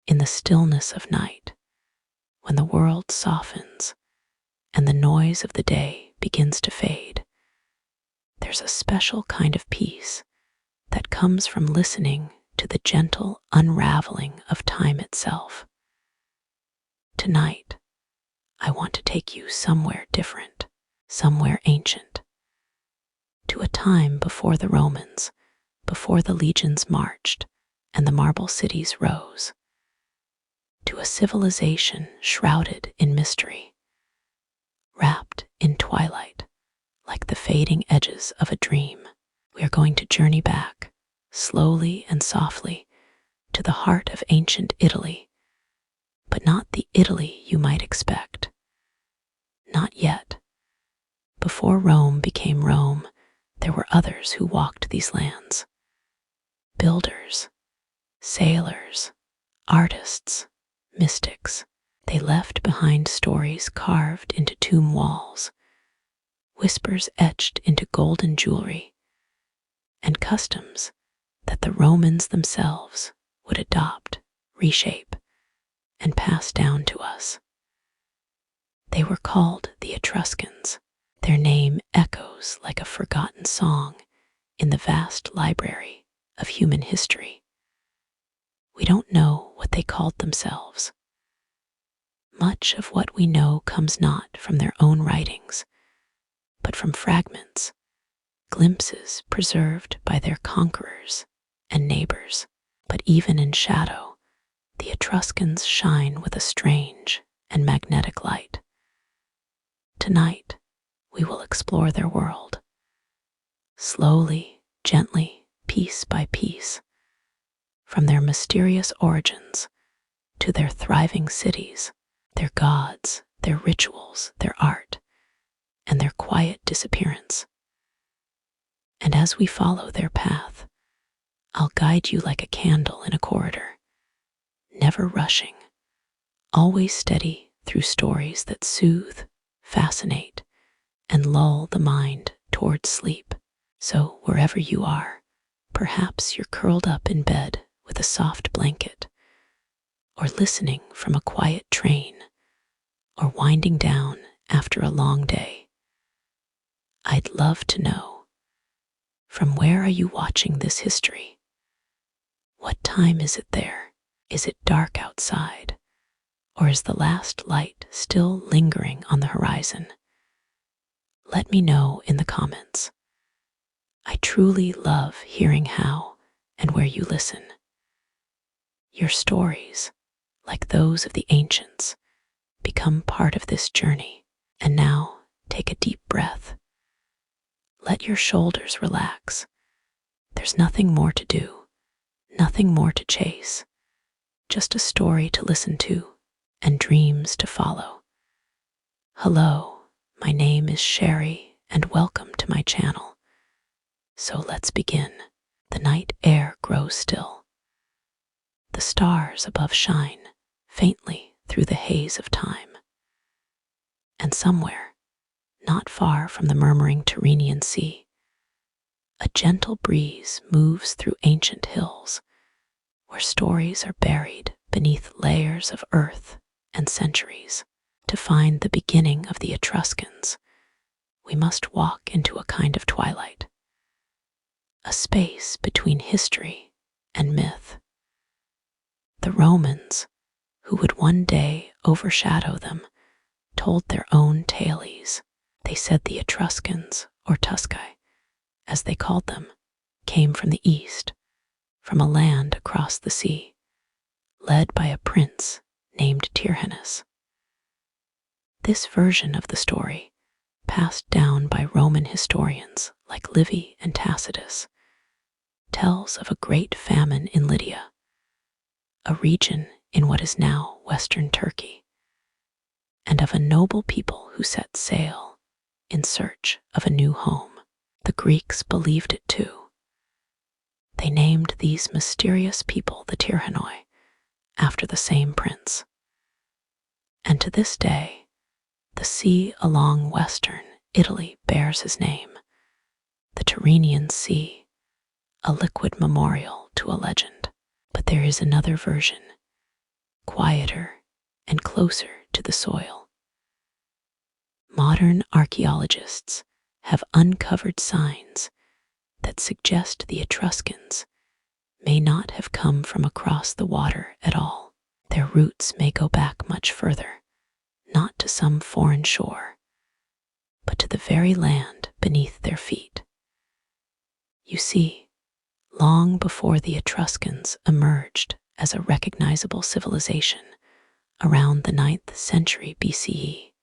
in the stillness of night, when the world softens and the noise of the day begins to fade, there's a special kind of peace that comes from listening to the gentle unraveling of time itself. Tonight, I want to take you somewhere different, somewhere ancient, to a time before the Romans, before the legions marched and the marble cities rose, to a civilization shrouded in mystery, wrapped in twilight like the fading edges of a dream. We are going to journey back, slowly and softly, to the heart of ancient Italy, but not the Italy you might expect. Not yet. Before Rome became Rome, there were others who walked these lands. Builders, sailors, artists, mystics. They left behind stories carved into tomb walls, whispers etched into golden jewelry, and customs that the Romans themselves would adopt, reshape, and pass down to us. They were called the Etruscans. Their name echoes like a forgotten song in the vast library of human history. We don't know what they called themselves. Much of what we know comes not from their own writings, but from fragments, glimpses preserved by their conquerors and neighbors. But even in shadow, the Etruscans shine with a strange and magnetic light. Tonight, we will explore their world. Slowly, gently, piece by piece, from their mysterious origins to their thriving cities, their gods, their rituals, their art, and their quiet disappearance. And as we follow their path, I'll guide you like a candle in a corridor, never rushing, always steady through stories that soothe, fascinate, and lull the mind toward sleep. So wherever you are, perhaps you're curled up in bed with a soft blanket, or listening from a quiet train, or winding down after a long day. I'd love to know, from where are you watching this history? What time is it there? Is it dark outside? Or is the last light still lingering on the horizon? Let me know in the comments. I truly love hearing how and where you listen. Your stories, like those of the ancients, become part of this journey. And now, take a deep breath. Let your shoulders relax. There's nothing more to do, nothing more to chase, just a story to listen to and dreams to follow. Hello, my name is Sherry, and welcome to my channel. So let's begin. The night air grows still. The stars above shine faintly through the haze of time. And somewhere, not far from the murmuring Tyrrhenian Sea, a gentle breeze moves through ancient hills where stories are buried beneath layers of earth and centuries. To find the beginning of the Etruscans, we must walk into a kind of twilight, a space between history and myth. The Romans, who would one day overshadow them, told their own tales. They said the Etruscans, or Tusci, as they called them, came from the east, from a land across the sea, led by a prince named Tyrrhenus. This version of the story, passed down by Roman historians like Livy and Tacitus, tells of a great famine in Lydia, a region in what is now Western Turkey, and of a noble people who set sail in search of a new home. The Greeks believed it too. They named these mysterious people the Tyrrhenoi, after the same prince. And to this day, the sea along western Italy bears his name, the Tyrrhenian Sea, a liquid memorial to a legend. But there is another version, quieter and closer to the soil. Modern archaeologists have uncovered signs that suggest the Etruscans may not have come from across the water at all. Their roots may go back much further, not to some foreign shore, but to the very land beneath their feet. You see, long before the Etruscans emerged as a recognizable civilization around the 9th century BCE,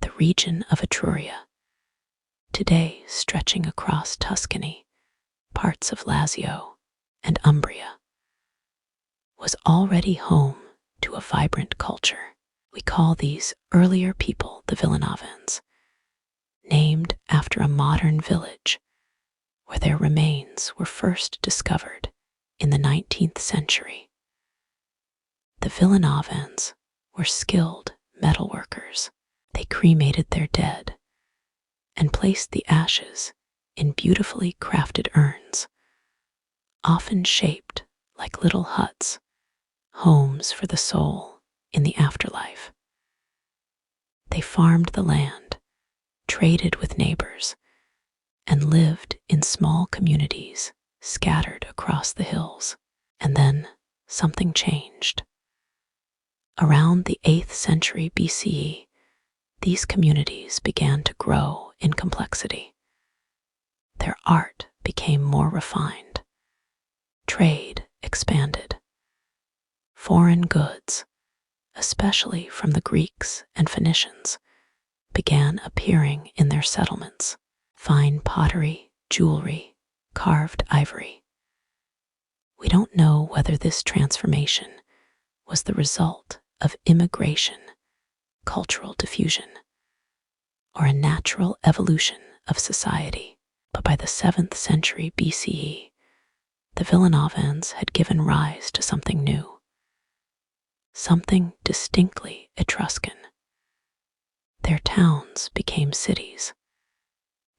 the region of Etruria, today stretching across Tuscany, parts of Lazio, and Umbria, was already home to a vibrant culture. We call these earlier people the Villanovans, named after a modern village where their remains were first discovered in the 19th century. The Villanovans were skilled metalworkers. They cremated their dead and placed the ashes in beautifully crafted urns, often shaped like little huts, homes for the soul in the afterlife. They farmed the land, traded with neighbors, and lived in small communities scattered across the hills. And then something changed. Around the 8th century BCE, these communities began to grow in complexity. Their art became more refined. Trade expanded. Foreign goods, especially from the Greeks and Phoenicians, began appearing in their settlements. Fine pottery, jewelry, carved ivory. We don't know whether this transformation was the result of immigration, cultural diffusion, or a natural evolution of society, but by the 7th century BCE, the Villanovans had given rise to something new, something distinctly Etruscan. Their towns became cities.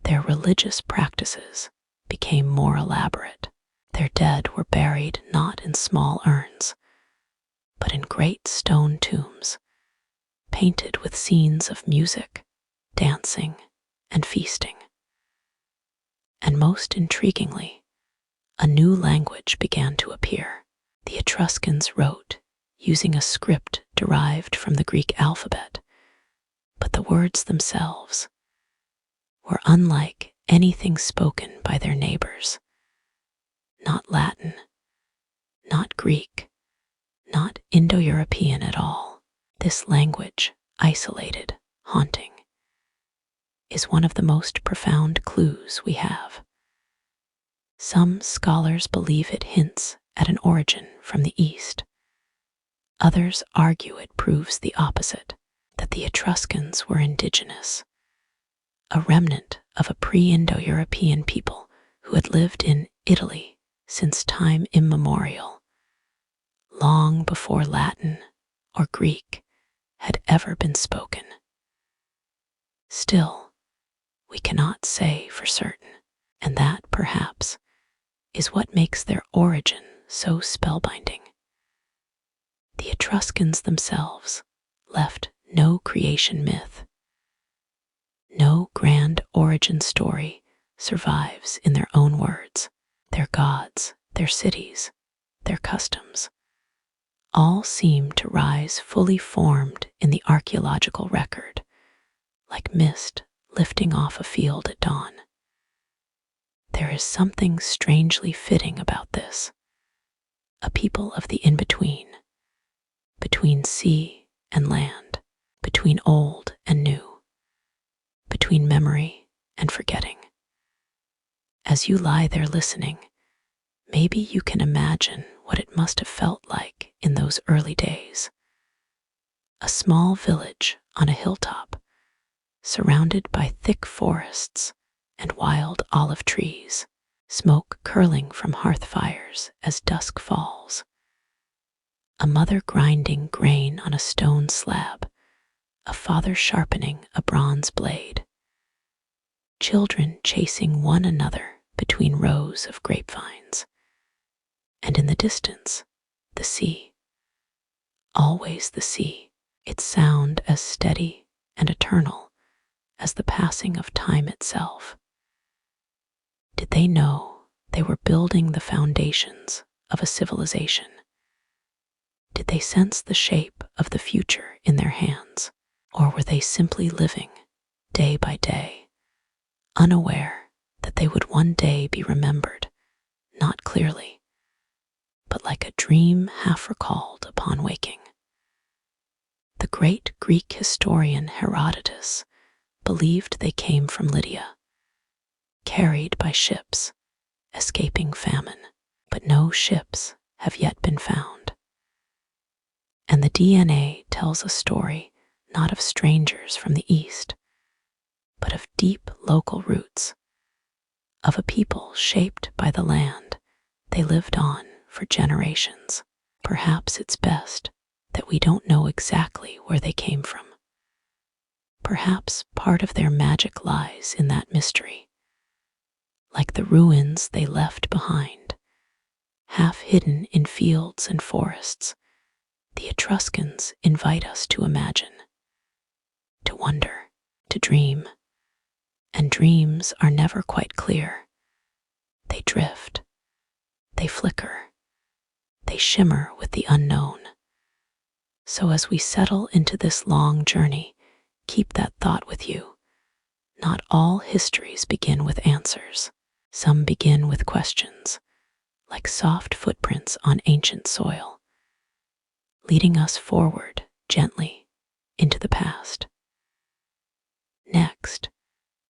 Their religious practices became more elaborate. Their dead were buried not in small urns, but in great stone tombs, painted with scenes of music, dancing, and feasting. And most intriguingly, a new language began to appear. The Etruscans wrote using a script derived from the Greek alphabet, but the words themselves were unlike anything spoken by their neighbors. Not Latin, not Greek, not Indo-European at all. This language, isolated, haunting, is one of the most profound clues we have. Some scholars believe it hints at an origin from the East. Others argue it proves the opposite, that the Etruscans were indigenous, a remnant of a pre-Indo-European people who had lived in Italy since time immemorial, long before Latin or Greek had ever been spoken. Still, we cannot say for certain, and that, perhaps, is what makes their origin so spellbinding. The Etruscans themselves left no creation myth. No grand origin story survives in their own words. Their gods, their cities, their customs, all seem to rise fully formed in the archaeological record, like mist lifting off a field at dawn. There is something strangely fitting about this. A people of the in-between, between sea and land, between old and new, between memory and forgetting. As you lie there listening, maybe you can imagine what it must have felt like in those early days. A small village on a hilltop, surrounded by thick forests and wild olive trees, smoke curling from hearth fires as dusk falls. A mother grinding grain on a stone slab, a father sharpening a bronze blade. Children chasing one another between rows of grapevines. And in the distance, the sea, always the sea, its sound as steady and eternal as the passing of time itself. Did they know they were building the foundations of a civilization? Did they sense the shape of the future in their hands? Or were they simply living day by day, unaware that they would one day be remembered, not clearly, but like a dream half recalled upon waking? The great Greek historian Herodotus believed they came from Lydia, carried by ships, escaping famine, but no ships have yet been found. And the DNA tells a story not of strangers from the East, but of deep local roots, of a people shaped by the land they lived on for generations. Perhaps it's best that we don't know exactly where they came from. Perhaps part of their magic lies in that mystery, like the ruins they left behind, half hidden in fields and forests. The Etruscans invite us to imagine, to wonder, to dream. And dreams are never quite clear. They drift, they flicker, they shimmer with the unknown. So as we settle into this long journey, keep that thought with you. Not all histories begin with answers. Some begin with questions, like soft footprints on ancient soil, leading us forward gently into the past. Next,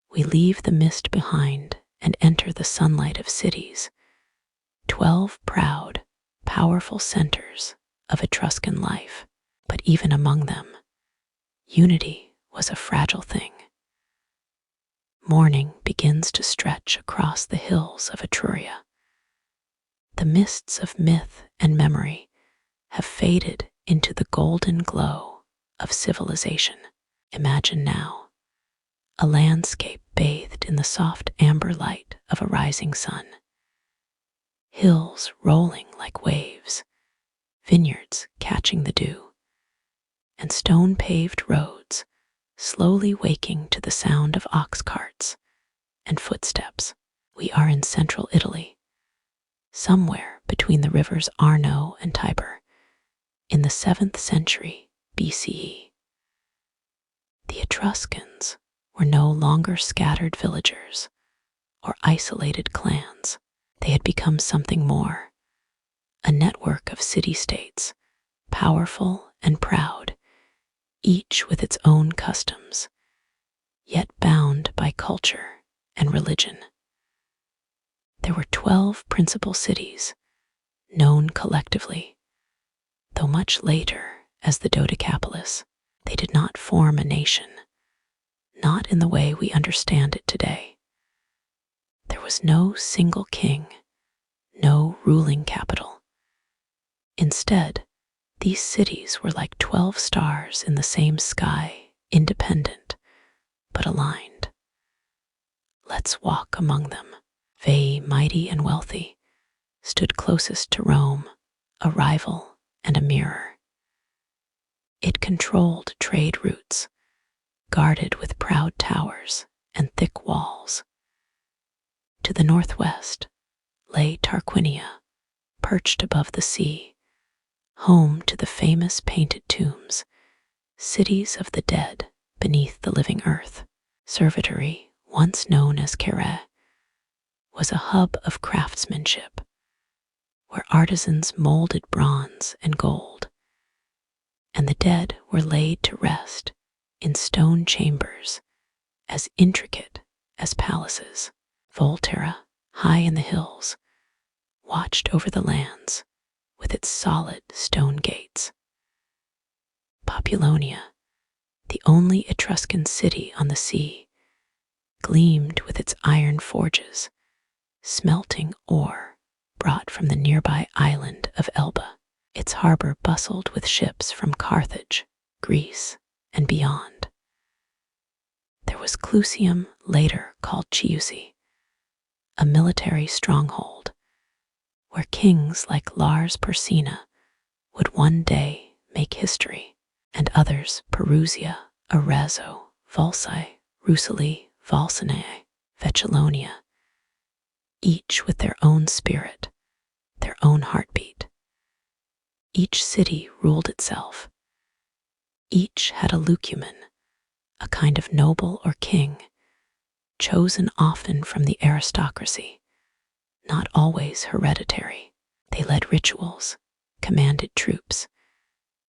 we leave the mist behind and enter the sunlight of cities, 12 proud, powerful centers of Etruscan life. But even among them, unity was a fragile thing. Morning begins to stretch across the hills of Etruria. The mists of myth and memory have faded into the golden glow of civilization. Imagine now a landscape bathed in the soft amber light of a rising sun. Hills rolling like waves, vineyards catching the dew, and stone-paved roads slowly waking to the sound of ox carts and footsteps. We are in central Italy, somewhere between the rivers Arno and Tiber, in the 7th century BCE. The Etruscans were no longer scattered villagers or isolated clans. They had become something more, a network of city-states, powerful and proud, each with its own customs, yet bound by culture and religion. There were 12 principal cities, known collectively, though much later as the Dodecapolis. They did not form a nation, not in the way we understand it today. There was no single king, no ruling capital. Instead, these cities were like 12 stars in the same sky, independent, but aligned. Let's walk among them. Veii, mighty and wealthy, stood closest to Rome, a rival and a mirror. It controlled trade routes, guarded with proud towers and thick walls. To the northwest lay Tarquinia, perched above the sea, home to the famous painted tombs, cities of the dead beneath the living earth. Servitory, once known as Caere, was a hub of craftsmanship, where artisans molded bronze and gold, and the dead were laid to rest in stone chambers as intricate as palaces. Volterra, high in the hills, watched over the lands with its solid stone gates. Populonia, the only Etruscan city on the sea, gleamed with its iron forges, smelting ore brought from the nearby island of Elba. Its harbor bustled with ships from Carthage, Greece, and beyond. There was Clusium, later called Chiusi, a military stronghold where kings like Lars Porsena would one day make make history, and others Perusia, Arezzo, Volsae, Russili, Volsinae, Vecellionia, each with their own spirit, their own heartbeat. Each city ruled itself. Each had a lucumen, a kind of noble or king, chosen often from the aristocracy, not always hereditary. They led rituals, commanded troops,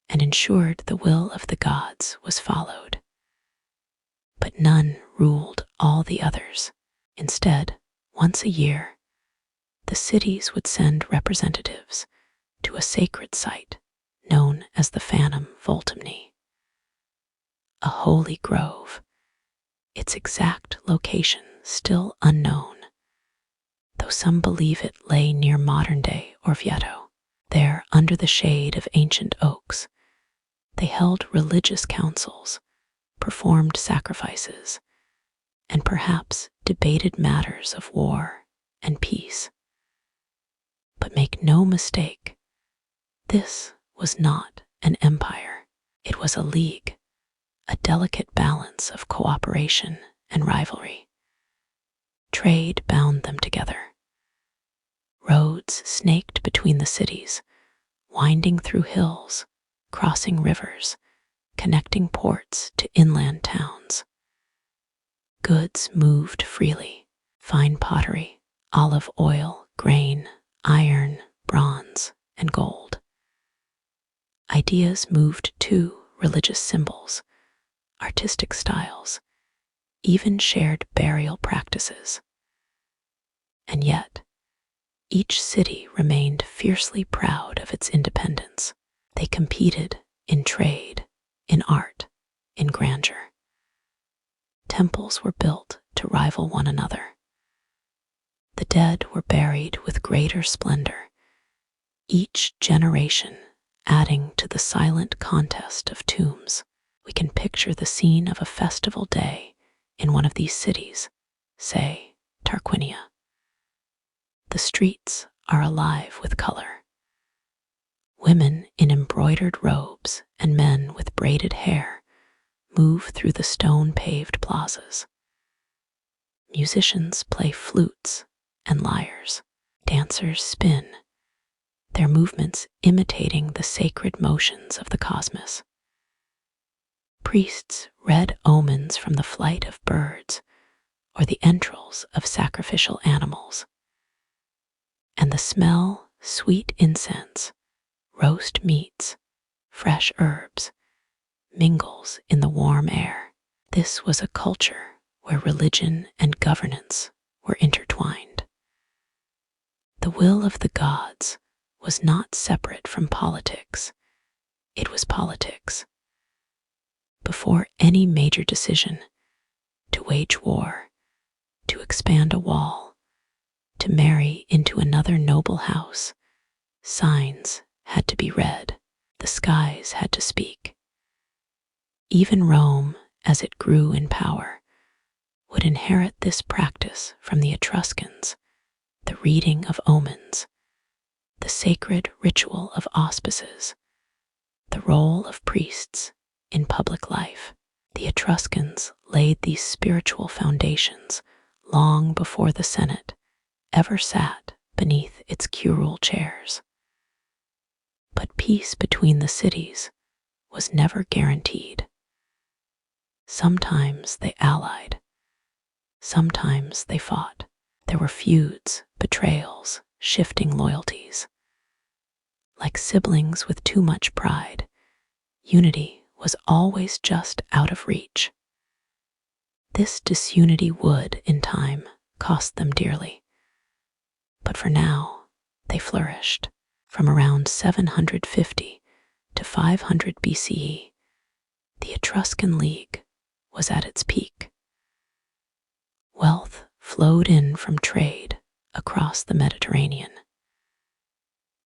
and ensured the will of the gods was followed. But none ruled all the others. Instead, once a year, the cities would send representatives to a sacred site known as the Phantom Voltumni, a holy grove, its exact location still unknown, though some believe it lay near modern-day Orvieto. There, under the shade of ancient oaks, they held religious councils, performed sacrifices, and perhaps debated matters of war and peace. But make no mistake, this was not an empire. It was a league, a delicate balance of cooperation and rivalry. Trade bound them together. Roads snaked between the cities, winding through hills, crossing rivers, connecting ports to inland towns. Goods moved freely: fine pottery, olive oil, grain, iron, bronze, and gold. Ideas moved too: religious symbols, artistic styles, even shared burial practices. And yet, each city remained fiercely proud of its independence. They competed in trade, in art, in grandeur. Temples were built to rival one another. The dead were buried with greater splendor, each generation adding to the silent contest of tombs. We can picture the scene of a festival day in one of these cities, say Tarquinia. The streets are alive with color. Women in embroidered robes and men with braided hair move through the stone-paved plazas. Musicians play flutes and lyres. Dancers spin, their movements imitating the sacred motions of the cosmos. Priests read omens from the flight of birds or the entrails of sacrificial animals. And the smell: sweet incense, roast meats, fresh herbs, mingles in the warm air. This was a culture where religion and governance were intertwined. The will of the gods was not separate from politics. It was politics. Before any major decision, to wage war, to expand a wall, to marry into another noble house, signs had to be read. The skies had to speak. Even Rome, as it grew in power, would inherit this practice from the Etruscans: the reading of omens, the sacred ritual of auspices, the role of priests in public life. The Etruscans laid these spiritual foundations long before the Senate ever sat beneath its curule chairs. But peace between the cities was never guaranteed. Sometimes they allied, sometimes they fought. There were feuds, betrayals, shifting loyalties. Like siblings with too much pride, unity was always just out of reach. This disunity would, in time, cost them dearly. But for now, they flourished. From around 750 to 500 BCE, the Etruscan League was at its peak. Wealth flowed in from trade across the Mediterranean.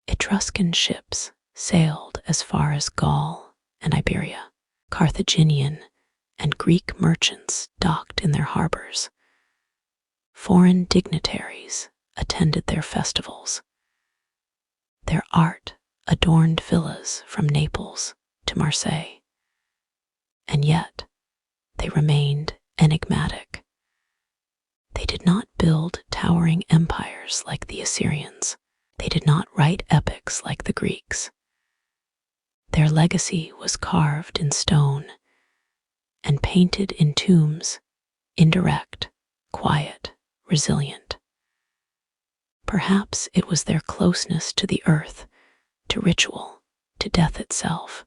Etruscan ships sailed as far as Gaul and Iberia. Carthaginian and Greek merchants docked in their harbors. Foreign dignitaries attended their festivals. Their art adorned villas from Naples to to Marseille. And yet, they remained enigmatic. They did not build towering empires like the Assyrians. They did not write epics like the Greeks. Their legacy was carved in stone and painted in tombs, indirect, quiet, resilient. Perhaps it was their closeness to the earth, to ritual, to death itself,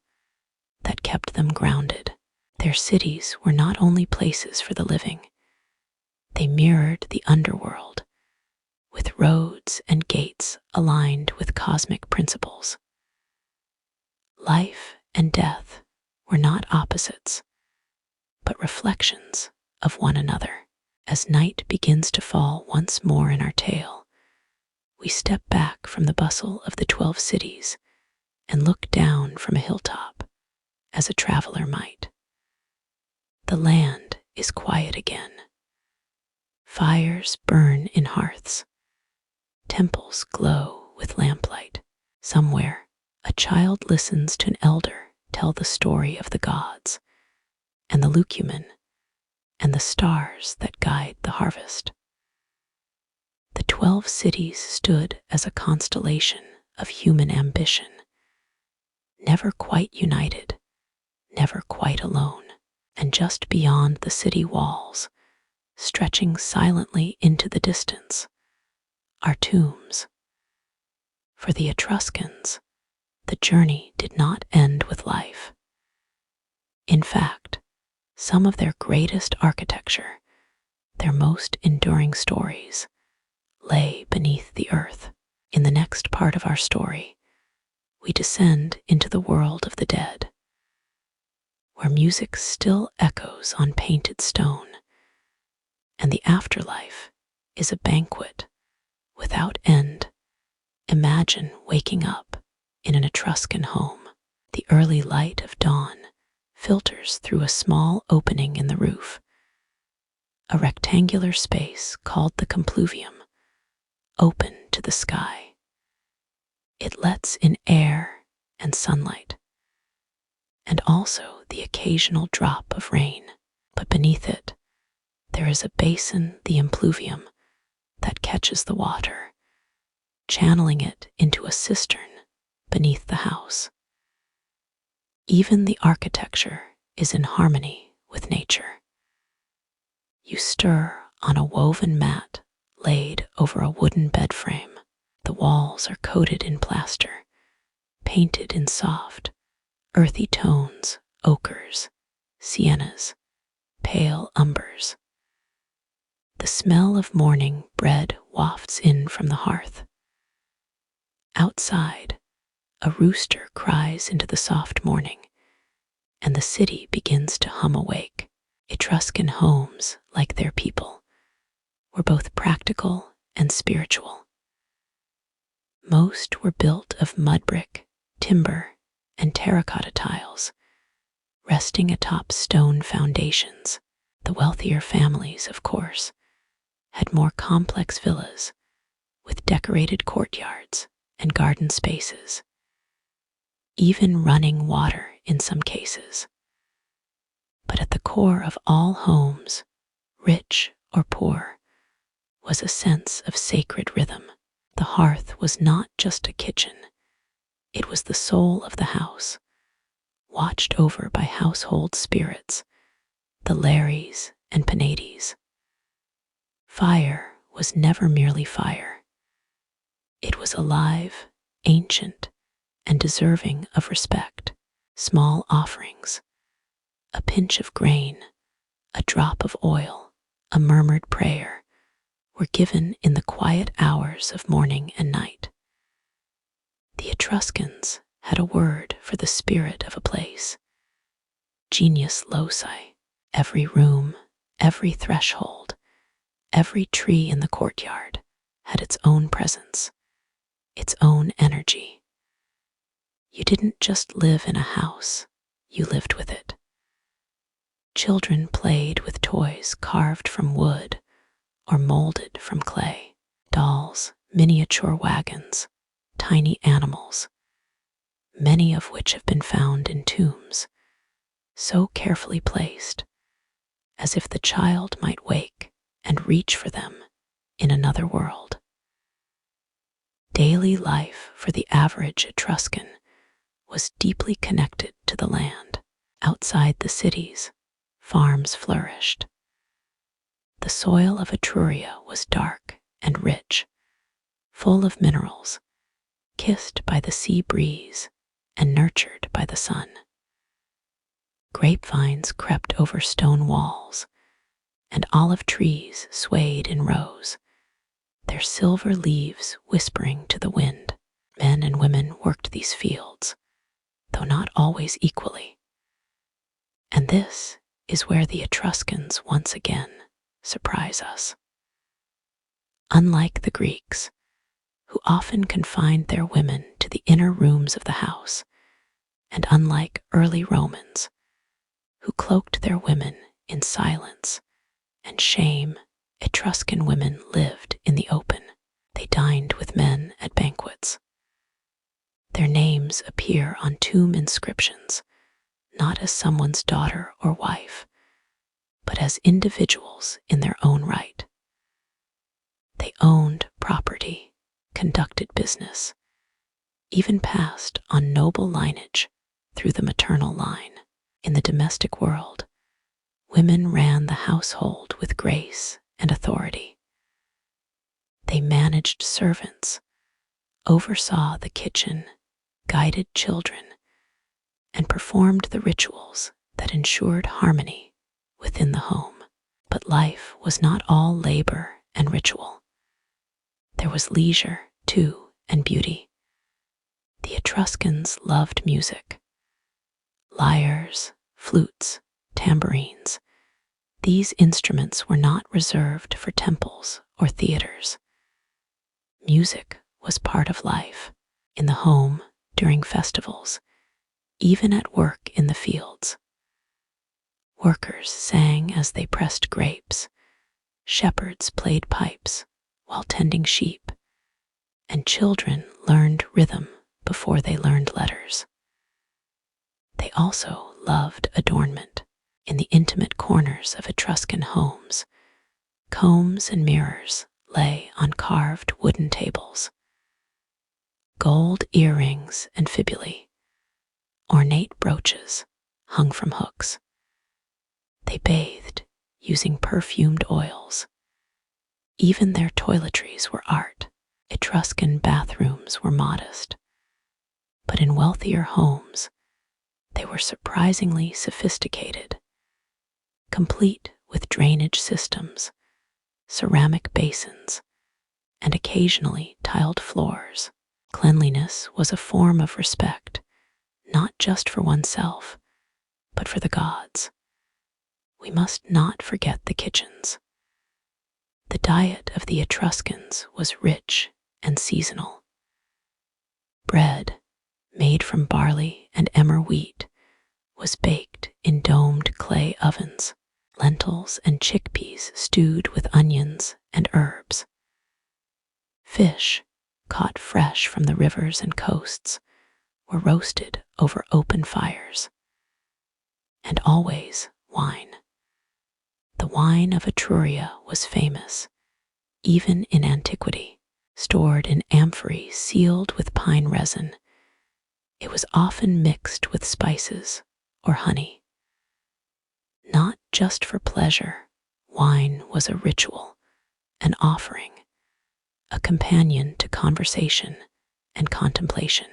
that kept them grounded. Their cities were not only places for the living, they mirrored the underworld, with roads and gates aligned with cosmic principles. Life and death were not opposites, but reflections of one another. As night begins to fall once more in our tale, we step back from the bustle of the 12 cities and look down from a hilltop, as a traveler might. The land is quiet again. Fires burn in hearths. Temples glow with lamplight. Somewhere, a child listens to an elder tell the story of the gods, and the lucumen, and the stars that guide the harvest. The 12 cities stood as a constellation of human ambition, never quite united, never quite alone. And just beyond the city walls, stretching silently into the distance, are tombs. For the Etruscans, the journey did not end with life. In fact, some of their greatest architecture, their most enduring stories, lay beneath the earth. In the next part of our story, we descend into the world of the dead, where music still echoes on painted stone, and the afterlife is a banquet without end. Imagine waking up in an Etruscan home. The early light of dawn filters through a small opening in the roof, a rectangular space called the compluvium, open to the sky. It lets in air and sunlight, and also the occasional drop of rain. But beneath it, there is a basin, the impluvium, that catches the water, channeling it into a cistern beneath the house. Even the architecture is in harmony with nature. You stir on a woven mat laid over a wooden bed frame. The walls are coated in plaster, painted in soft, earthy tones, ochres, siennas, pale umbers. The smell of morning bread wafts in from the hearth. Outside, a rooster cries into the soft morning, and the city begins to hum awake. Etruscan homes, like their people, were both practical and spiritual. Most were built of mud brick, timber, and terracotta tiles, resting atop stone foundations. The wealthier families, of course, had more complex villas with decorated courtyards and garden spaces, even running water in some cases. But at the core of all homes, rich or poor, was a sense of sacred rhythm. The hearth was not just a kitchen, it was the soul of the house, watched over by household spirits, the Lares and Penates. Fire was never merely fire. It was alive, ancient, and deserving of respect. Small offerings, a pinch of grain, a drop of oil, a murmured prayer, were given in the quiet hours of morning and night. The Etruscans had a word for the spirit of a place, genius loci. Every room, every threshold, every tree in the courtyard had its own presence, its own energy. You didn't just live in a house, you lived with it. Children played with toys carved from wood or molded from clay, dolls, miniature wagons, tiny animals. many of which have been found in tombs, so carefully placed, as if the child might wake and reach for them in another world. Daily life for the average Etruscan was deeply connected to the land. Outside the cities, farms flourished. The soil of Etruria was dark and rich, full of minerals, kissed by the sea breeze and nurtured by the sun. Grapevines crept over stone walls, and olive trees swayed in rows, their silver leaves whispering to the wind. Men and women worked these fields, though not always equally. And this is where the Etruscans once again surprise us. Unlike the Greeks, who often confined their women to the inner rooms of the house, and unlike early Romans, who cloaked their women in silence and shame, Etruscan women lived in the open. They dined with men at banquets. Their names appear on tomb inscriptions, not as someone's daughter or wife, but as individuals in their own right. They owned property, conducted business, even passed on noble lineage through the maternal line. In the domestic world, women ran the household with grace and authority. They managed servants, oversaw the kitchen, guided children, and performed the rituals that ensured harmony within the home. But life was not all labor and ritual. There was leisure, too, and beauty. The Etruscans loved music. Lyres, flutes, tambourines. These instruments were not reserved for temples or theaters. Music was part of life, in the home, during festivals, even at work in the fields. Workers sang as they pressed grapes, shepherds played pipes while tending sheep, and children learned rhythm before they learned letters. They also loved adornment. In the intimate corners of Etruscan homes, combs and mirrors lay on carved wooden tables. Gold earrings and fibulae, ornate brooches, hung from hooks. They bathed using perfumed oils. Even their toiletries were art. Etruscan bathrooms were modest, but in wealthier homes, they were surprisingly sophisticated, complete with drainage systems, ceramic basins, and occasionally tiled floors. Cleanliness was a form of respect, not just for oneself, but for the gods. We must not forget the kitchens. The diet of the Etruscans was rich and seasonal. Bread, made from barley and emmer wheat, was baked in domed clay ovens. Lentils and chickpeas stewed with onions and herbs. Fish, caught fresh from the rivers and coasts, were roasted over open fires. And always wine. The wine of Etruria was famous, even in antiquity. Stored in amphorae sealed with pine resin, it was often mixed with spices or honey. Not just for pleasure, wine was a ritual, an offering, a companion to conversation and contemplation.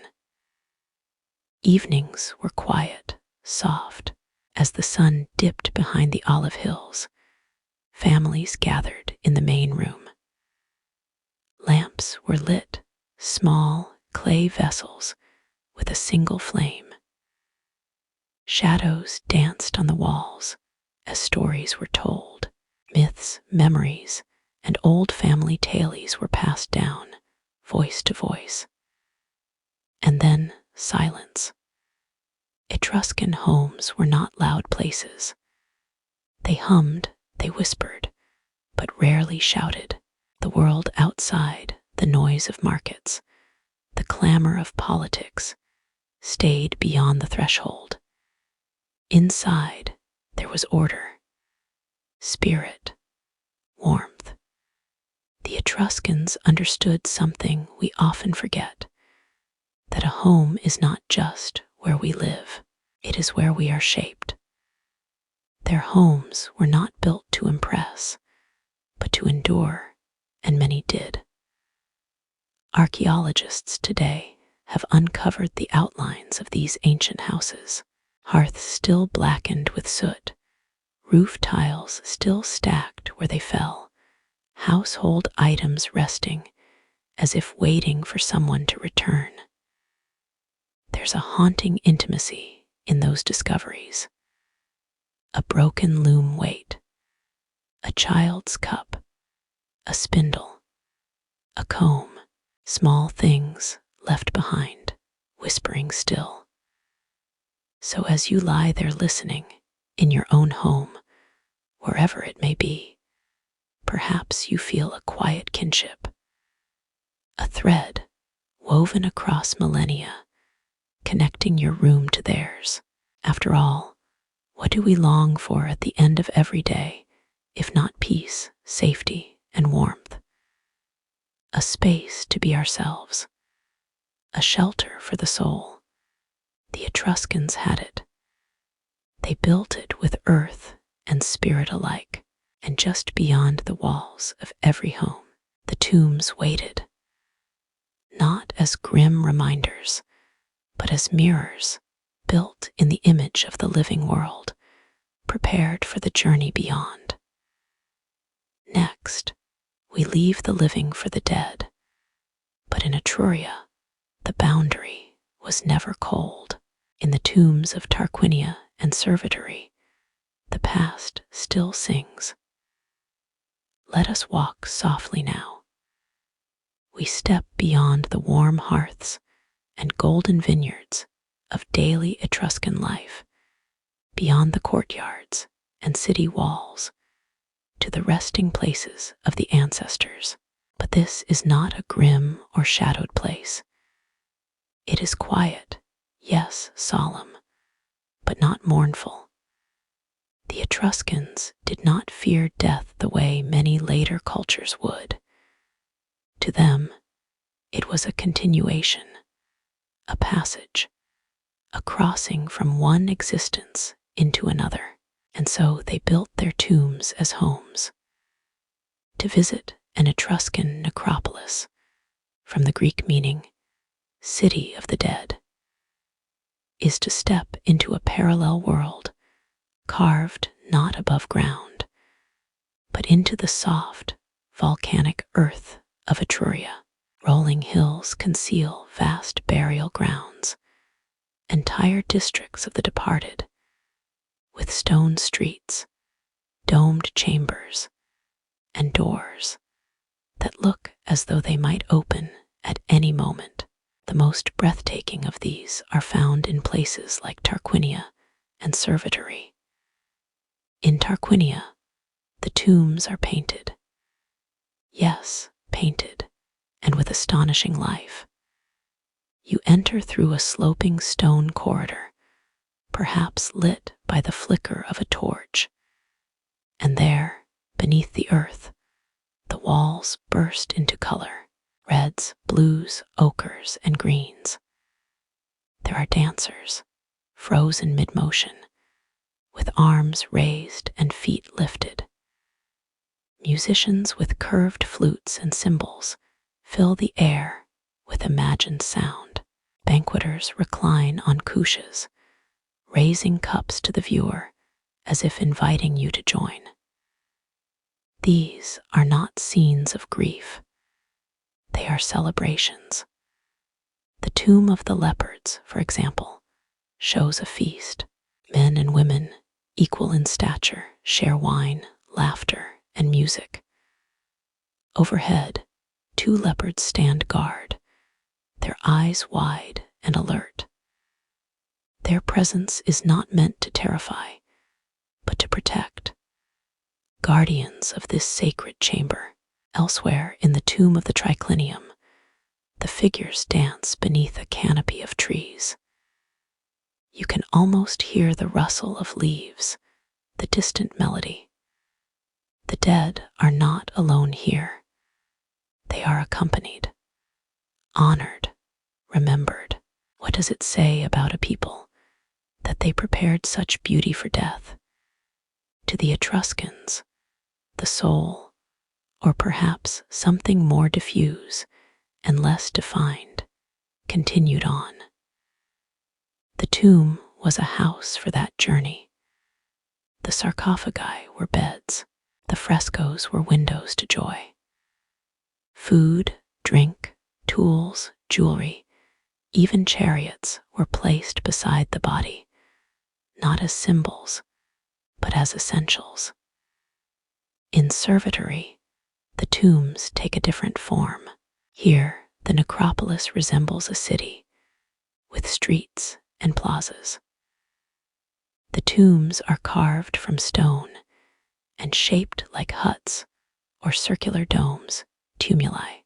Evenings were quiet, soft. As the sun dipped behind the olive hills, families gathered in the main room. Lamps were lit, small clay vessels with a single flame. Shadows danced on the walls as stories were told. Myths, memories, and old family tales were passed down, voice to voice. And then silence. Etruscan homes were not loud places. They hummed, they whispered, but rarely shouted. The world outside, the noise of markets, the clamor of politics, stayed beyond the threshold. Inside, there was order, spirit, warmth. The Etruscans understood something we often forget, that a home is not just where we live, it is where we are shaped. Their homes were not built to impress, but to endure, and many did. Archaeologists today have uncovered the outlines of these ancient houses, hearths still blackened with soot, roof tiles still stacked where they fell, household items resting as if waiting for someone to return. There's a haunting intimacy in those discoveries. A broken loom weight, a child's cup, a spindle, a comb, small things left behind, whispering still. So as you lie there listening, in your own home, wherever it may be, perhaps you feel a quiet kinship, a thread woven across millennia, connecting your room to theirs. After all, what do we long for at the end of every day, if not peace, safety, and warmth? A space to be ourselves, a shelter for the soul. The Etruscans had it. They built it with earth and spirit alike, and just beyond the walls of every home, the tombs waited, not as grim reminders, but as mirrors built in the image of the living world, prepared for the journey beyond. Next, we leave the living for the dead, but in Etruria, the boundary was never cold. In the tombs of Tarquinia and Servitory, the past still sings. Let us walk softly now. We step beyond the warm hearths and golden vineyards of daily Etruscan life, beyond the courtyards and city walls, to the resting places of the ancestors. But this is not a grim or shadowed place. It is quiet, yes, solemn, but not mournful. The Etruscans did not fear death the way many later cultures would. To them, it was a continuation, a passage, a crossing from one existence into another, and so they built their tombs as homes. To visit an Etruscan necropolis, from the Greek meaning city of the dead, is to step into a parallel world, carved not above ground, but into the soft, volcanic earth of Etruria. Rolling hills conceal vast burial grounds, entire districts of the departed, with stone streets, domed chambers, and doors that look as though they might open at any moment. The most breathtaking of these are found in places like Tarquinia and Servitory. In Tarquinia, the tombs are painted. Yes, painted, and with astonishing life. You enter through a sloping stone corridor, perhaps lit by the flicker of a torch, and there, beneath the earth, the walls burst into color, reds, blues, ochres, and greens. There are dancers, frozen mid-motion, with arms raised and feet lifted. Musicians with curved flutes and cymbals fill the air with imagined sound. Banqueters recline on couches, raising cups to the viewer as if inviting you to join. These are not scenes of grief. They are celebrations. The tomb of the leopards, for example, shows a feast. Men and women, equal in stature, share wine, laughter, and music. Overhead, 2 leopards stand guard, their eyes wide and alert. Their presence is not meant to terrify, but to protect. Guardians of this sacred chamber. Elsewhere in the tomb of the triclinium, the figures dance beneath a canopy of trees. You can almost hear the rustle of leaves, the distant melody. The dead are not alone here. They are accompanied, honored, remembered. What does it say about a people that they prepared such beauty for death? To the Etruscans, the soul, or perhaps something more diffuse and less defined, continued on. The tomb was a house for that journey. The sarcophagi were beds. The frescoes were windows to joy. Food, drink, tools, jewelry, even chariots were placed beside the body, not as symbols, but as essentials. In servitory, the tombs take a different form. Here, the necropolis resembles a city, with streets and plazas. The tombs are carved from stone and shaped like huts or circular domes, tumuli,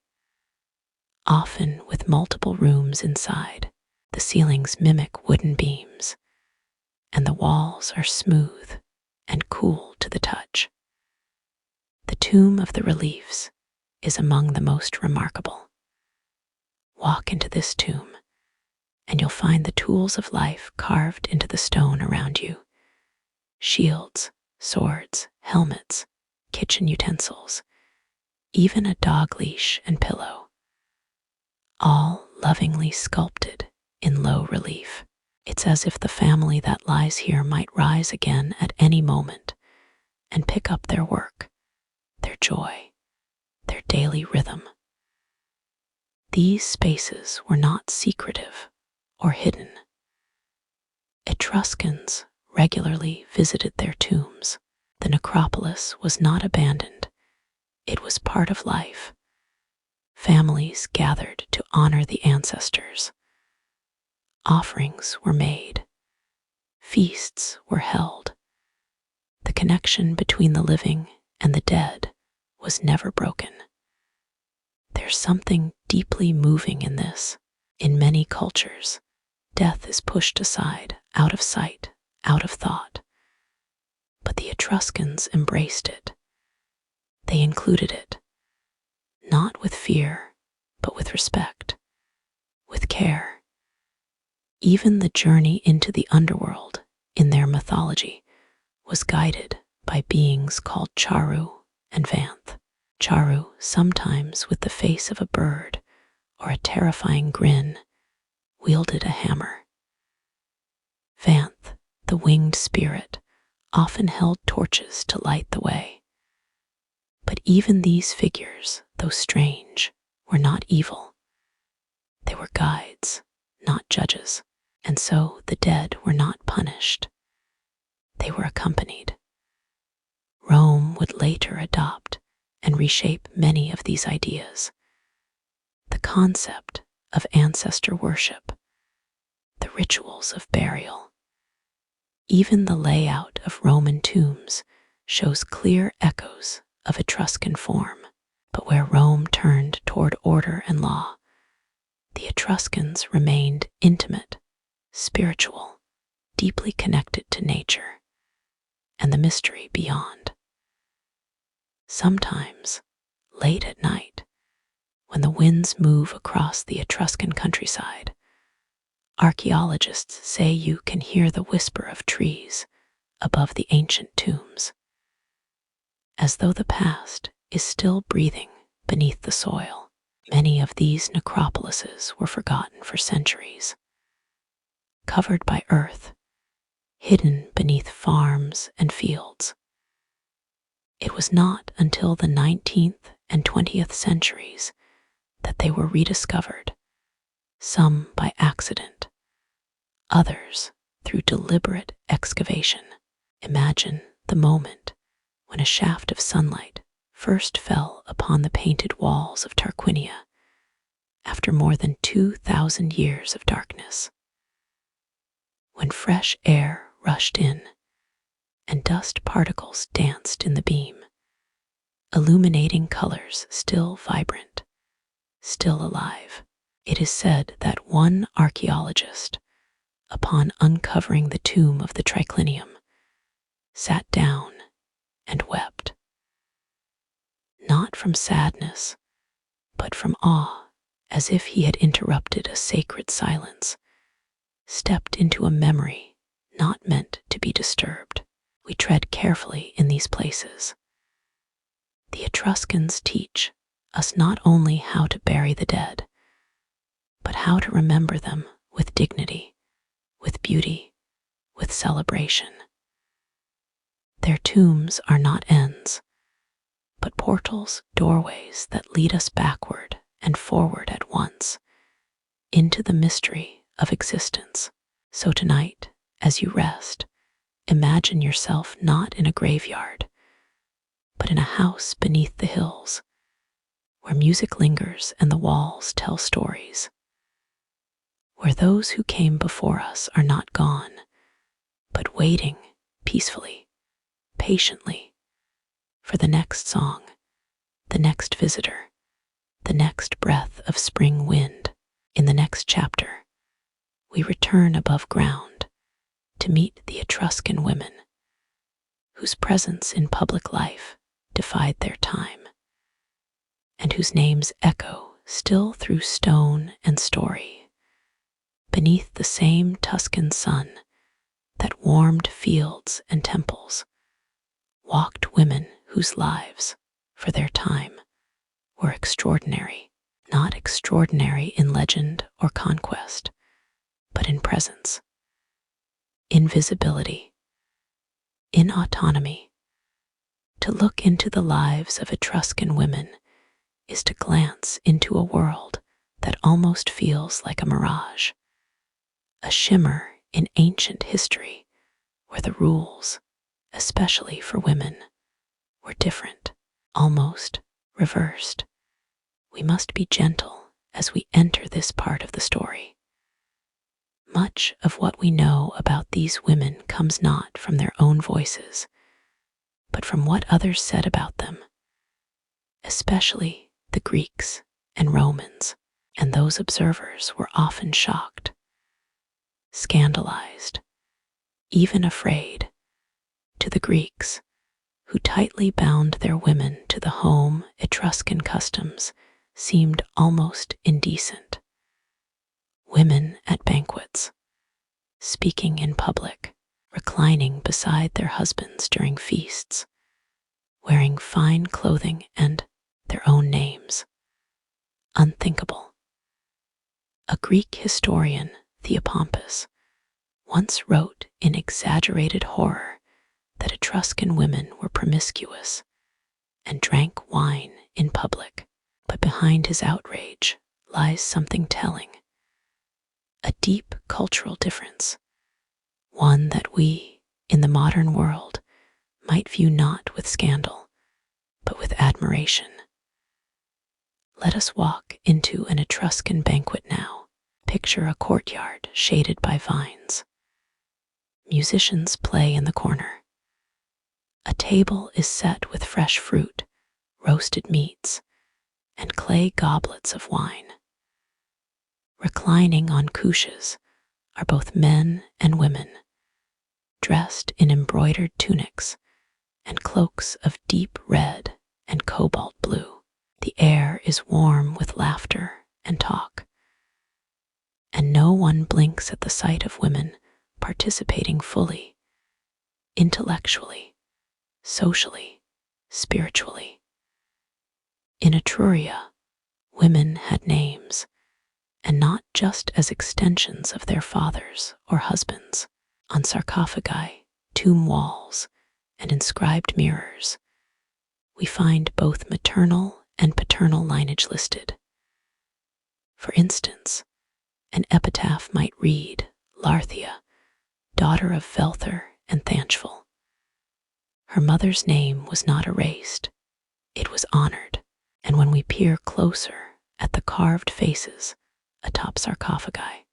often with multiple rooms inside. The ceilings mimic wooden beams, and the walls are smooth and cool to the touch. The tomb of the reliefs is among the most remarkable. Walk into this tomb, and you'll find the tools of life carved into the stone around you. Shields, swords, helmets, kitchen utensils, even a dog leash and pillow, all lovingly sculpted in low relief. It's as if the family that lies here might rise again at any moment and pick up their work, their joy, their daily rhythm. These spaces were not secretive or hidden. Etruscans regularly visited their tombs. The necropolis was not abandoned. It was part of life. Families gathered to honor the ancestors. Offerings were made. Feasts were held. The connection between the living and the dead was never broken. There's something deeply moving in this. In many cultures, death is pushed aside, out of sight, out of thought. But the Etruscans embraced it. They included it, not with fear, but with respect, with care. Even the journey into the underworld in their mythology was guided by beings called Charu and Vanth. Charu, sometimes with the face of a bird or a terrifying grin, wielded a hammer. Vanth, the winged spirit, often held torches to light the way. But even these figures, though strange, were not evil. They were guides, not judges, and so the dead were not punished. They were accompanied. Rome would later adopt and reshape many of these ideas. The concept of ancestor worship, the rituals of burial, even the layout of Roman tombs shows clear echoes of Etruscan form. But where Rome turned toward order and law, the Etruscans remained intimate, spiritual, deeply connected to nature and the mystery beyond. Sometimes, late at night, when the winds move across the Etruscan countryside, archaeologists say you can hear the whisper of trees above the ancient tombs, as though the past is still breathing beneath the soil. Many of these necropolises were forgotten for centuries, covered by earth, hidden beneath farms and fields. It was not until the 19th and 20th centuries that they were rediscovered, some by accident, others through deliberate excavation. Imagine the moment when a shaft of sunlight first fell upon the painted walls of Tarquinia after more than 2,000 years of darkness. When fresh air rushed in and dust particles danced in the beam, illuminating colors still vibrant, still alive. It is said that one archaeologist upon uncovering the tomb of the triclinium, sat down and wept. Not from sadness, but from awe, as if he had interrupted a sacred silence, stepped into a memory not meant to be disturbed. We tread carefully in these places. The Etruscans teach us not only how to bury the dead, but how to remember them with dignity, with beauty, with celebration. Their tombs are not ends, but portals, doorways that lead us backward and forward at once into the mystery of existence. So tonight, as you rest, imagine yourself not in a graveyard, but in a house beneath the hills, where music lingers and the walls tell stories, where those who came before us are not gone, but waiting peacefully, patiently, for the next song, the next visitor, the next breath of spring wind. In the next chapter, we return above ground to meet the Etruscan women, whose presence in public life defied their time, and whose names echo still through stone and story, beneath the same Tuscan sun that warmed fields and temples. Walked women whose lives, for their time, were extraordinary, not extraordinary in legend or conquest, but in presence, in visibility, in autonomy. To look into the lives of Etruscan women is to glance into a world that almost feels like a mirage, a shimmer in ancient history where the rules, especially for women, were different, almost reversed. We must be gentle as we enter this part of the story. Much of what we know about these women comes not from their own voices, but from what others said about them, especially the Greeks and Romans, and those observers were often shocked, scandalized, even afraid. To the Greeks, who tightly bound their women to the home, Etruscan customs seemed almost indecent. Women at banquets, speaking in public, reclining beside their husbands during feasts, wearing fine clothing and their own names. Unthinkable. A Greek historian, Theopompus, once wrote in exaggerated horror that Etruscan women were promiscuous and drank wine in public. But behind his outrage lies something telling, a deep cultural difference, one that we, in the modern world, might view not with scandal, but with admiration. Let us walk into an Etruscan banquet now. Picture a courtyard shaded by vines. Musicians play in the corner. A table is set with fresh fruit, roasted meats, and clay goblets of wine. Reclining on couches are both men and women, dressed in embroidered tunics and cloaks of deep red and cobalt blue. The air is warm with laughter and talk, and no one blinks at the sight of women participating fully, intellectually, socially, spiritually. In Etruria, women had names, and not just as extensions of their fathers or husbands. On sarcophagi, tomb walls, and inscribed mirrors, we find both maternal and paternal lineage listed. For instance, an epitaph might read, Larthia, daughter of Velther and Thanchful. Her mother's name was not erased, it was honored, and when we peer closer at the carved faces atop sarcophagi,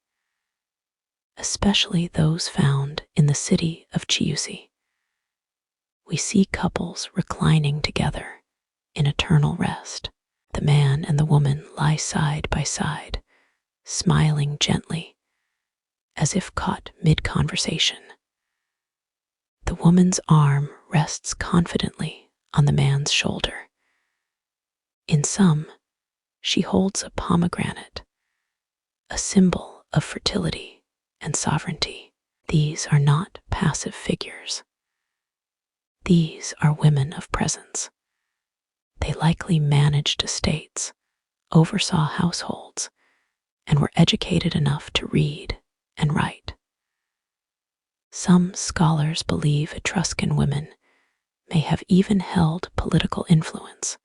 especially those found in the city of Chiusi, we see couples reclining together in eternal rest. The man and the woman lie side by side, smiling gently, as if caught mid-conversation. The woman's arm rests confidently on the man's shoulder. In some, she holds a pomegranate, a symbol of fertility and sovereignty. These are not passive figures. These are women of presence. They likely managed estates, oversaw households, and were educated enough to read and write. Some scholars believe Etruscan women may have even held political influence,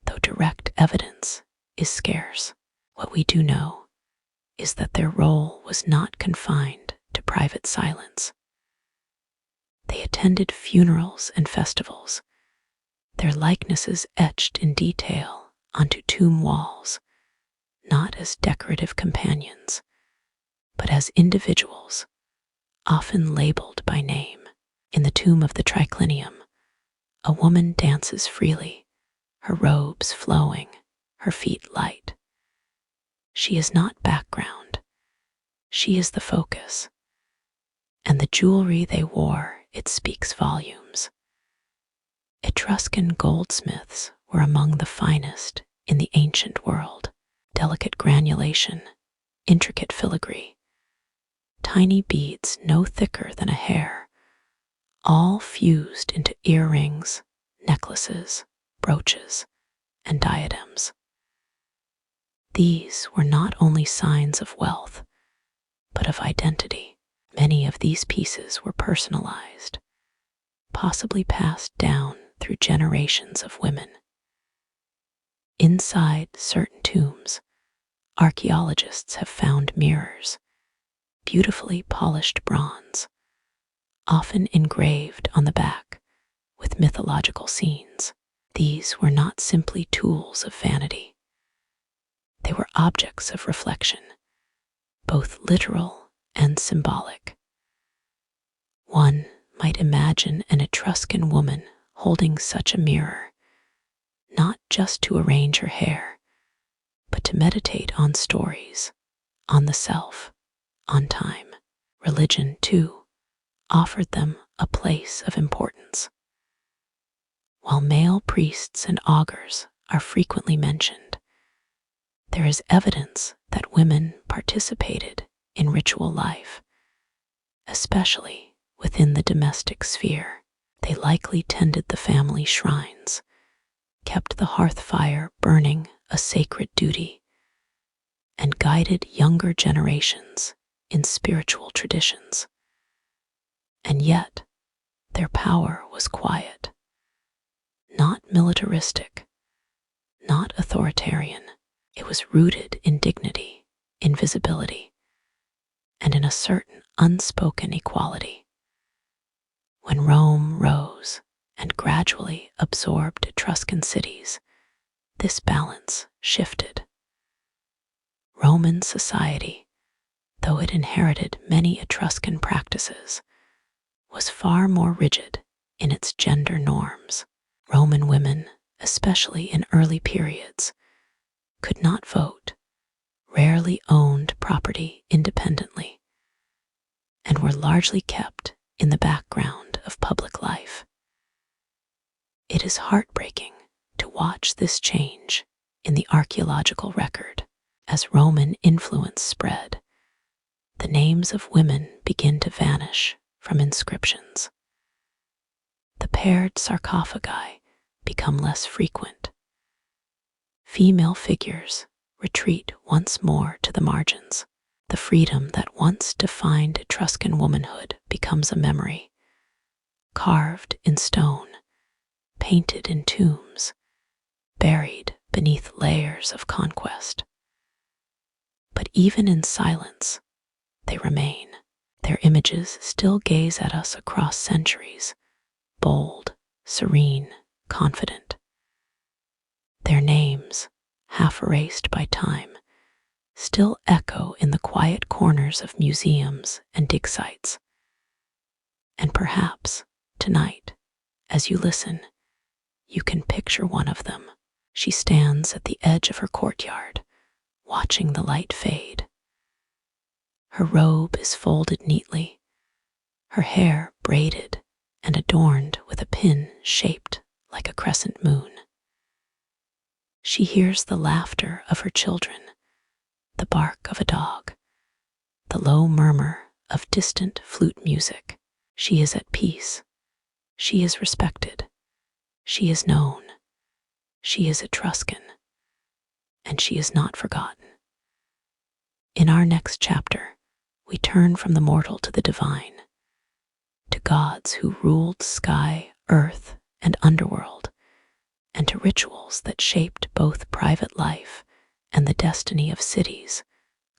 though direct evidence is scarce. What we do know is that their role was not confined to private silence. They attended funerals and festivals, their likenesses etched in detail onto tomb walls, not as decorative companions, but as individuals, often labeled by name. In the tomb of the triclinium, a woman dances freely, her robes flowing, her feet light. She is not background, she is the focus. And the jewelry they wore, it speaks volumes. Etruscan goldsmiths were among the finest in the ancient world. Delicate granulation, intricate filigree, tiny beads no thicker than a hair, all fused into earrings, necklaces, brooches, and diadems. These were not only signs of wealth, but of identity. Many of these pieces were personalized, possibly passed down through generations of women. Inside certain tombs, archaeologists have found mirrors, beautifully polished bronze, often engraved on the back with mythological scenes. These were not simply tools of vanity. They were objects of reflection, both literal and symbolic. One might imagine an Etruscan woman holding such a mirror, not just to arrange her hair, but to meditate on stories, on the self, on time. Religion, too, offered them a place of importance. While male priests and augurs are frequently mentioned, there is evidence that women participated in ritual life, especially within the domestic sphere. They likely tended the family shrines, kept the hearth fire burning a sacred duty, and guided younger generations in spiritual traditions. And yet, their power was quiet, not militaristic, not authoritarian. It was rooted in dignity, in visibility, and in a certain unspoken equality. When Rome rose and gradually absorbed Etruscan cities, this balance shifted. Roman society, though it inherited many Etruscan practices, was far more rigid in its gender norms. Roman women, especially in early periods, could not vote, rarely owned property independently, and were largely kept in the background of public life. It is heartbreaking to watch this change in the archaeological record. As Roman influence spread, the names of women begin to vanish from inscriptions. The paired sarcophagi become less frequent. Female figures retreat once more to the margins. The freedom that once defined Etruscan womanhood becomes a memory, carved in stone, painted in tombs, buried beneath layers of conquest. But even in silence, they remain. Their images still gaze at us across centuries, bold, serene, confident. Their names, half erased by time, still echo in the quiet corners of museums and dig sites. And perhaps, tonight, as you listen, you can picture one of them. She stands at the edge of her courtyard, watching the light fade. Her robe is folded neatly, her hair braided and adorned with a pin shaped like a crescent moon. She hears the laughter of her children, the bark of a dog, the low murmur of distant flute music. She is at peace. She is respected. She is known. She is Etruscan. And she is not forgotten. In our next chapter, we turn from the mortal to the divine, to gods who ruled sky, earth, and underworld, and to rituals that shaped both private life and the destiny of cities.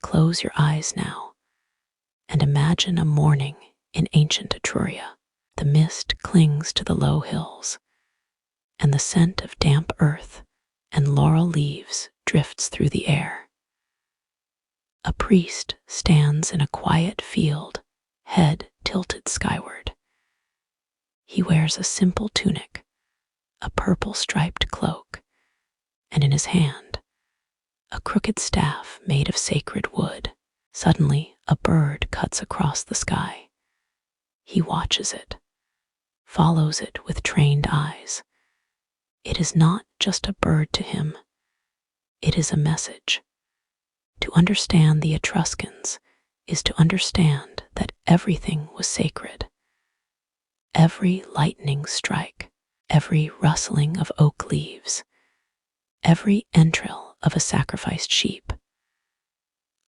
Close your eyes now and imagine a morning in ancient Etruria. The mist clings to the low hills, and the scent of damp earth and laurel leaves drifts through the air. A priest stands in a quiet field, head tilted skyward. He wears a simple tunic, a purple striped cloak, and in his hand, a crooked staff made of sacred wood. Suddenly, a bird cuts across the sky. He watches it, follows it with trained eyes. It is not just a bird to him, it is a message. To understand the Etruscans is to understand that everything was sacred. Every lightning strike, every rustling of oak leaves, every entrail of a sacrificed sheep.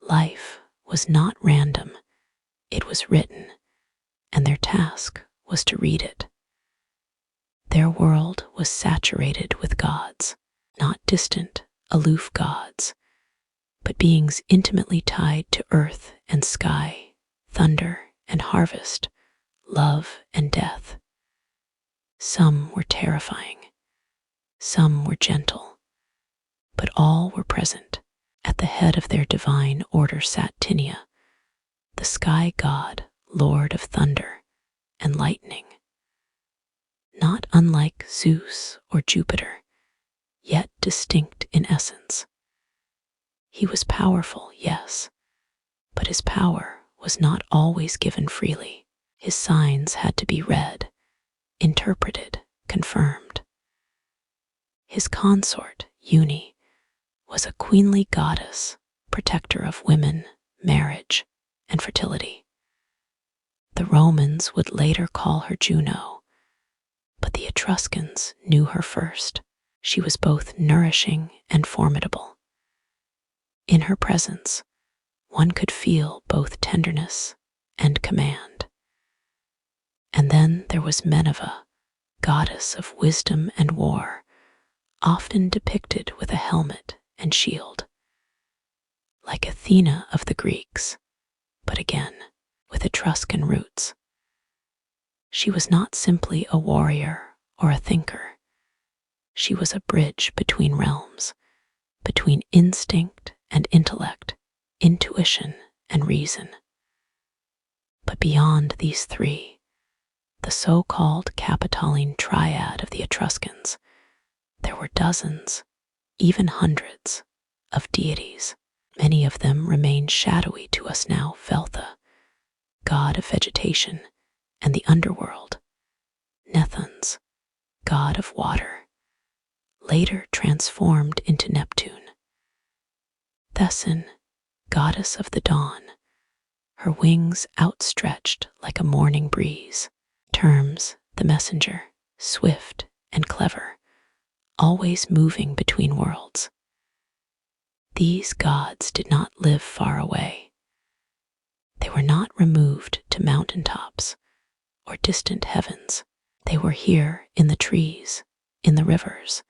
Life was not random, it was written, and their task was to read it. Their world was saturated with gods, not distant, aloof gods, but beings intimately tied to earth and sky, thunder and harvest, love and death. Some were terrifying, some were gentle, but all were present. At the head of their divine order sat Tinia, the sky god, lord of thunder and lightning. Not unlike Zeus or Jupiter, yet distinct in essence. He was powerful, yes, but his power was not always given freely. His signs had to be read, interpreted, confirmed. His consort, Uni, was a queenly goddess, protector of women, marriage, and fertility. The Romans would later call her Juno, but the Etruscans knew her first. She was both nourishing and formidable. In her presence, one could feel both tenderness and command. And then there was Minerva, goddess of wisdom and war, often depicted with a helmet and shield. Like Athena of the Greeks, but again, with Etruscan roots. She was not simply a warrior or a thinker. She was a bridge between realms, between instinct and intellect, intuition and reason. But beyond these three, the so-called Capitoline triad of the Etruscans, there were dozens, even hundreds, of deities. Many of them remain shadowy to us now. Veltha, god of vegetation and the underworld. Nethans, god of water, later transformed into Neptune. Thesin, goddess of the dawn, her wings outstretched like a morning breeze. Terms, the messenger, swift and clever, always moving between worlds. These gods did not live far away. They were not removed to mountaintops or distant heavens. They were here in the trees, in the rivers,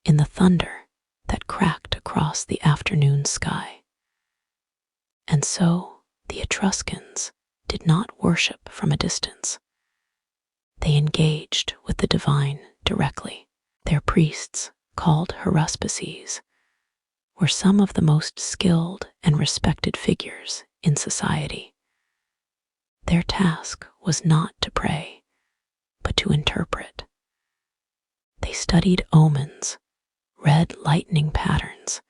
in the thunder that cracked across the afternoon sky. And so the Etruscans did not worship from a distance. They engaged with the divine directly. Their priests, called haruspices, were some of the most skilled and respected figures in society. Their task was not to pray, but to interpret. They studied omens, read lightning patterns,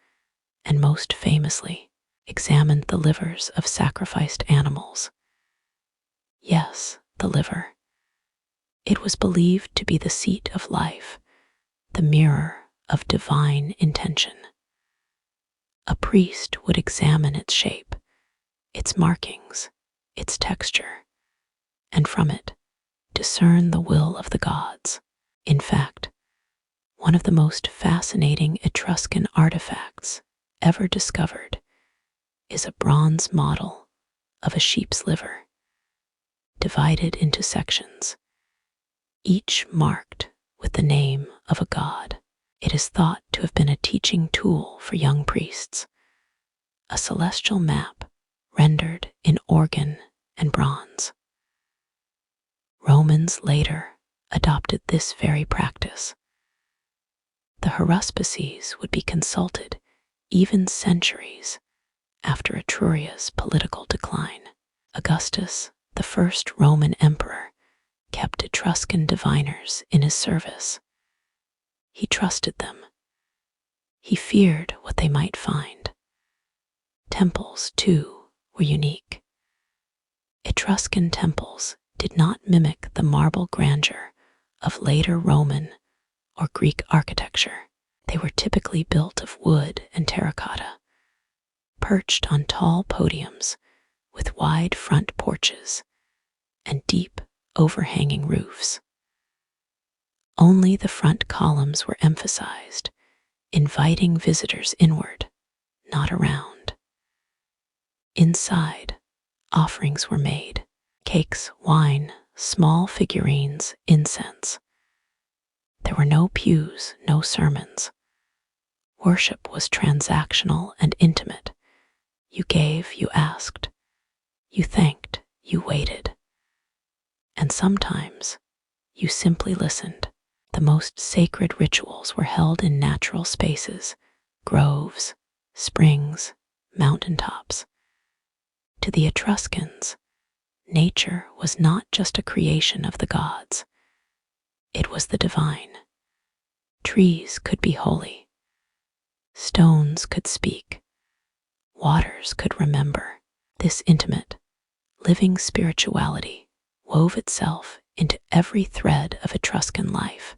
and most famously, examined the livers of sacrificed animals. Yes, the liver. It was believed to be the seat of life, the mirror of divine intention. A priest would examine its shape, its markings, its texture, and from it discern the will of the gods. In fact, one of the most fascinating Etruscan artifacts ever discovered is a bronze model of a sheep's liver, divided into sections, each marked with the name of a god. It is thought to have been a teaching tool for young priests, a celestial map rendered in organ and bronze. Romans later adopted this very practice. The haruspices would be consulted even centuries after Etruria's political decline. Augustus, the first Roman emperor, kept Etruscan diviners in his service. He trusted them. He feared what they might find. Temples, too, were unique. Etruscan temples did not mimic the marble grandeur of later Roman or Greek architecture. They were typically built of wood and terracotta, perched on tall podiums with wide front porches and deep overhanging roofs. Only the front columns were emphasized, inviting visitors inward, not around. Inside, offerings were made: cakes, wine, small figurines, incense. There were no pews, no sermons. Worship was transactional and intimate. You gave, you asked. You thanked, you waited. And sometimes, you simply listened. The most sacred rituals were held in natural spaces, groves, springs, mountaintops. To the Etruscans, nature was not just a creation of the gods. It was the divine. Trees could be holy. Stones could speak. Waters could remember. This intimate, living spirituality wove itself into every thread of Etruscan life.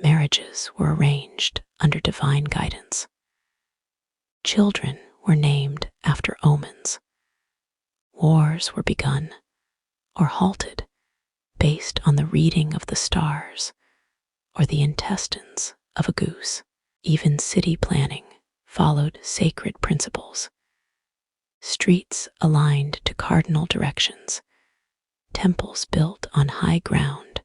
Marriages were arranged under divine guidance. Children were named after omens. Wars were begun or halted based on the reading of the stars or the intestines of a goose. Even city planning followed sacred principles. Streets aligned to cardinal directions, temples built on high ground,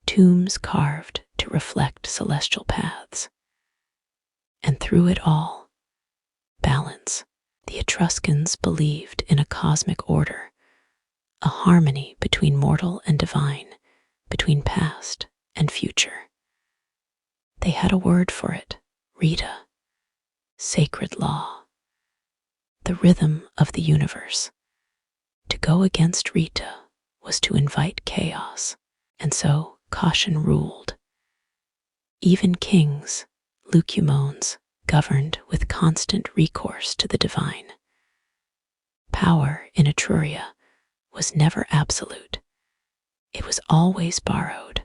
tombs carved to reflect celestial paths. And through it all, balance. The Etruscans believed in a cosmic order, a harmony between mortal and divine, between past and future. They had a word for it: Rita, sacred law, the rhythm of the universe. To go against Rita was to invite chaos, and so caution ruled. Even kings, Lucumones, governed with constant recourse to the divine. Power in Etruria was never absolute. It was always borrowed,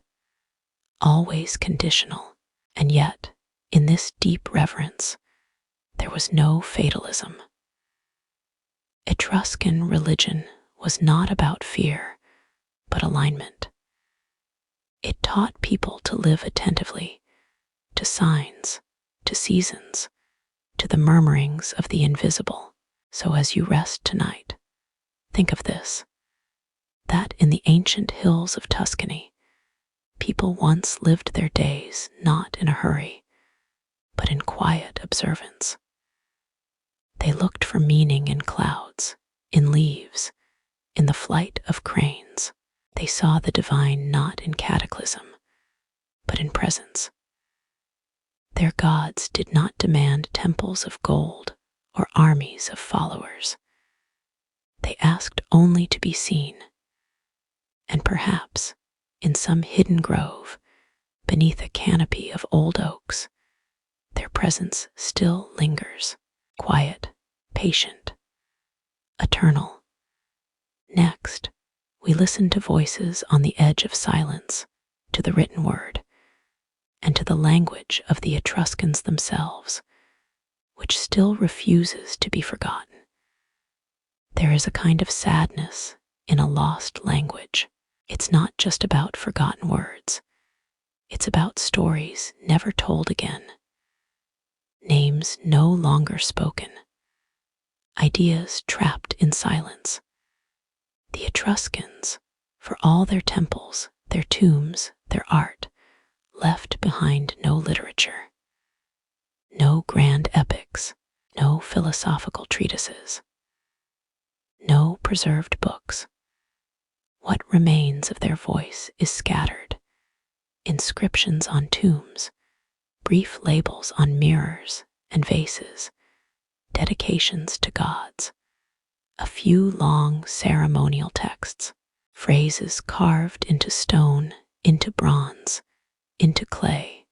always conditional, and yet, in this deep reverence, there was no fatalism. Etruscan religion was not about fear, but alignment. It taught people to live attentively, to signs, to seasons, to the murmurings of the invisible. So as you rest tonight, think of this: that in the ancient hills of Tuscany, people once lived their days not in a hurry, but in quiet observance. They looked for meaning in clouds, in leaves, in the flight of cranes. They saw the divine not in cataclysm, but in presence. Their gods did not demand temples of gold or armies of followers. They asked only to be seen, and perhaps in some hidden grove, beneath a canopy of old oaks, their presence still lingers, quiet, patient, eternal. Next, we listen to voices on the edge of silence, to the written word, and to the language of the Etruscans themselves, which still refuses to be forgotten. There is a kind of sadness in a lost language. It's not just about forgotten words. It's about stories never told again, names no longer spoken, ideas trapped in silence. The Etruscans, for all their temples, their tombs, their art, left behind no literature, no grand epics, no philosophical treatises, no preserved books. What remains of their voice is scattered: inscriptions on tombs, brief labels on mirrors and vases, dedications to gods, a few long ceremonial texts, phrases carved into stone, into bronze, into clay,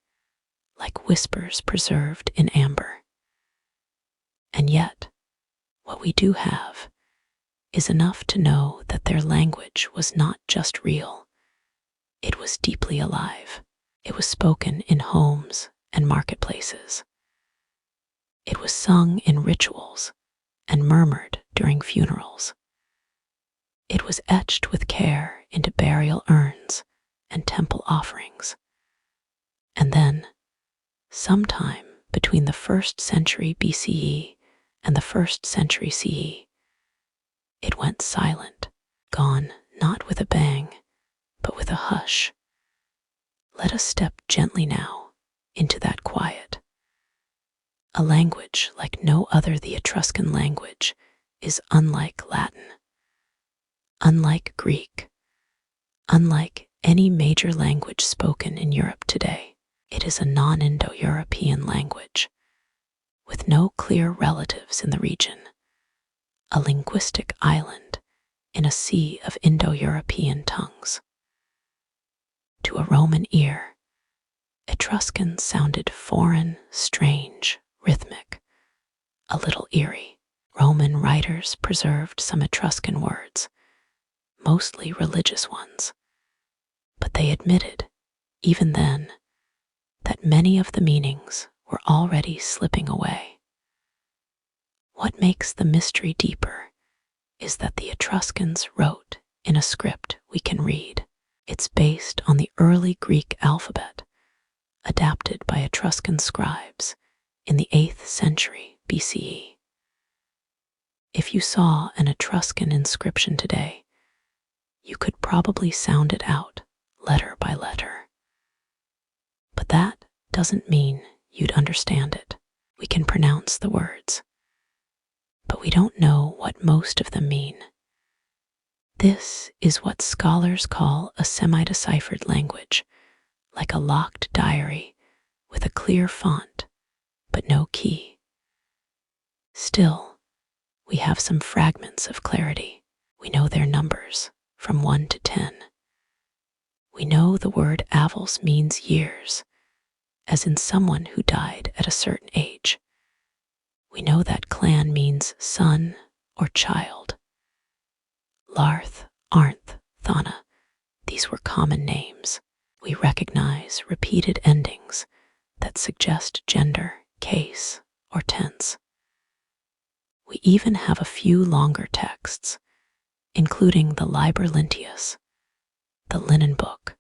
like whispers preserved in amber. And yet, what we do have is enough to know that their language was not just real. It was deeply alive. It was spoken in homes and marketplaces. It was sung in rituals and murmured during funerals. It was etched with care into burial urns and temple offerings. And then, sometime between the 1st century BCE and the 1st century CE, it went silent, gone not with a bang, but with a hush. Let us step gently now into that quiet. A language like no other, the Etruscan language, is unlike Latin, unlike Greek, unlike any major language spoken in Europe today. It is a non-Indo-European language, with no clear relatives in the region, a linguistic island in a sea of Indo-European tongues. To a Roman ear, Etruscan sounded foreign, strange, rhythmic, a little eerie. Roman writers preserved some Etruscan words, mostly religious ones, but they admitted, even then, that many of the meanings were already slipping away. What makes the mystery deeper is that the Etruscans wrote in a script we can read. It's based on the early Greek alphabet, adapted by Etruscan scribes in the 8th century BCE. If you saw an Etruscan inscription today, you could probably sound it out letter by letter. But that doesn't mean you'd understand it. We can pronounce the words, but we don't know what most of them mean. This is what scholars call a semi-deciphered language, like a locked diary with a clear font, but no key. Still, we have some fragments of clarity. We know their numbers, from 1 to 10. We know the word avils means years, as in someone who died at a certain age. We know that clan means son or child. Larth, Arnth, Thana, these were common names. We recognize repeated endings that suggest gender, case, or tense. We even have a few longer texts, including the Liber Linteus, the Linen Book,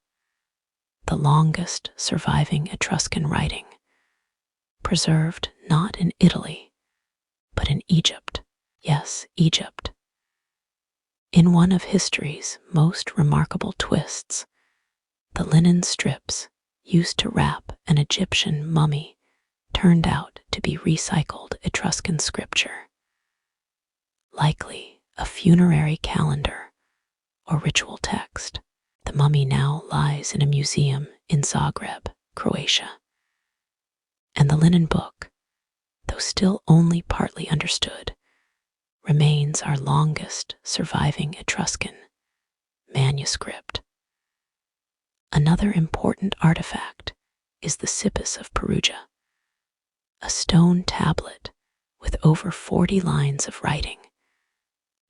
the longest surviving Etruscan writing, preserved not in Italy, but in Egypt. Yes, Egypt. In one of history's most remarkable twists, the linen strips used to wrap an Egyptian mummy turned out to be recycled Etruscan scripture, likely a funerary calendar or ritual text. The mummy now lies in a museum in Zagreb, Croatia. And the linen book, though still only partly understood, remains our longest surviving Etruscan manuscript. Another important artifact is the Sippus of Perugia, a stone tablet with over 40 lines of writing,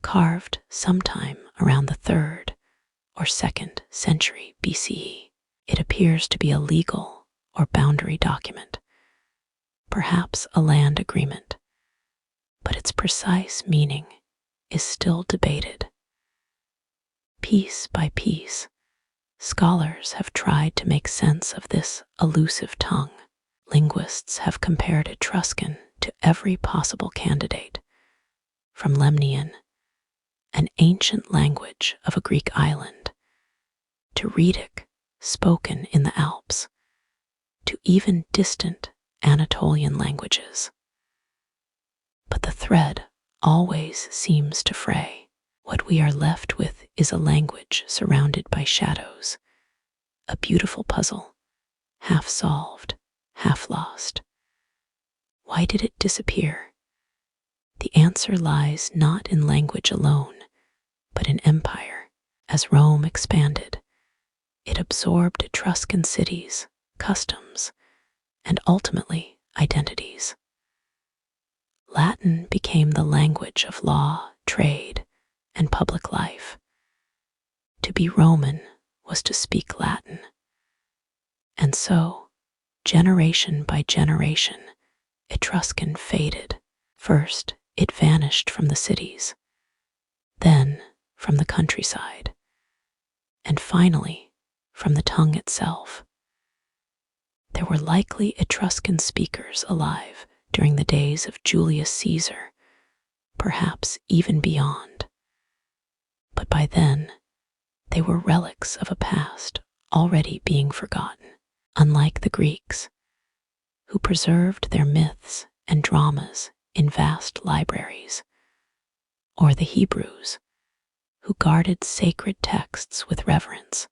carved sometime around the 3rd or 2nd century BCE. It appears to be a legal or boundary document, perhaps a land agreement, but its precise meaning is still debated. Piece by piece, scholars have tried to make sense of this elusive tongue. Linguists have compared Etruscan to every possible candidate, from Lemnian, an ancient language of a Greek island, to Rhetic, spoken in the Alps, to even distant Anatolian languages. But the thread always seems to fray. What we are left with is a language surrounded by shadows, a beautiful puzzle, half solved, half lost. Why did it disappear? The answer lies not in language alone, but in empire. As Rome expanded, it absorbed Etruscan cities, customs, and ultimately identities. Latin became the language of law, trade, and public life. To be Roman was to speak Latin. And so, generation by generation, Etruscan faded. First, it vanished from the cities, then from the countryside, and finally from the tongue itself. There were likely Etruscan speakers alive during the days of Julius Caesar, perhaps even beyond. But by then, they were relics of a past already being forgotten, unlike the Greeks, who preserved their myths and dramas in vast libraries, or the Hebrews, who guarded sacred texts with reverence.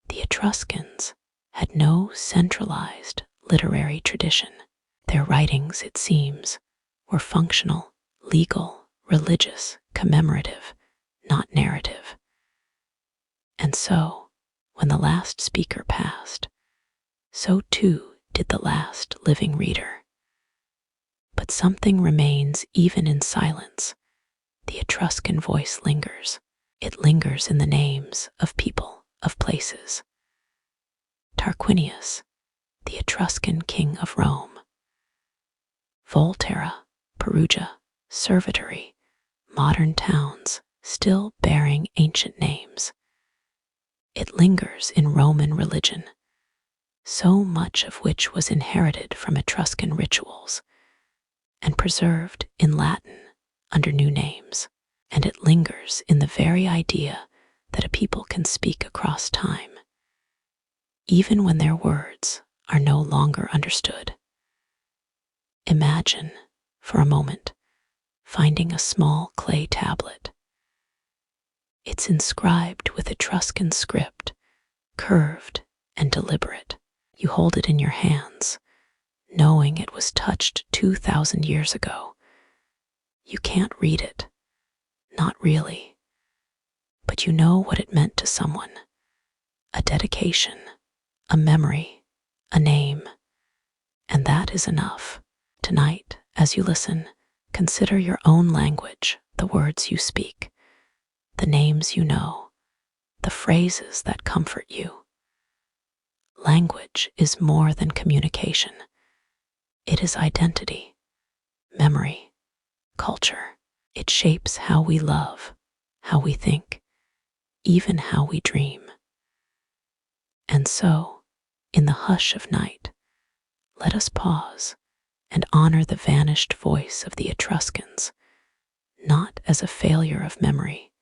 The Etruscans had no centralized literary tradition. Their writings, it seems, were functional, legal, religious, commemorative, not narrative. And so, when the last speaker passed, so too did the last living reader. But something remains even in silence. The Etruscan voice lingers. It lingers in the names of people, of places. Tarquinius, the Etruscan king of Rome. Volterra, Perugia, Servitory, modern towns still bearing ancient names. It lingers in Roman religion, so much of which was inherited from Etruscan rituals and preserved in Latin under new names. And it lingers in the very idea that a people can speak across time, even when their words are no longer understood. Imagine, for a moment, finding a small clay tablet. It's inscribed with Etruscan script, curved and deliberate. You hold it in your hands, knowing it was touched 2,000 years ago. You can't read it, not really, but you know what it meant to someone. A dedication, a memory, a name, and that is enough. Tonight, as you listen, consider your own language, the words you speak, the names you know, the phrases that comfort you. Language is more than communication. It is identity, memory, culture. It shapes how we love, how we think, even how we dream. And so, in the hush of night, let us pause and honor the vanished voice of the Etruscans, not as a failure of memory,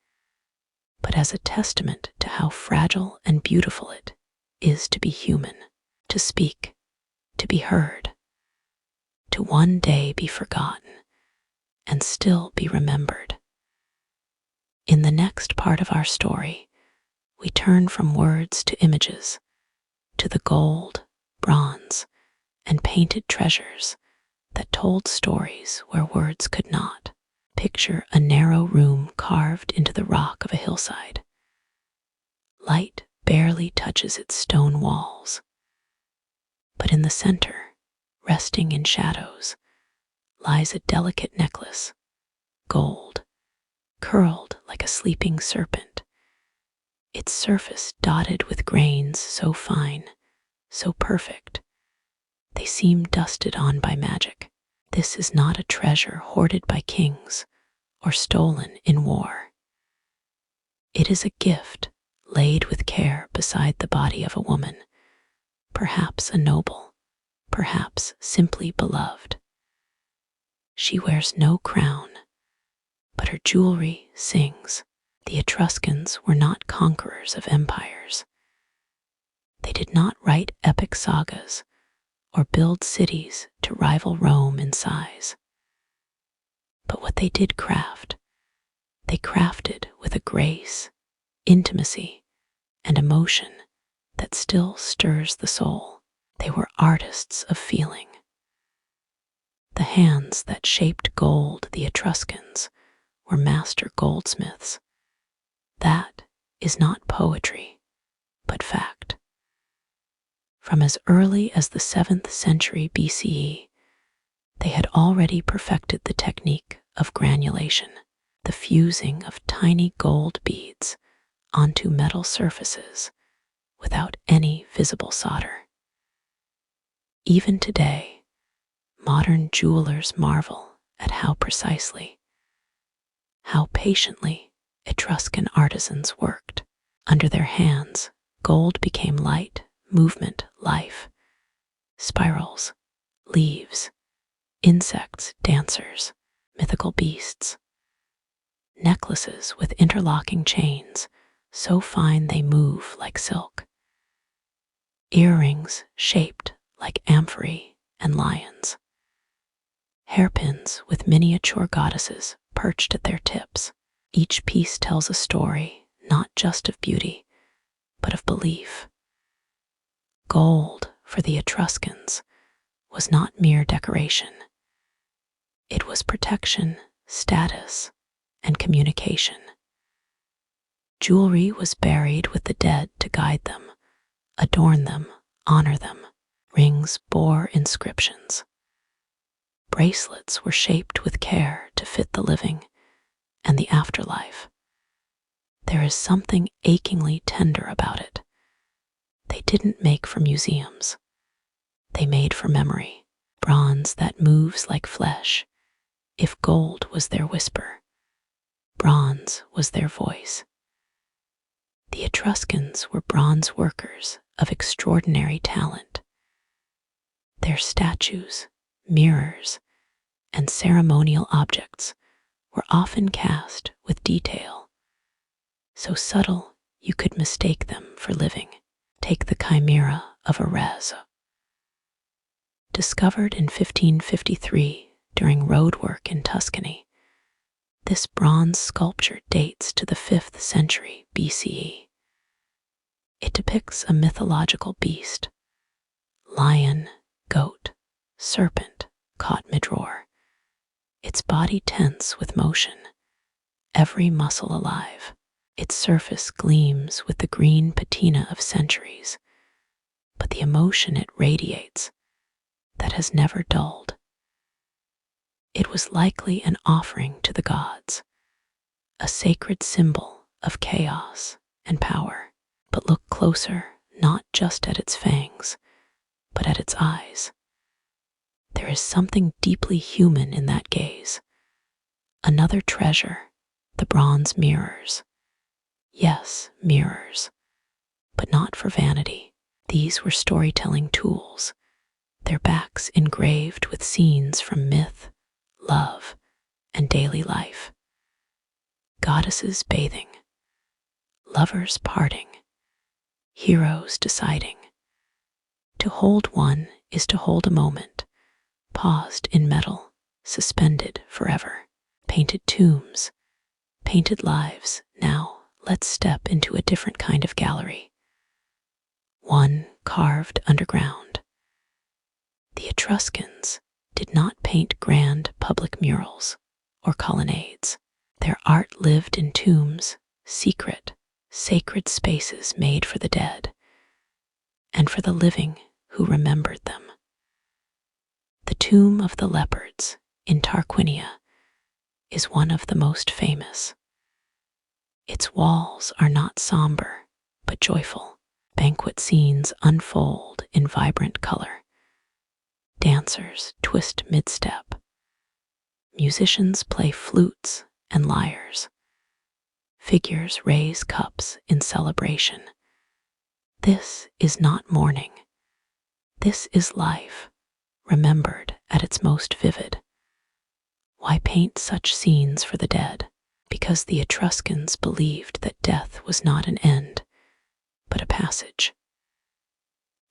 but as a testament to how fragile and beautiful it is to be human, to speak, to be heard, to one day be forgotten and still be remembered. In the next part of our story, we turn from words to images, to the gold, bronze, and painted treasures that told stories where words could not. Picture a narrow room carved into the rock of a hillside. Light barely touches its stone walls. But in the center, resting in shadows, lies a delicate necklace, gold, curled like a sleeping serpent, its surface dotted with grains so fine, so perfect, they seem dusted on by magic. This is not a treasure hoarded by kings or stolen in war. It is a gift laid with care beside the body of a woman, perhaps a noble, perhaps simply beloved. She wears no crown, but her jewelry sings. The Etruscans were not conquerors of empires. They did not write epic sagas or build cities to rival Rome in size. But what they did craft, they crafted with a grace, intimacy, and emotion that still stirs the soul. They were artists of feeling. The hands that shaped gold, the Etruscans, were master goldsmiths. That is not poetry, but fact. From as early as the 7th century BCE, they had already perfected the technique of granulation, the fusing of tiny gold beads onto metal surfaces without any visible solder. Even today, modern jewelers marvel at how precisely, how patiently Etruscan artisans worked. Under their hands, gold became light, movement, life, spirals, leaves, insects, dancers, mythical beasts, necklaces with interlocking chains, so fine they move like silk, earrings shaped like amphorae and lions, hairpins with miniature goddesses perched at their tips. Each piece tells a story, not just of beauty, but of belief. Gold, for the Etruscans, was not mere decoration. It was protection, status, and communication. Jewelry was buried with the dead to guide them, adorn them, honor them. Rings bore inscriptions. Bracelets were shaped with care to fit the living and the afterlife. There is something achingly tender about it. They didn't make for museums. They made for memory, bronze that moves like flesh. If gold was their whisper, bronze was their voice. The Etruscans were bronze workers of extraordinary talent. Their statues, mirrors, and ceremonial objects were often cast with detail, so subtle you could mistake them for living. Take the chimera of Arezzo. Discovered in 1553 during roadwork in Tuscany, this bronze sculpture dates to the 5th century BCE. It depicts a mythological beast, lion, goat, serpent caught mid-roar, its body tense with motion, every muscle alive. Its surface gleams with the green patina of centuries, but the emotion it radiates, that has never dulled. It was likely an offering to the gods, a sacred symbol of chaos and power. But look closer, not just at its fangs, but at its eyes. There is something deeply human in that gaze. Another treasure, the bronze mirrors. Yes, mirrors, but not for vanity. These were storytelling tools, their backs engraved with scenes from myth, love, and daily life. Goddesses bathing, lovers parting, heroes deciding. To hold one is to hold a moment, paused in metal, suspended forever. Painted tombs, painted lives. Now let's step into a different kind of gallery. One carved underground. The Etruscans did not paint grand public murals or colonnades. Their art lived in tombs, secret, sacred spaces made for the dead and for the living who remembered them. The tomb of the leopards in Tarquinia is one of the most famous. Its walls are not somber, but joyful. Banquet scenes unfold in vibrant color. Dancers twist mid-step. Musicians play flutes and lyres. Figures raise cups in celebration. This is not mourning. This is life, remembered at its most vivid. Why paint such scenes for the dead? Because the Etruscans believed that death was not an end, but a passage.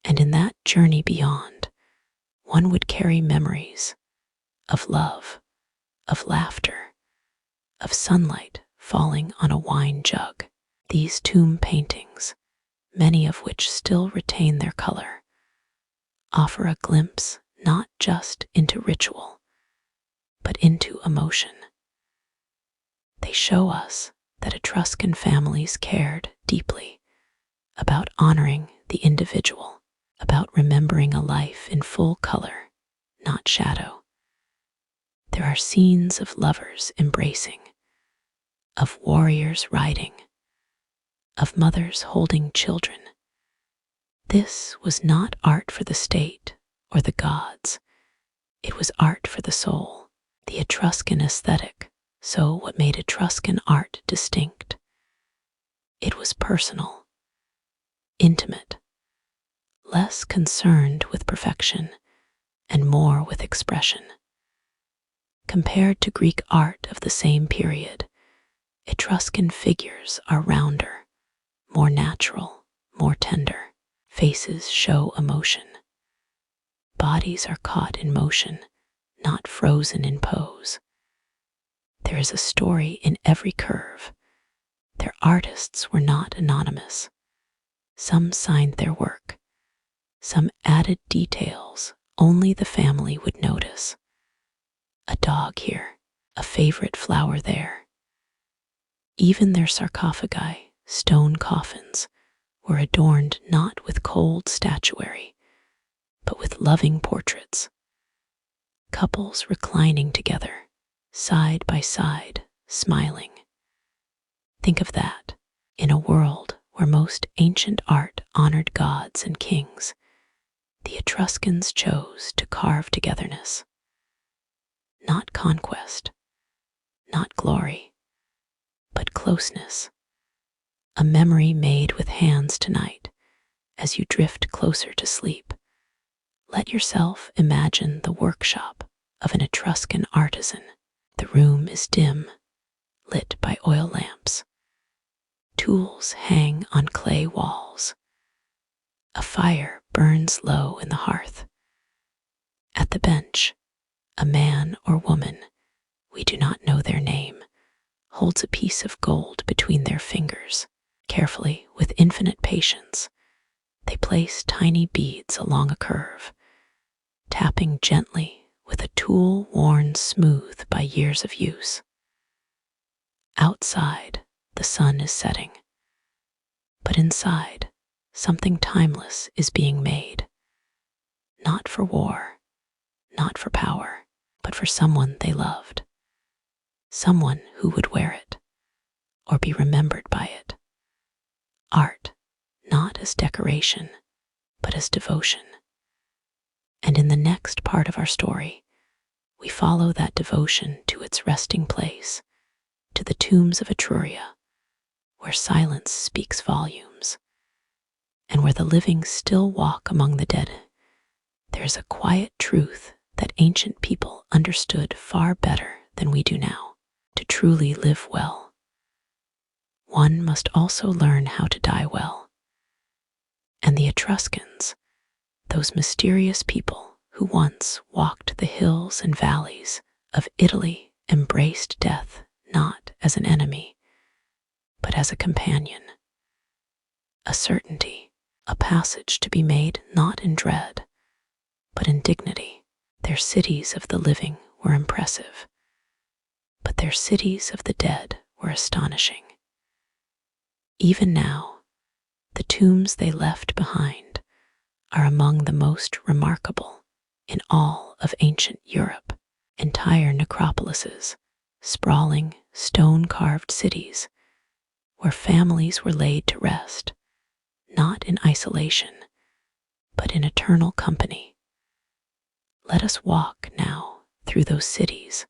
And in that journey beyond, one would carry memories of love, of laughter, of sunlight falling on a wine jug. These tomb paintings, many of which still retain their color, offer a glimpse not just into ritual, but into emotion. They show us that Etruscan families cared deeply about honoring the individual, about remembering a life in full color, not shadow. There are scenes of lovers embracing, of warriors riding, of mothers holding children. This was not art for the state or the gods. It was art for the soul, the Etruscan aesthetic. So what made Etruscan art distinct? It was personal, intimate, less concerned with perfection and more with expression. Compared to Greek art of the same period, Etruscan figures are rounder, more natural, more tender. Faces show emotion. Bodies are caught in motion, not frozen in pose. There is a story in every curve. Their artists were not anonymous. Some signed their work. Some added details only the family would notice. A dog here, a favorite flower there. Even their sarcophagi, stone coffins, were adorned not with cold statuary, but with loving portraits. Couples reclining together, side by side, smiling. Think of that. In a world where most ancient art honored gods and kings, the Etruscans chose to carve togetherness. Not conquest, not glory, but closeness. A memory made with hands tonight as you drift closer to sleep. Let yourself imagine the workshop of an Etruscan artisan. The room is dim, lit by oil lamps. Tools hang on clay walls. A fire burns low in the hearth. At the bench, a man or woman, we do not know their name, holds a piece of gold between their fingers. Carefully, with infinite patience, they place tiny beads along a curve, tapping gently with a tool worn smooth by years of use. Outside, the sun is setting, but inside, something timeless is being made. Not for war, not for power, but for someone they loved. Someone who would wear it, or be remembered by it. Art, not as decoration, but as devotion. And in the next part of our story, we follow that devotion to its resting place, to the tombs of Etruria, where silence speaks volumes, and where the living still walk among the dead. There is a quiet truth that ancient people understood far better than we do now. To truly live well, one must also learn how to die well. And the Etruscans, those mysterious people who once walked the hills and valleys of Italy, embraced death not as an enemy, but as a companion, a certainty, a passage to be made not in dread, but in dignity. Their cities of the living were impressive, but their cities of the dead were astonishing. Even now, the tombs they left behind are among the most remarkable in all of ancient Europe. Entire necropolises, sprawling, stone-carved cities where families were laid to rest, not in isolation, but in eternal company. Let us walk now through those cities.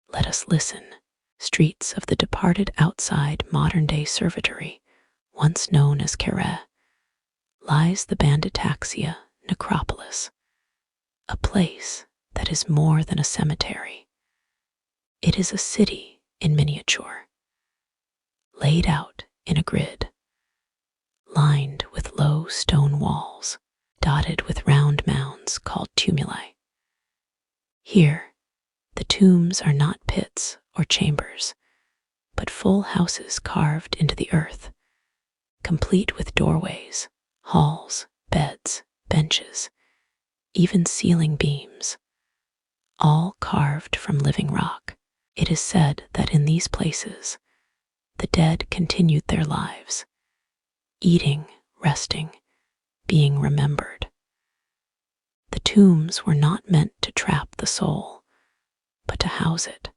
Let us listen. Streets of the departed outside modern-day servitory, once known as Kere, lies the Banditaxia necropolis, a place that is more than a cemetery. It is a city in miniature, laid out in a grid, lined with low stone walls, dotted with round mounds called tumuli. Here, the tombs are not pits or chambers, but full houses carved into the earth, complete with doorways, halls, beds, benches, even ceiling beams, all carved from living rock. It is said that in these places, the dead continued their lives, eating, resting, being remembered. The tombs were not meant to trap the soul, but to house it.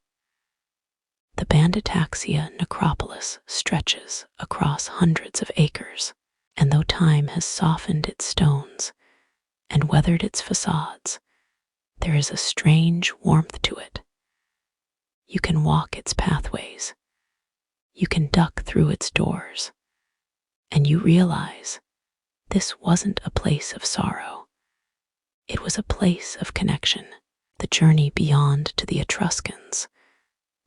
The Banditaxia necropolis stretches across hundreds of acres, and though time has softened its stones and weathered its facades, there is a strange warmth to it. You can walk its pathways, you can duck through its doors, and you realize this wasn't a place of sorrow. It was a place of connection, the journey beyond to the Etruscans.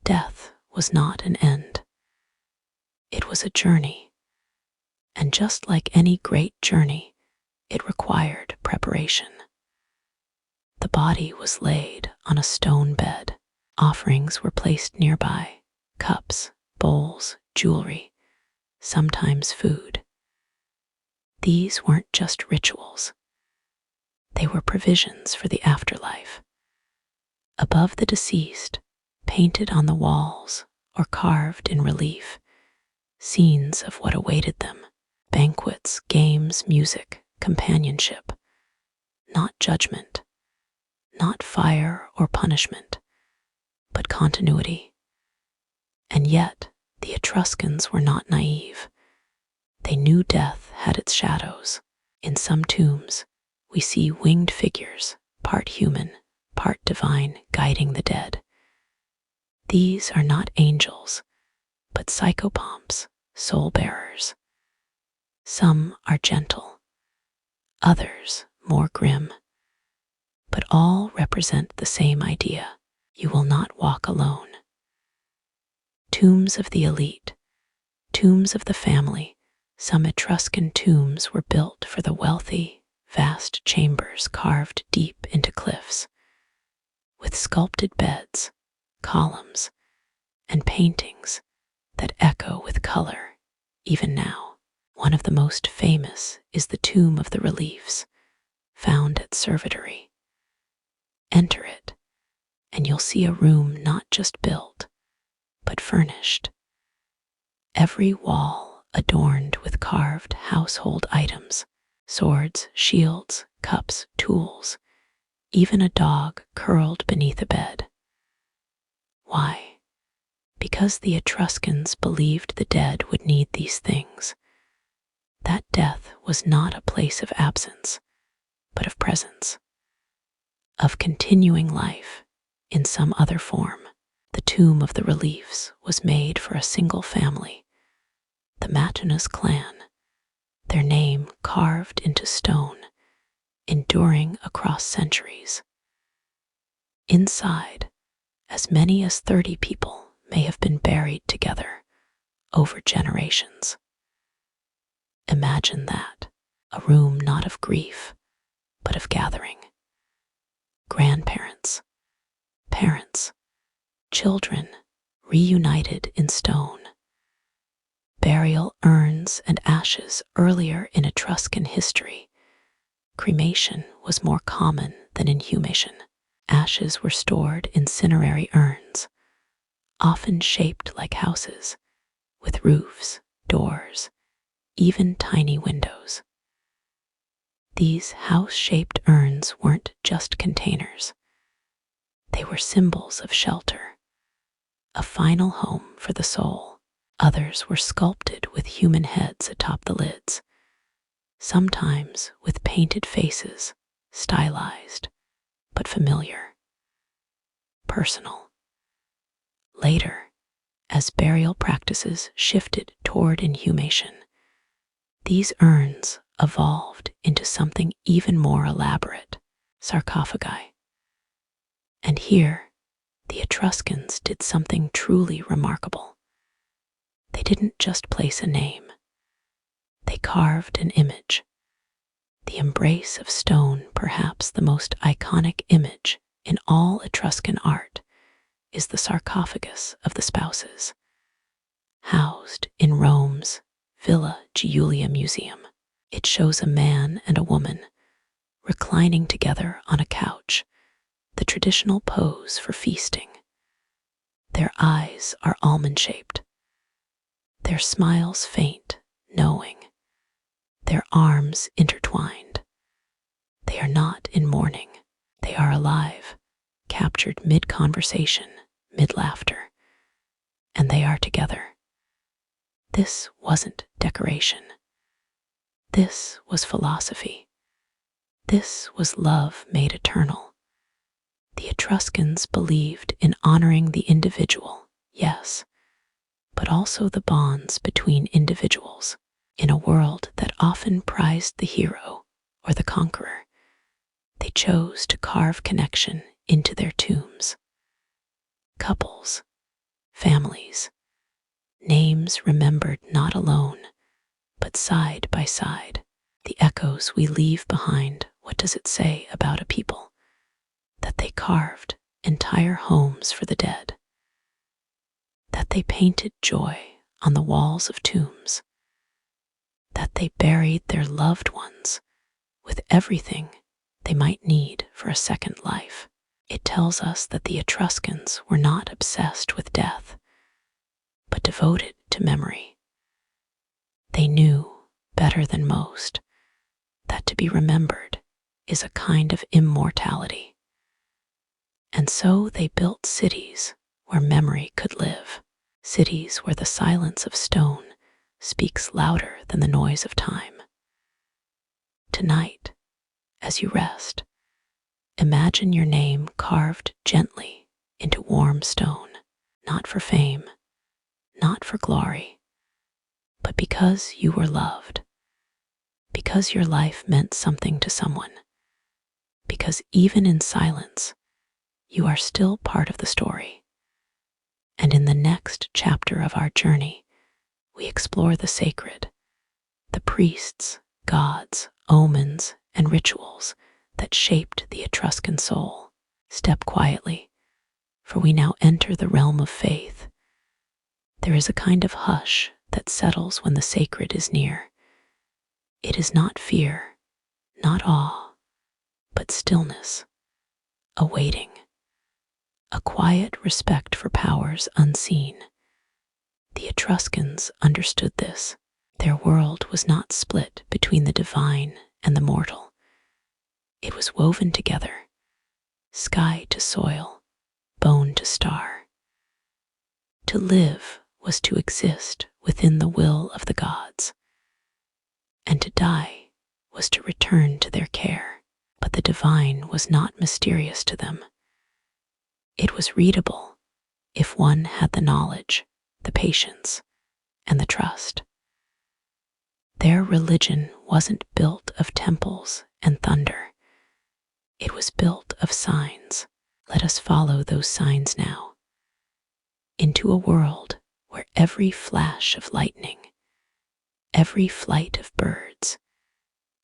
Death was not an end. It was a journey, and just like any great journey, it required preparation. The body was laid on a stone bed. Offerings were placed nearby, cups, bowls, jewelry, sometimes food. These weren't just rituals. They were provisions for the afterlife. Above the deceased, painted on the walls or carved in relief, scenes of what awaited them: banquets, games, music, companionship. Not judgment, not fire or punishment, but continuity. And yet, the Etruscans were not naive. They knew death had its shadows. In some tombs, we see winged figures, part human, part divine, guiding the dead. These are not angels, but psychopomps, soul bearers. Some are gentle, others more grim, but all represent the same idea: you will not walk alone. Tombs of the elite, tombs of the family. Some Etruscan tombs were built for the wealthy, vast chambers carved deep into cliffs, with sculpted beds, columns, and paintings that echo with color even now. One of the most famous is the Tomb of the Reliefs, found at Servitory. Enter it, and you'll see a room not just built, but furnished. Every wall adorned with carved household items, swords, shields, cups, tools, even a dog curled beneath a bed. Why? Because the Etruscans believed the dead would need these things. That death was not a place of absence, but of presence, of continuing life in some other form. The Tomb of the Reliefs was made for a single family, the Matunas clan, their name carved into stone, enduring across centuries. Inside, as many as 30 people may have been buried together over generations. Imagine that, a room not of grief, but of gathering. Grandparents, parents, children reunited in stone. Burial urns and ashes. Earlier in Etruscan history, cremation was more common than inhumation. Ashes were stored in cinerary urns, often shaped like houses, with roofs, doors, even tiny windows. These house-shaped urns weren't just containers. They were symbols of shelter, a final home for the soul. Others were sculpted with human heads atop the lids, sometimes with painted faces, stylized, but familiar, personal. Later, as burial practices shifted toward inhumation, these urns evolved into something even more elaborate, sarcophagi. And here, the Etruscans did something truly remarkable. They didn't just place a name. They carved an image. The embrace of stone, perhaps the most iconic image in all Etruscan art, is the sarcophagus of the spouses, housed in Rome's Villa Giulia Museum. It shows a man and a woman reclining together on a couch, the traditional pose for feasting. Their eyes are almond-shaped, their smiles faint, knowing, their arms intertwined. They are not in mourning, they are alive, captured mid-conversation, mid-laughter, and they are together. This wasn't decoration. This was philosophy. This was love made eternal. The Etruscans believed in honoring the individual, yes, but also the bonds between individuals. In a world that often prized the hero or the conqueror, they chose to carve connection into their tombs. Couples, families, names remembered not alone, but side by side. The echoes we leave behind, what does it say about a people? That they carved entire homes for the dead, that they painted joy on the walls of tombs, that they buried their loved ones with everything they might need for a second life. It tells us that the Etruscans were not obsessed with death, but devoted to memory. They knew, better than most, that to be remembered is a kind of immortality. And so they built cities where memory could live, cities where the silence of stone speaks louder than the noise of time. Tonight, as you rest, imagine your name carved gently into warm stone, not for fame, not for glory, but because you were loved, because your life meant something to someone, because even in silence, you are still part of the story. And in the next chapter of our journey, we explore the sacred, the priests, gods, omens, and rituals that shaped the Etruscan soul. Step quietly, for we now enter the realm of faith. There is a kind of hush that settles when the sacred is near. It is not fear, not awe, but stillness, a waiting, a quiet respect for powers unseen. The Etruscans understood this. Their world was not split between the divine and the mortal. It was woven together, sky to soil, bone to star. To live was to exist within the will of the gods, and to die was to return to their care. But the divine was not mysterious to them. It was readable if one had the knowledge, the patience, and the trust. Their religion wasn't built of temples and thunder. It was built of signs. Let us follow those signs now, into a world where every flash of lightning, every flight of birds,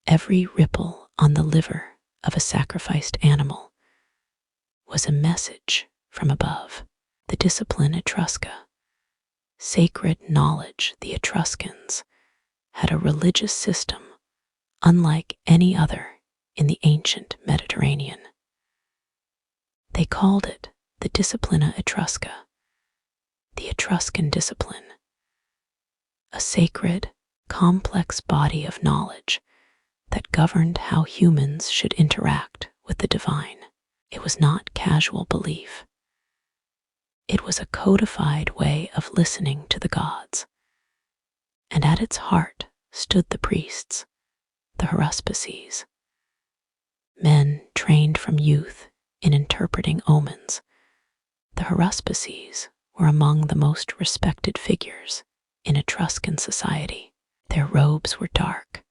every ripple on the liver of a sacrificed animal was a message from above. The discipline Etrusca, sacred knowledge. The Etruscans had a religious system unlike any other in the ancient Mediterranean. They called it the Disciplina Etrusca, the Etruscan discipline, a sacred, complex body of knowledge that governed how humans should interact with the divine. It was not casual belief. It was a codified way of listening to the gods. And at its heart stood the priests, the haruspices, men trained from youth in interpreting omens. The haruspices were among the most respected figures in Etruscan society. Their robes were dark,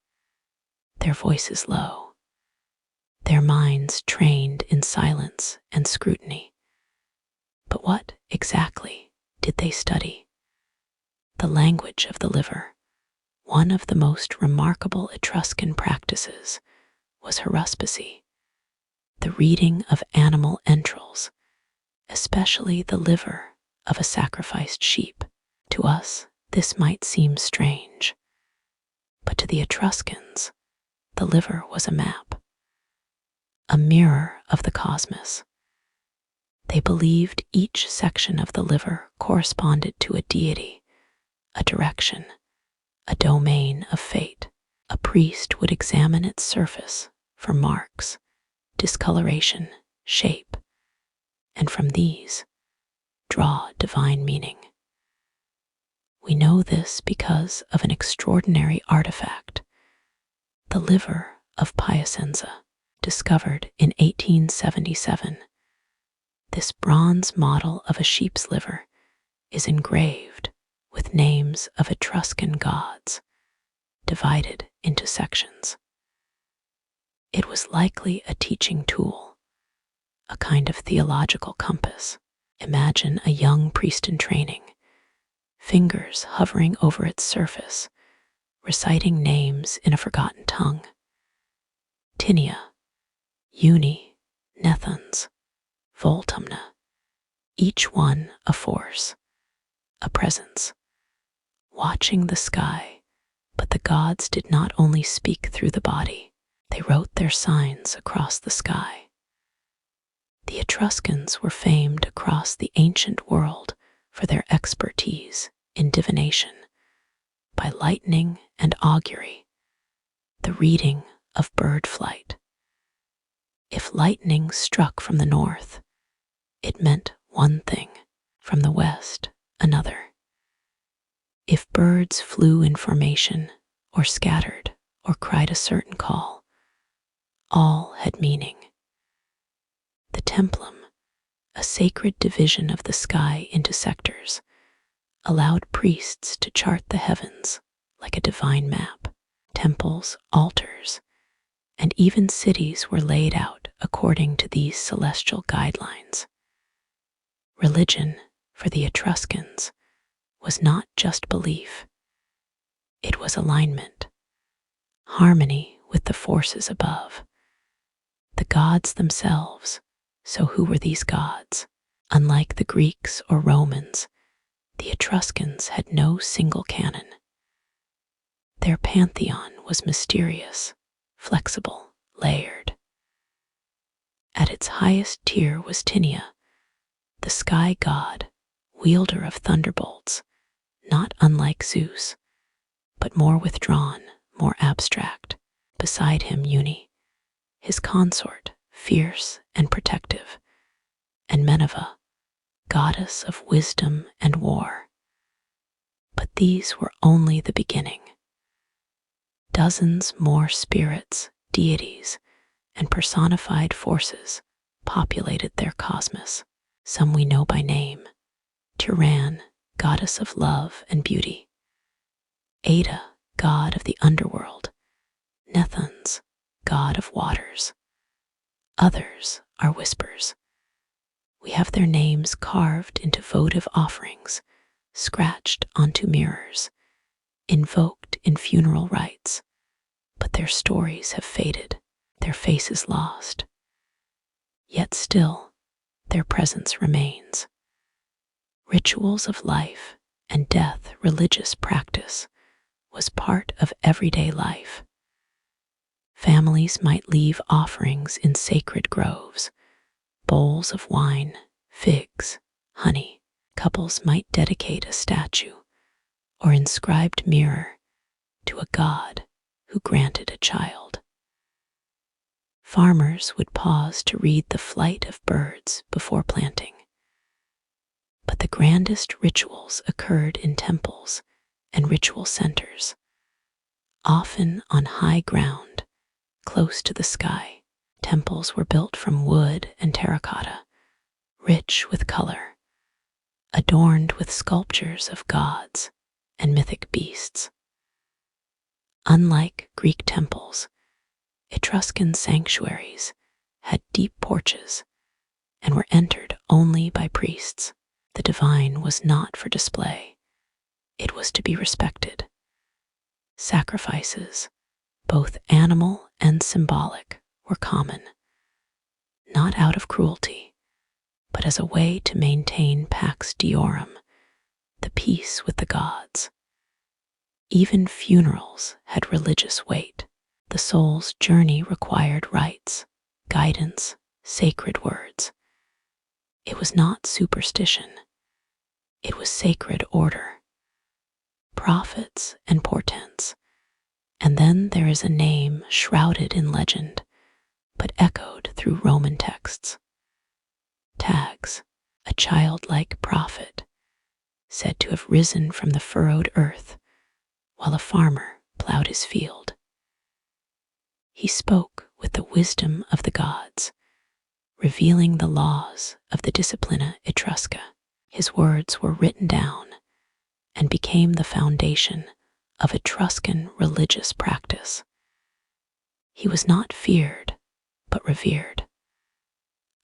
their voices low, their minds trained in silence and scrutiny. But what exactly did they study? The language of the liver. One of the most remarkable Etruscan practices was haruspicy, the reading of animal entrails, especially the liver of a sacrificed sheep. To us, this might seem strange, but to the Etruscans, the liver was a map, a mirror of the cosmos. They believed each section of the liver corresponded to a deity, a direction, a domain of fate. A priest would examine its surface for marks, discoloration, shape, and from these, draw divine meaning. We know this because of an extraordinary artifact, the liver of Piacenza, discovered in 1877. This bronze model of a sheep's liver is engraved with names of Etruscan gods, divided into sections. It was likely a teaching tool, a kind of theological compass. Imagine a young priest in training, fingers hovering over its surface, reciting names in a forgotten tongue. Tinia, Uni, Nethans, Voltumna, each one a force, a presence, watching the sky. But the gods did not only speak through the body, they wrote their signs across the sky. The Etruscans were famed across the ancient world for their expertise in divination, by lightning and augury, the reading of bird flight. If lightning struck from the north, it meant one thing, from the west, another. If birds flew in formation, or scattered, or cried a certain call, all had meaning. The templum, a sacred division of the sky into sectors, allowed priests to chart the heavens like a divine map. Temples, altars, and even cities were laid out according to these celestial guidelines. Religion, for the Etruscans, was not just belief. It was alignment, harmony with the forces above. The gods themselves. So who were these gods? Unlike the Greeks or Romans, the Etruscans had no single canon. Their pantheon was mysterious, flexible, layered. At its highest tier was Tinia, the sky god, wielder of thunderbolts, not unlike Zeus, but more withdrawn, more abstract. Beside him, Uni, his consort, fierce and protective, and Minerva, goddess of wisdom and war. But these were only the beginning. Dozens more spirits, deities, and personified forces populated their cosmos. Some we know by name: Tyran, goddess of love and beauty; Ada, god of the underworld; Nethans, god of waters. Others are whispers. We have their names carved into votive offerings, scratched onto mirrors, invoked in funeral rites, but their stories have faded, their faces lost. Yet still, their presence remains. Rituals of life and death, religious practice, was part of everyday life. Families might leave offerings in sacred groves, bowls of wine, figs, honey. Couples might dedicate a statue or inscribed mirror to a god who granted a child. farmers would pause to read the flight of birds before planting. But the grandest rituals occurred in temples and ritual centers, often on high ground, close to the sky. Temples were built from wood and terracotta, rich with color, adorned with sculptures of gods and mythic beasts. Unlike Greek temples, Etruscan sanctuaries had deep porches and were entered only by priests. The divine was not for display, it was to be respected. Sacrifices, both animal and symbolic, were common, not out of cruelty, but as a way to maintain pax deorum, the peace with the gods. Even funerals had religious weight. The soul's journey required rites, guidance, sacred words. It was not superstition. It was sacred order. Prophets and portents. And then there is a name shrouded in legend, but echoed through Roman texts. Tags, a childlike prophet, said to have risen from the furrowed earth while a farmer plowed his field. He spoke with the wisdom of the gods, revealing the laws of the Disciplina Etrusca. His words were written down and became the foundation of Etruscan religious practice. He was not feared, but revered.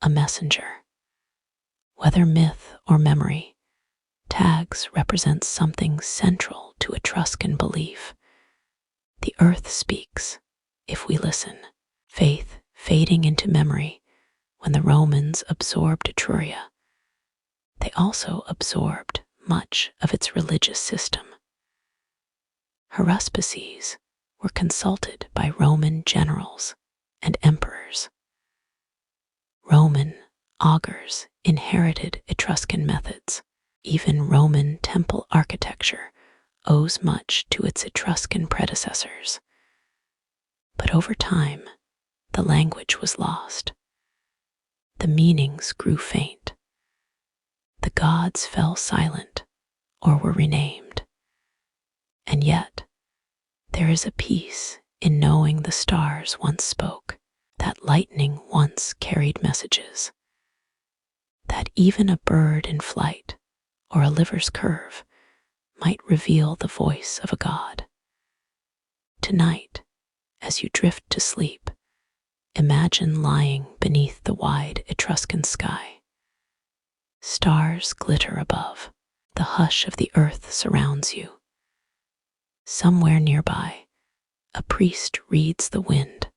A messenger. Whether myth or memory, tags represent something central to Etruscan belief. The earth speaks if we listen. Faith fading into memory when the Romans absorbed Etruria. They also absorbed much of its religious system. Haruspices were consulted by Roman generals and emperors. Roman augurs inherited Etruscan methods. Even Roman temple architecture owes much to its Etruscan predecessors. But over time, the language was lost. The meanings grew faint. The gods fell silent or were renamed. And yet, there is a peace in knowing the stars once spoke, that lightning once carried messages, that even a bird in flight or a liver's curve might reveal the voice of a god. Tonight, as you drift to sleep, imagine lying beneath the wide Etruscan sky. Stars glitter above. The hush of the earth surrounds you. Somewhere nearby, a priest reads the wind.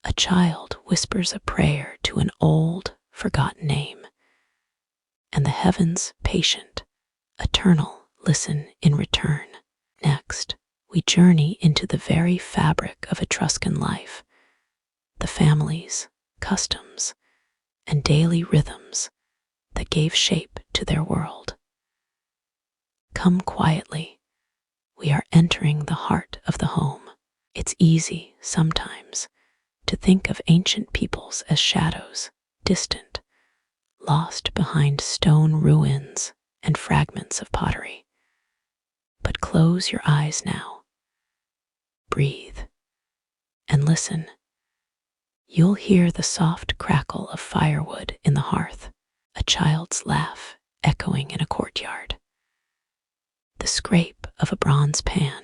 A child whispers a prayer to an old, forgotten name. And the heavens, patient, eternal, listen in return. Next, we journey into the very fabric of Etruscan life, the families, customs, and daily rhythms that gave shape to their world. Come quietly. We are entering the heart of the home. It's easy, sometimes, to think of ancient peoples as shadows, distant, lost behind stone ruins and fragments of pottery. But close your eyes now. Breathe and listen. You'll hear the soft crackle of firewood in the hearth, a child's laugh echoing in a courtyard, the scrape of a bronze pan,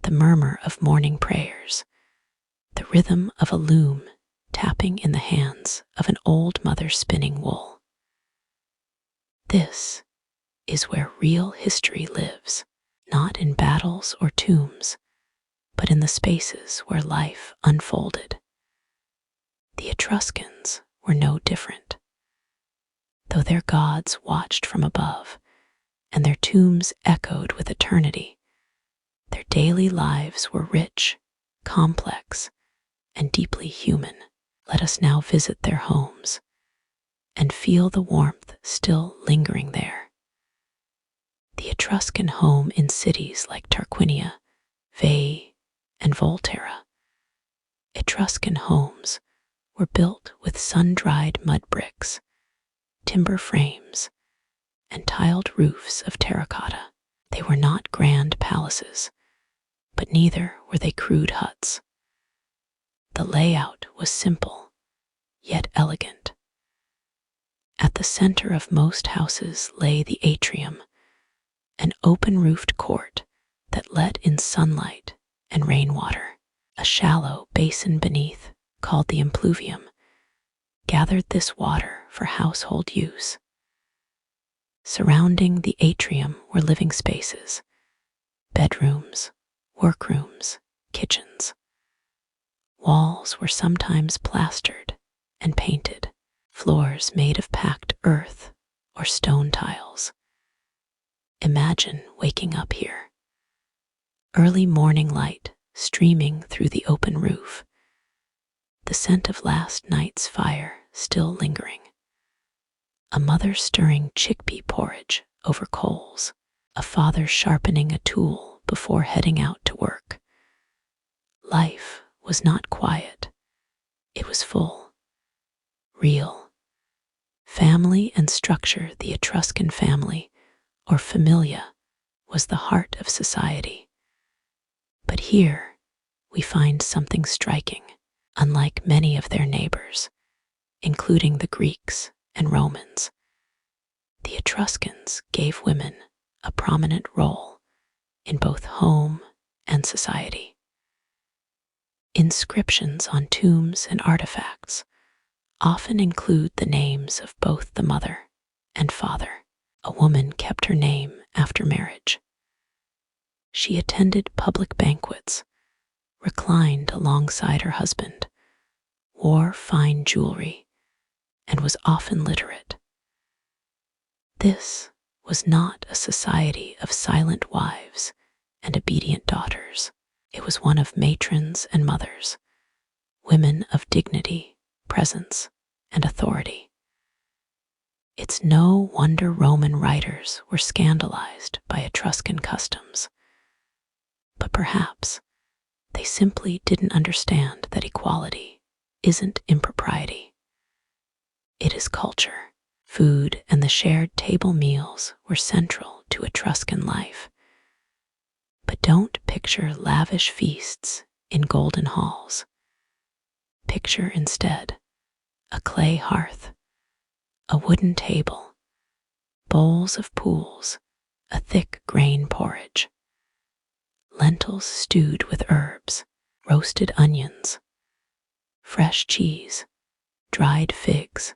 the murmur of morning prayers, the rhythm of a loom tapping in the hands of an old mother spinning wool. This is where real history lives, not in battles or tombs, but in the spaces where life unfolded. The Etruscans were no different. Though their gods watched from above, and their tombs echoed with eternity, their daily lives were rich, complex, and deeply human. Let us now visit their homes and feel the warmth still lingering there. The Etruscan home in cities like Tarquinia, Veii, and Volterra Etruscan homes were built with sun-dried mud bricks, timber frames, and tiled roofs of terracotta. They were not grand palaces, but neither were they crude huts. The layout was simple, yet elegant. At the center of most houses lay the atrium, an open-roofed court that let in sunlight and rainwater. A shallow basin beneath, called the impluvium, gathered this water for household use. Surrounding the atrium were living spaces, bedrooms, workrooms, kitchens. Walls were sometimes plastered and painted, floors made of packed earth or stone tiles. Imagine waking up here. Early morning light streaming through the open roof, the scent of last night's fire still lingering. A mother stirring chickpea porridge over coals, a father sharpening a tool before heading out to work. Life was not quiet. It was full, real. Family and structure. The Etruscan family, or familia, was the heart of society. But here we find something striking. Unlike many of their neighbors, including the Greeks and Romans, the Etruscans gave women a prominent role in both home and society. Inscriptions on tombs and artifacts often include the names of both the mother and father. A woman kept her name after marriage. She attended public banquets, reclined alongside her husband, wore fine jewelry, and was often literate. This was not a society of silent wives and obedient daughters. It was one of matrons and mothers, women of dignity, presence, and authority. It's no wonder Roman writers were scandalized by Etruscan customs. But perhaps they simply didn't understand that equality isn't impropriety. It is culture. Food and the shared table meals were central to Etruscan life. But don't picture lavish feasts in golden halls. Picture instead a clay hearth, a wooden table, bowls of pools, a thick grain porridge, lentils stewed with herbs, roasted onions, fresh cheese, dried figs,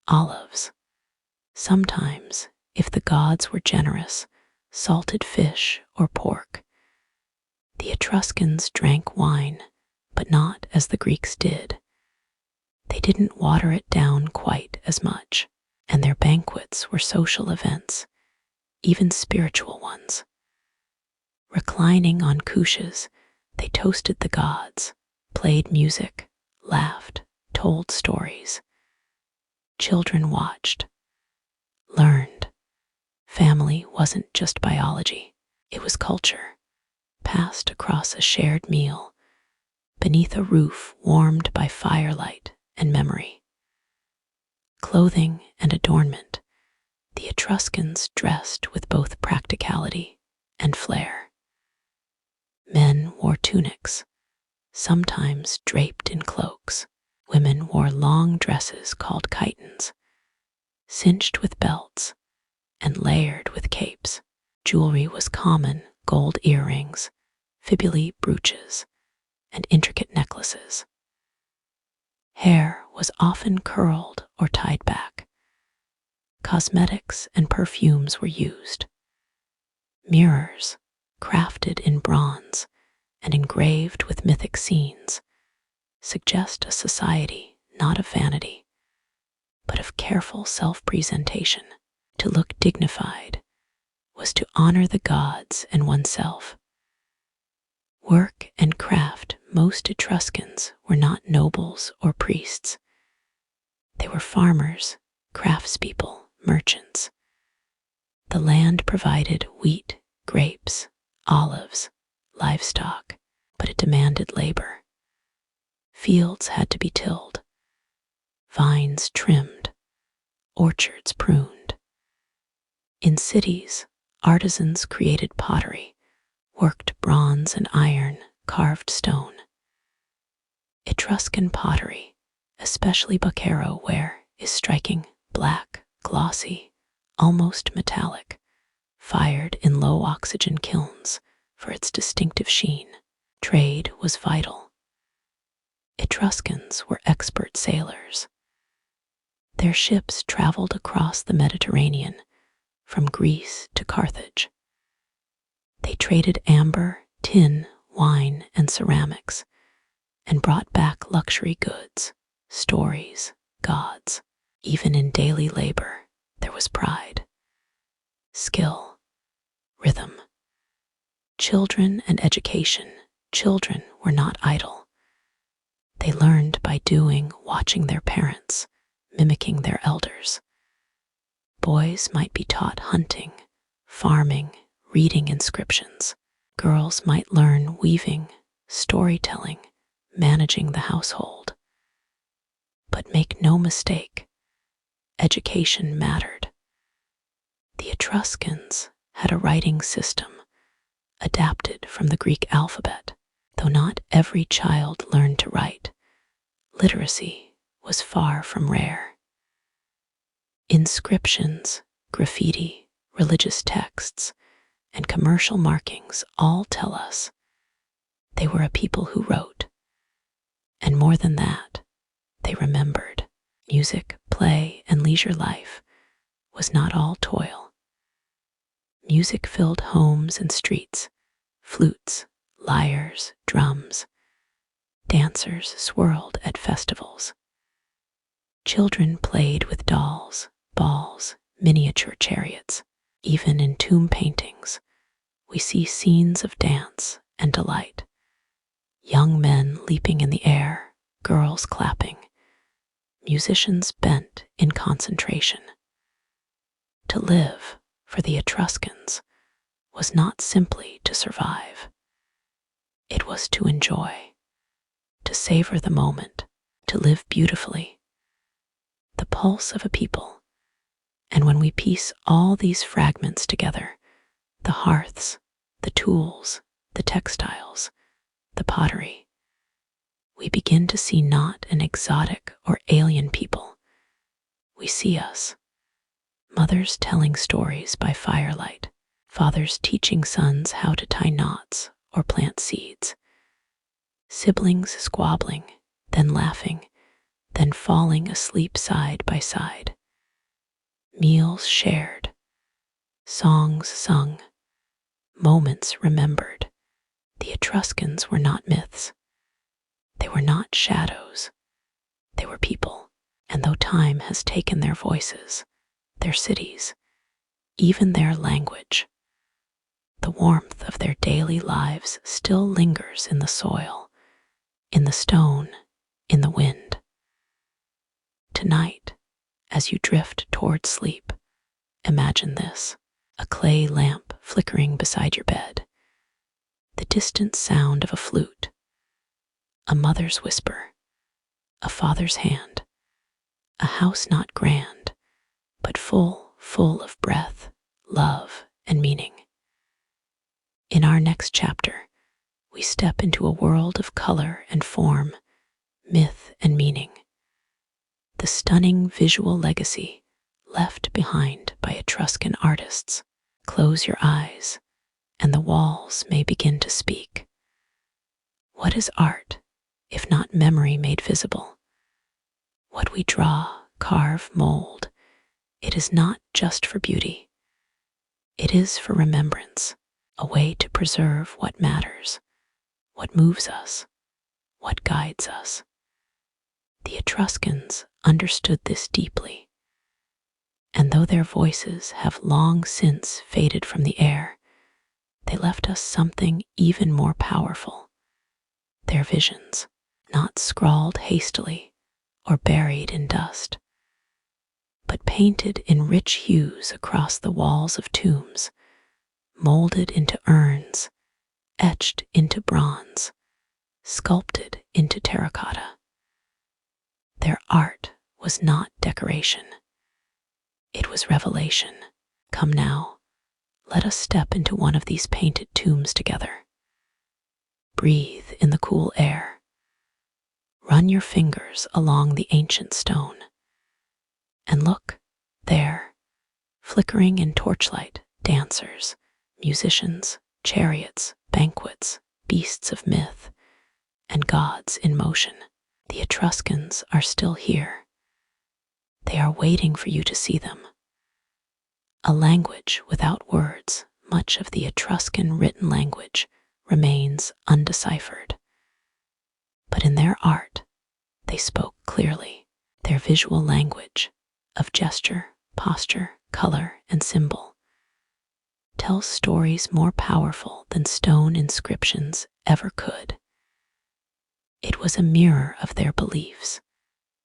olives. Sometimes, if the gods were generous, salted fish or pork. The Etruscans drank wine, but not as the Greeks did. They didn't water it down quite as much, and their banquets were social events, even spiritual ones. Reclining on couches, they toasted the gods, played music, laughed, told stories. Children watched, learned. Family wasn't just biology, it was culture, passed across a shared meal, beneath a roof warmed by firelight and memory. Clothing and adornment, the Etruscans dressed with both practicality and flair. Men wore tunics, sometimes draped in cloaks. Women wore long dresses called chitons, cinched with belts and layered with capes. Jewelry was common: gold earrings, fibulae brooches, and intricate necklaces. Hair was often curled or tied back. Cosmetics and perfumes were used. Mirrors, crafted in bronze and engraved with mythic scenes, suggest a society not of vanity, but of careful self-presentation. To look dignified was to honor the gods and oneself. Work and craft. Most Etruscans were not nobles or priests. They were farmers, craftspeople, merchants. The land provided wheat, grapes, olives, livestock, but it demanded labor. Fields had to be tilled, vines trimmed, orchards pruned. In cities, artisans created pottery, worked bronze and iron, carved stone. Etruscan pottery, especially Baccaro ware, is striking, black, glossy, almost metallic, fired in low-oxygen kilns for its distinctive sheen. Trade was vital. Etruscans were expert sailors. Their ships traveled across the Mediterranean, from Greece to Carthage. They traded amber, tin, wine, and ceramics, and brought back luxury goods, stories, gods. Even in daily labor, there was pride, skill, rhythm. Children and education. Children were not idle. They learned by doing, watching their parents, mimicking their elders. Boys might be taught hunting, farming, reading inscriptions. Girls might learn weaving, storytelling, managing the household. But make no mistake, education mattered. The Etruscans had a writing system adapted from the Greek alphabet. Though not every child learned to write, literacy was far from rare. Inscriptions, graffiti, religious texts, and commercial markings all tell us they were a people who wrote. And more than that, they remembered. Music, play, and leisure life was not all toil. Music filled homes and streets, flutes, lyres, drums. Dancers swirled at festivals. Children played with dolls, balls, miniature chariots. Even in tomb paintings, we see scenes of dance and delight. Young men leaping in the air, girls clapping, musicians bent in concentration. To live, for the Etruscans, was not simply to survive. It was to enjoy, to savor the moment, to live beautifully. The pulse of a people. And when we piece all these fragments together, the hearths, the tools, the textiles, the pottery, we begin to see not an exotic or alien people. We see us, mothers telling stories by firelight, fathers teaching sons how to tie knots or plant seeds, siblings squabbling, then laughing, then falling asleep side by side, meals shared, songs sung, moments remembered. The Etruscans were not myths. They were not shadows. They were people. And though time has taken their voices, their cities, even their language, the warmth of their daily lives still lingers in the soil, in the stone, in the wind. Tonight, as you drift toward sleep, imagine this: a clay lamp flickering beside your bed, the distant sound of a flute, a mother's whisper, a father's hand, a house not grand, but full of breath, love, and meaning. In our next chapter, we step into a world of color and form, myth and meaning. The stunning visual legacy left behind by Etruscan artists. Close your eyes, and the walls may begin to speak. What is art, if not memory made visible? What we draw, carve, mold, it is not just for beauty. It is for remembrance, a way to preserve what matters, what moves us, what guides us. The Etruscans understood this deeply, and though their voices have long since faded from the air, they left us something even more powerful: their visions, not scrawled hastily or buried in dust, but painted in rich hues across the walls of tombs, molded into urns, etched into bronze, sculpted into terracotta. Their art was not decoration. It was revelation. Come now, let us step into one of these painted tombs together. Breathe in the cool air. Run your fingers along the ancient stone. And look, there, flickering in torchlight, dancers, musicians, chariots, banquets, beasts of myth, and gods in motion. The Etruscans are still here. They are waiting for you to see them. A language without words, much of the Etruscan written language remains undeciphered. But in their art, they spoke clearly. Their visual language of gesture, posture, color, and symbol tells stories more powerful than stone inscriptions ever could. It was a mirror of their beliefs,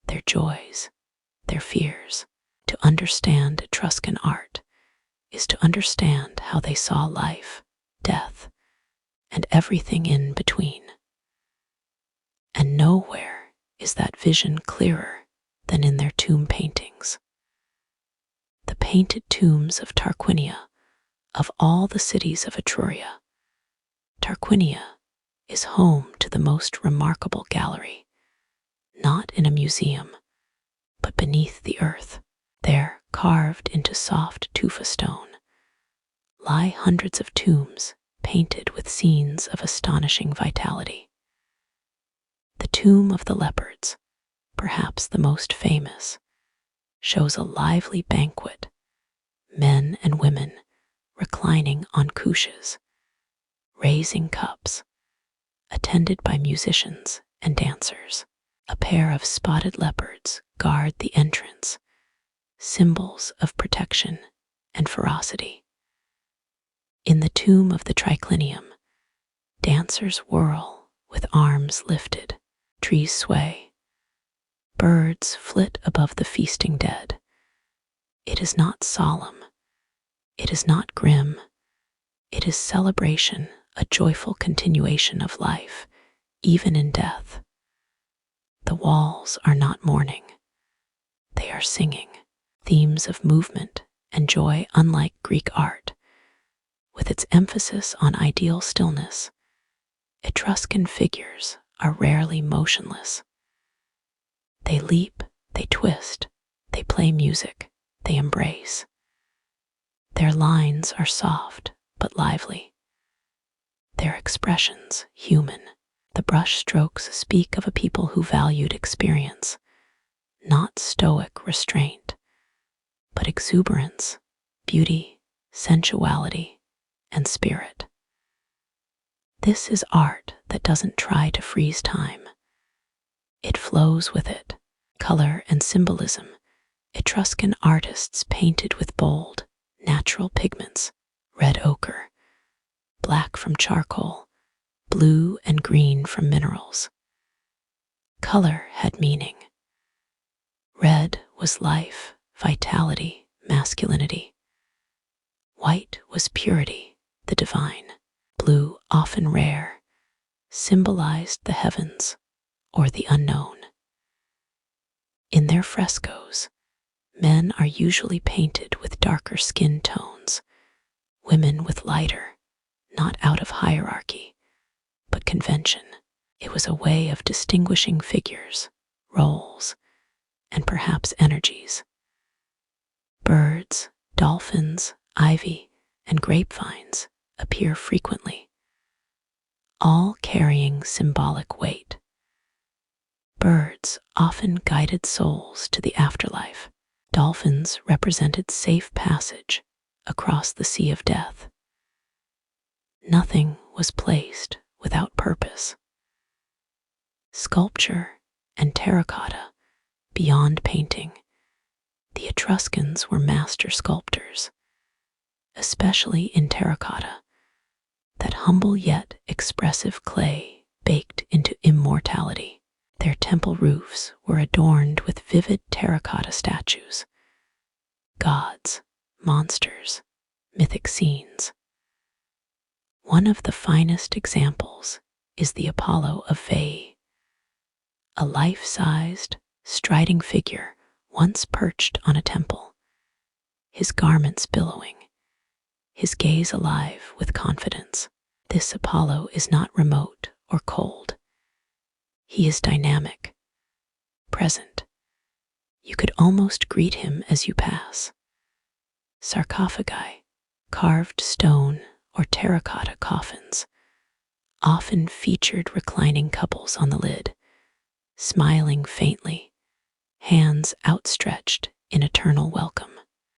their joys, their fears. To understand Etruscan art is to understand how they saw life, death, and everything in between. And nowhere is that vision clearer than in their tomb paintings. The painted tombs of Tarquinia, of all the cities of Etruria, Tarquinia is home to the most remarkable gallery, not in a museum, but beneath the earth. There, carved into soft tufa stone, lie hundreds of tombs painted with scenes of astonishing vitality. The tomb of the leopards, perhaps the most famous, shows a lively banquet, men and women reclining on couches, raising cups, attended by musicians and dancers. A pair of spotted leopards guard the entrance, symbols of protection and ferocity. In the tomb of the triclinium, dancers whirl with arms lifted, trees sway, birds flit above the feasting dead. It is not solemn, it is not grim, it is celebration, a joyful continuation of life, even in death. The walls are not mourning, they are singing, themes of movement and joy unlike Greek art. With its emphasis on ideal stillness, Etruscan figures are rarely motionless. They leap, they twist, they play music, they embrace. Their lines are soft but lively. Their expressions human. The brush strokes speak of a people who valued experience, not stoic restraint, but exuberance, beauty, sensuality, and spirit. This is art that doesn't try to freeze time. It flows with it. Color and symbolism. Etruscan artists painted with bold, natural pigments, red ochre, black from charcoal, blue and green from minerals. Color had meaning. Red was life, vitality, masculinity. White was purity, the divine. Blue, often rare, symbolized the heavens or the unknown. In their frescoes, men are usually painted with darker skin tones, women with lighter, not out of hierarchy, but convention. It was a way of distinguishing figures, roles, and perhaps energies. Birds, dolphins, ivy, and grapevines appear frequently, all carrying symbolic weight. Birds often guided souls to the afterlife. Dolphins represented safe passage across the sea of death. Nothing was placed without purpose. Sculpture and terracotta, beyond painting, the Etruscans were master sculptors, especially in terracotta, that humble yet expressive clay baked into immortality. Their temple roofs were adorned with vivid terracotta statues, gods, monsters, mythic scenes. One of the finest examples is the Apollo of Veii, a life-sized, striding figure once perched on a temple, his garments billowing, his gaze alive with confidence. This Apollo is not remote or cold. He is dynamic, present. You could almost greet him as you pass. Sarcophagi, carved stone or terracotta coffins, often featured reclining couples on the lid, smiling faintly, hands outstretched in eternal welcome.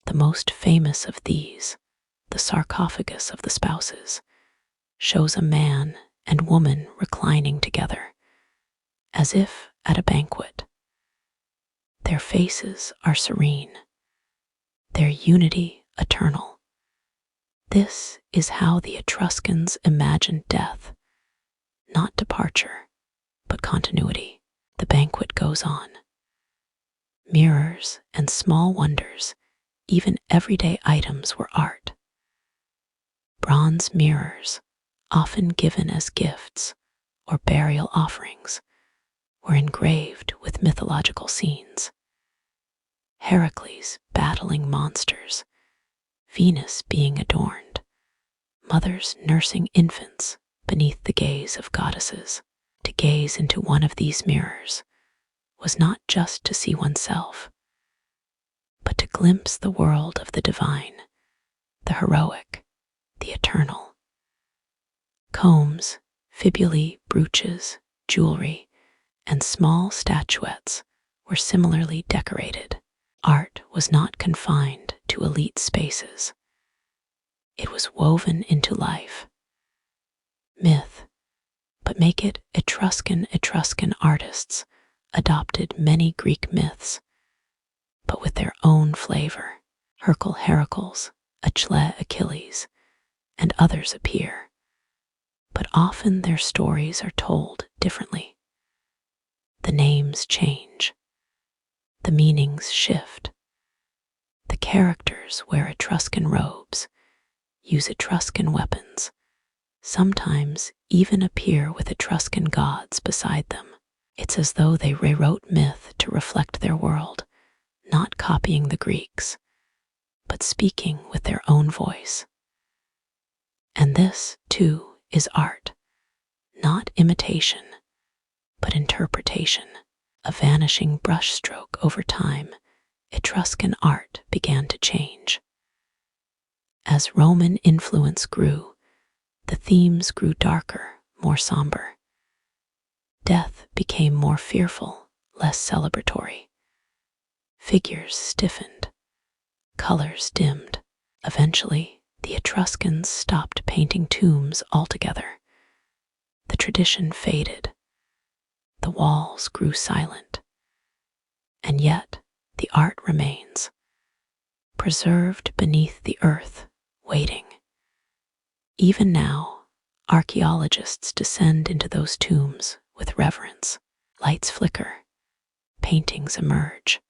The most famous of these, the sarcophagus of the spouses, shows a man and woman reclining together, as if at a banquet. Their faces are serene, their unity eternal. This is how the Etruscans imagined death, not departure, but continuity. The banquet goes on. Mirrors and small wonders, even everyday items, were art. Bronze mirrors, often given as gifts or burial offerings, were engraved with mythological scenes. Heracles battling monsters, Venus being adorned, mothers nursing infants beneath the gaze of goddesses. To gaze into one of these mirrors was not just to see oneself, but to glimpse the world of the divine, the heroic, the eternal. Combs, fibulae, brooches, jewelry, and small statuettes were similarly decorated. Art was not confined to elite spaces. It was woven into life. Myth, but make it Etruscan. Etruscan artists adopted many Greek myths, but with their own flavor. Heracles, Achilles, and others appear, but often their stories are told differently. The names change, the meanings shift. The characters wear Etruscan robes, use Etruscan weapons, sometimes even appear with Etruscan gods beside them. It's as though they rewrote myth to reflect their world, not copying the Greeks, but speaking with their own voice. And this, too, is art, not imitation, but interpretation. A vanishing brushstroke over time, Etruscan art began to change. As Roman influence grew, the themes grew darker, more somber. Death became more fearful, less celebratory. Figures stiffened, colors dimmed. Eventually, the Etruscans stopped painting tombs altogether. The tradition faded. The walls grew silent. And yet, the art remains, preserved beneath the earth, waiting. Even now, archaeologists descend into those tombs with reverence. Lights flicker, paintings emerge.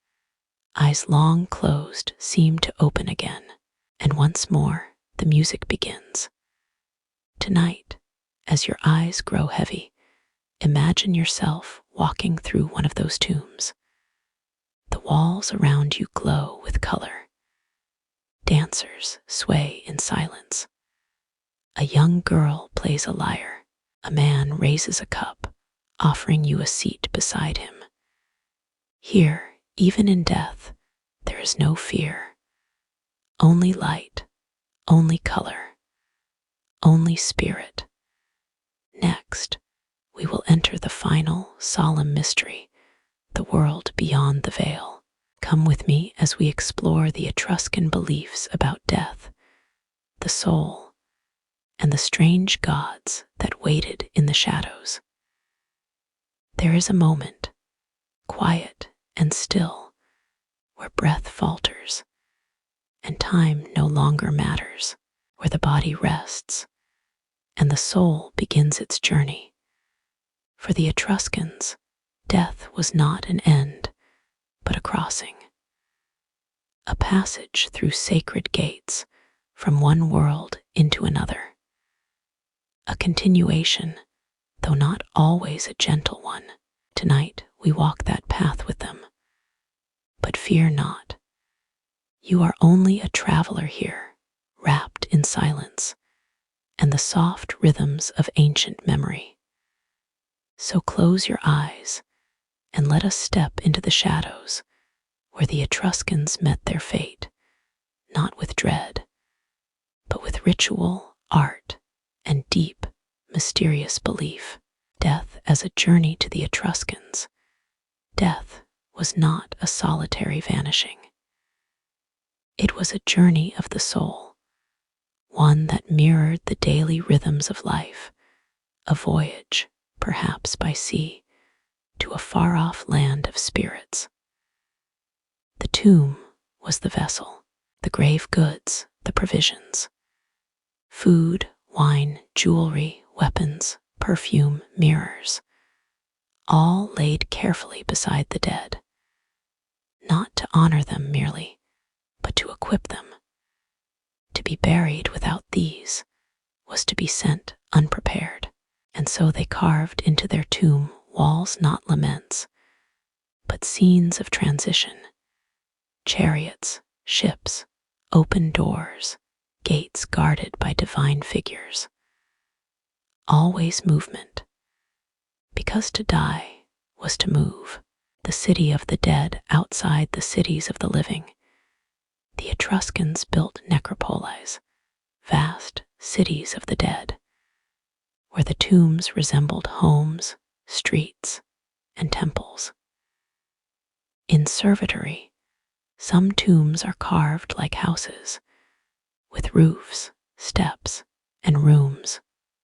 Eyes long closed seem to open again, and once more the music begins. Tonight, as your eyes grow heavy, imagine yourself walking through one of those tombs. The walls around you glow with color. Dancers sway in silence. A young girl plays a lyre. A man raises a cup, offering you a seat beside him. Here, even in death, there is no fear. Only light, only color, only spirit. Next, we will enter the final, solemn mystery, the world beyond the veil. Come with me as we explore the Etruscan beliefs about death, the soul, and the strange gods that waited in the shadows. There is a moment, quiet and still, where breath falters, and time no longer matters, where the body rests, and the soul begins its journey. For the Etruscans, death was not an end, but a crossing, a passage through sacred gates from one world into another, a continuation, though not always a gentle one. Tonight we walk that path with them. But fear not. You are only a traveler here, wrapped in silence and the soft rhythms of ancient memory. So close your eyes and let us step into the shadows where the Etruscans met their fate, not with dread, but with ritual, art, and deep, mysterious belief. Death as a journey to the Etruscans. Death was not a solitary vanishing. It was a journey of the soul, one that mirrored the daily rhythms of life, a voyage, perhaps by sea, to a far-off land of spirits. The tomb was the vessel, the grave goods, the provisions. Food, wine, jewelry, weapons, perfume, mirrors, all laid carefully beside the dead, not to honor them merely, but to equip them. To be buried without these was to be sent unprepared, and so they carved into their tomb walls not laments, but scenes of transition, chariots, ships, open doors, gates guarded by divine figures. Always movement, because to die was to move. The city of the dead outside the cities of the living. The Etruscans built necropolis, vast cities of the dead, where the tombs resembled homes, streets, and temples. In servitory, some tombs are carved like houses, with roofs, steps, and rooms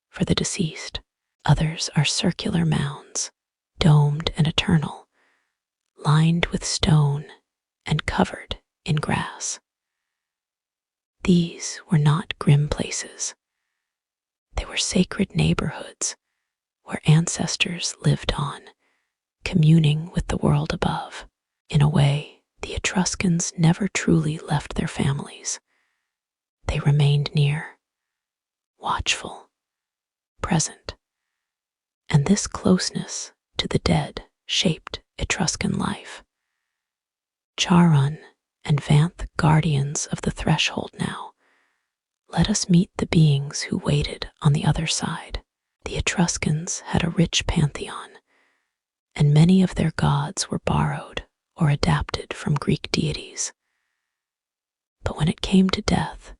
for the deceased. Others are circular mounds, domed and eternal, lined with stone and covered in grass. These were not grim places. They were sacred neighborhoods where ancestors lived on, communing with the world above. In a way, the Etruscans never truly left their families. They remained near, watchful, present, and this closeness to the dead shaped Etruscan life. Charon and Vanth, guardians of the threshold now, let us meet the beings who waited on the other side. The Etruscans had a rich pantheon, and many of their gods were borrowed or adapted from Greek deities. But when it came to death,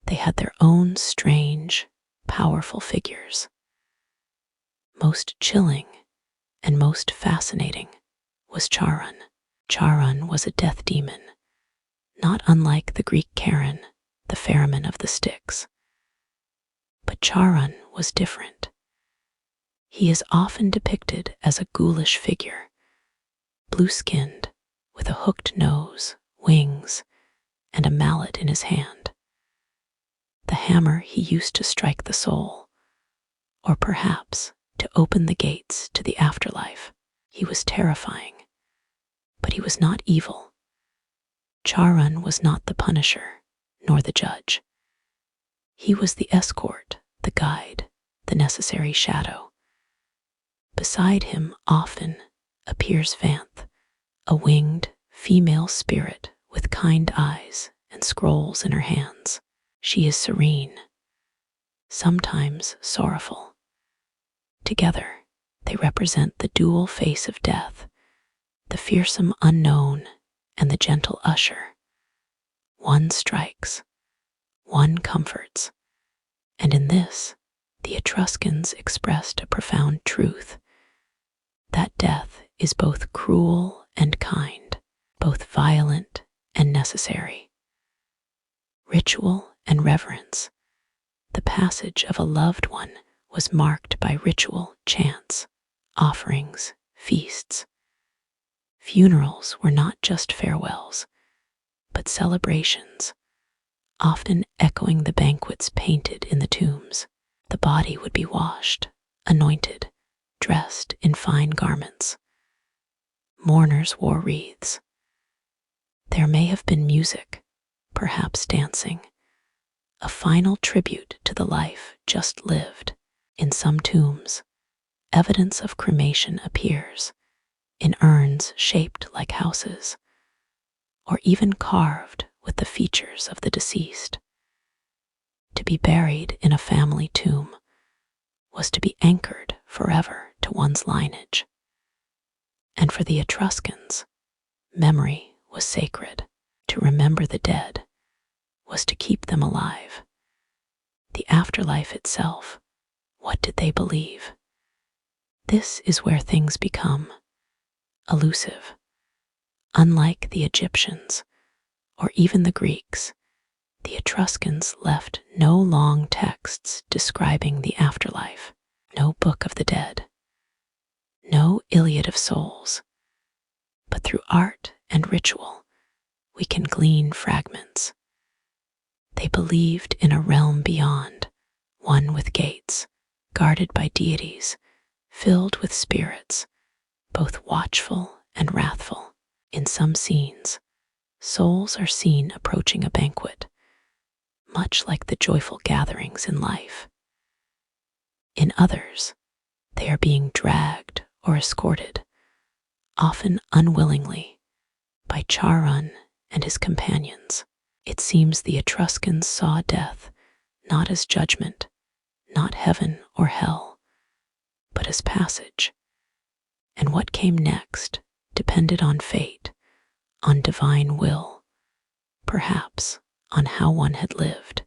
they had their own strange, powerful figures. Most chilling and most fascinating was Charon. Charon was a death demon, not unlike the Greek Charon, the ferryman of the Styx. But Charon was different. He is often depicted as a ghoulish figure, blue-skinned, with a hooked nose, wings, and a mallet in his hand. The hammer he used to strike the soul, or perhaps to open the gates to the afterlife. He was terrifying, but he was not evil. Charon was not the punisher, nor the judge. He was the escort, the guide, the necessary shadow. Beside him often appears Vanth, a winged female spirit with kind eyes and scrolls in her hands. She is serene, sometimes sorrowful. Together, they represent the dual face of death, the fearsome unknown and the gentle usher. One strikes, one comforts, and in this, the Etruscans expressed a profound truth, that death is both cruel and kind, both violent and necessary. Ritual and reverence. The passage of a loved one was marked by ritual, chants, offerings, feasts. Funerals were not just farewells, but celebrations, often echoing the banquets painted in the tombs. The body would be washed, anointed, dressed in fine garments. Mourners wore wreaths. There may have been music, perhaps dancing, a final tribute to the life just lived. In some tombs, evidence of cremation appears, in urns shaped like houses, or even carved with the features of the deceased. To be buried in a family tomb was to be anchored forever to one's lineage. And for the Etruscans, memory was sacred. To remember the dead was to keep them alive. The afterlife itself, what did they believe? This is where things become elusive. Unlike the Egyptians or even the Greeks, the Etruscans left no long texts describing the afterlife, no Book of the Dead, no Iliad of Souls, but through art and ritual, we can glean fragments. They believed in a realm beyond, one with gates, guarded by deities, filled with spirits, both watchful and wrathful. In some scenes, souls are seen approaching a banquet, much like the joyful gatherings in life. In others, they are being dragged or escorted, often unwillingly, by Charon and his companions. It seems the Etruscans saw death not as judgment, not heaven or hell, but as passage. And what came next depended on fate, on divine will, perhaps on how one had lived.